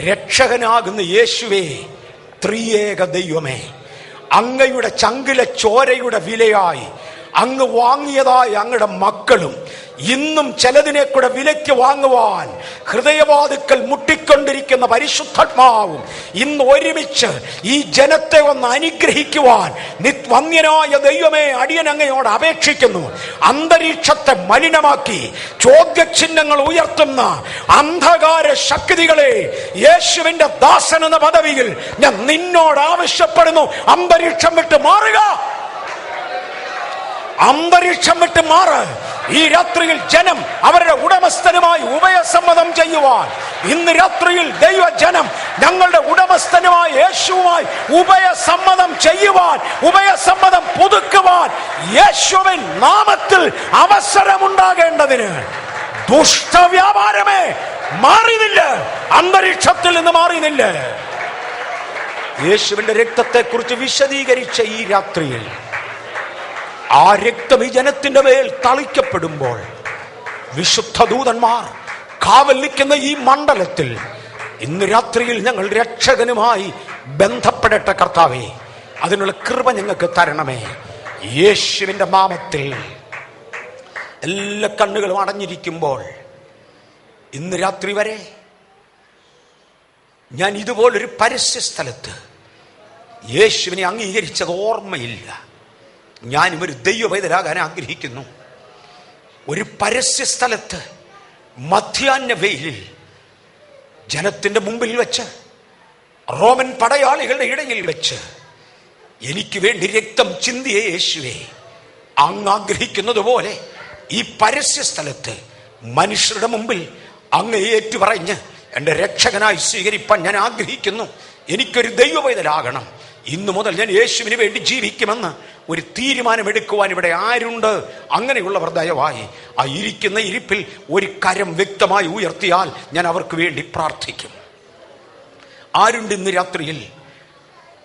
രക്ഷകനാകുന്ന യേശുവേ, ത്രിയേക ദൈവമേ, അങ്ങയുടെ ചങ്കിലെ ചോരയുടെ വിലയായി അങ്ങ് വാങ്ങിയതായ അങ്ങയുടെ മക്കളും ഇന്നും ചിലതിനെ കൂടെ വിലയ്ക്ക് വാങ്ങുവാൻ ഹൃദയവാതുക്കൾ മുട്ടിക്കൊണ്ടിരിക്കുന്ന പരിശുദ്ധാത്മാവും ഇന്ന് ഒരുമിച്ച് ഈ ജനത്തെ ഒന്ന് അനുഗ്രഹിക്കുവാൻ വന്യനായ ദൈവമേ, അടിയൻ അങ്ങയോട് അപേക്ഷിക്കുന്നു. അന്തരീക്ഷത്തെ മലിനമാക്കി ചോദ്യചിഹ്നങ്ങൾ ഉയർത്തുന്ന അന്ധകാര ശക്തികളെ യേശുവിന്റെ ദാസൻ എന്ന പദവിയിൽ ഞാൻ നിന്നോട് ആവശ്യപ്പെടുന്നു, അന്തരീക്ഷം വിട്ട് മാറുക, അന്തരീക്ഷം വിട്ട് മാറ്. ഈ രാത്രിയിൽ ജനം അവരുടെ ഉടമസ്ഥനുമായി ഉഭയസമ്മതം ചെയ്യുവാൻ, ഇന്ന് രാത്രിയിൽ ദൈവജനം ഞങ്ങളുടെ ഉടമസ്ഥനുമായി യേശുവുമായി ഉഭയസമ്മതം ചെയ്യുവാൻ, ഉഭയസമ്മതം പുതുക്കുവാൻ യേശുവിൻ നാമത്തിൽ അവസരമുണ്ടാകേണ്ടതിന് ദുഷ്ടവ്യാപാരമേ മാറിയില്ല, അന്തരീക്ഷത്തിൽ നിന്ന് മാറിയില്ല. യേശുവിന്റെ രക്തത്തെ കുറിച്ച് വിശദീകരിച്ച ഈ രാത്രിയിൽ ആ രക്തം ഈ ജനത്തിന്റെ മേൽ തളിക്കപ്പെടുമ്പോൾ വിശുദ്ധ ദൂതന്മാർ കാവൽ നിൽക്കുന്ന ഈ മണ്ഡലത്തിൽ ഇന്ന് രാത്രിയിൽ ഞങ്ങൾ രക്ഷകനുമായി ബന്ധപ്പെടട്ടെ. കർത്താവേ, അതിനുള്ള കൃപ ഞങ്ങൾക്ക് തരണമേ. യേശുവിന്റെ നാമത്തിൽ എല്ലാ കണ്ണുകളും അടഞ്ഞിരിക്കുമ്പോൾ ഇന്ന് രാത്രി വരെ ഞാൻ ഇതുപോലൊരു പരസ്യ സ്ഥലത്ത് യേശുവിനെ അംഗീകരിച്ചത് ഓർമ്മയില്ല. ഞാനും ഒരു ദൈവവേദനാകാൻ ആഗ്രഹിക്കുന്നു. ഒരു പരസ്യ സ്ഥലത്ത് മധ്യാഹ്ന വെയിലിൽ ജനത്തിന്റെ മുമ്പിൽ വെച്ച്, റോമൻ പടയാളികളുടെ ഇടയിൽ വെച്ച് എനിക്ക് വേണ്ടി രക്തം ചിന്തിയ യേശുവേ, അങ്ങ് ആഗ്രഹിക്കുന്നത് പോലെ ഈ പരസ്യ സ്ഥലത്ത് മനുഷ്യരുടെ മുമ്പിൽ അങ്ങ് ഏറ്റുപറഞ്ഞ് എൻ്റെ രക്ഷകനായി സ്വീകരിപ്പാൻ ഞാൻ ആഗ്രഹിക്കുന്നു. എനിക്കൊരു ദൈവവേദനാകണം. ഇന്നു മുതൽ ഞാൻ യേശുവിന് വേണ്ടി ജീവിക്കുമെന്ന് ഒരു തീരുമാനമെടുക്കുവാൻ ഇവിടെ ആരുണ്ട്? അങ്ങനെയുള്ളവർ ദയവായി ആ ഇരിക്കുന്ന ഇരിപ്പിൽ ഒരു കരം വ്യക്തമായി ഉയർത്തിയാൽ ഞാൻ അവർക്ക് വേണ്ടി പ്രാർത്ഥിക്കും. ആരുണ്ട് ഇന്ന് രാത്രിയിൽ?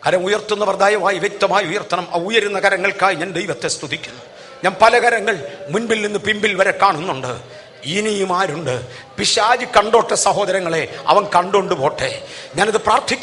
കരം ഉയർത്തുന്നവർ ദയവായി വ്യക്തമായി ഉയർത്തണം. ആ ഉയരുന്ന കരങ്ങൾക്കായി ഞാൻ ദൈവത്തെ സ്തുതിക്കുന്നു. ഞാൻ പല കരങ്ങൾ മുൻപിൽ നിന്ന് പിമ്പിൽ വരെ കാണുന്നുണ്ട്. ഇനിയും ആരുണ്ട്? പിശാച് കണ്ടോട്ടെ സഹോദരങ്ങളെ, അവൻ കണ്ടോണ്ട് പോട്ടെ. ഞാനത് പ്രാർത്ഥിക്കും.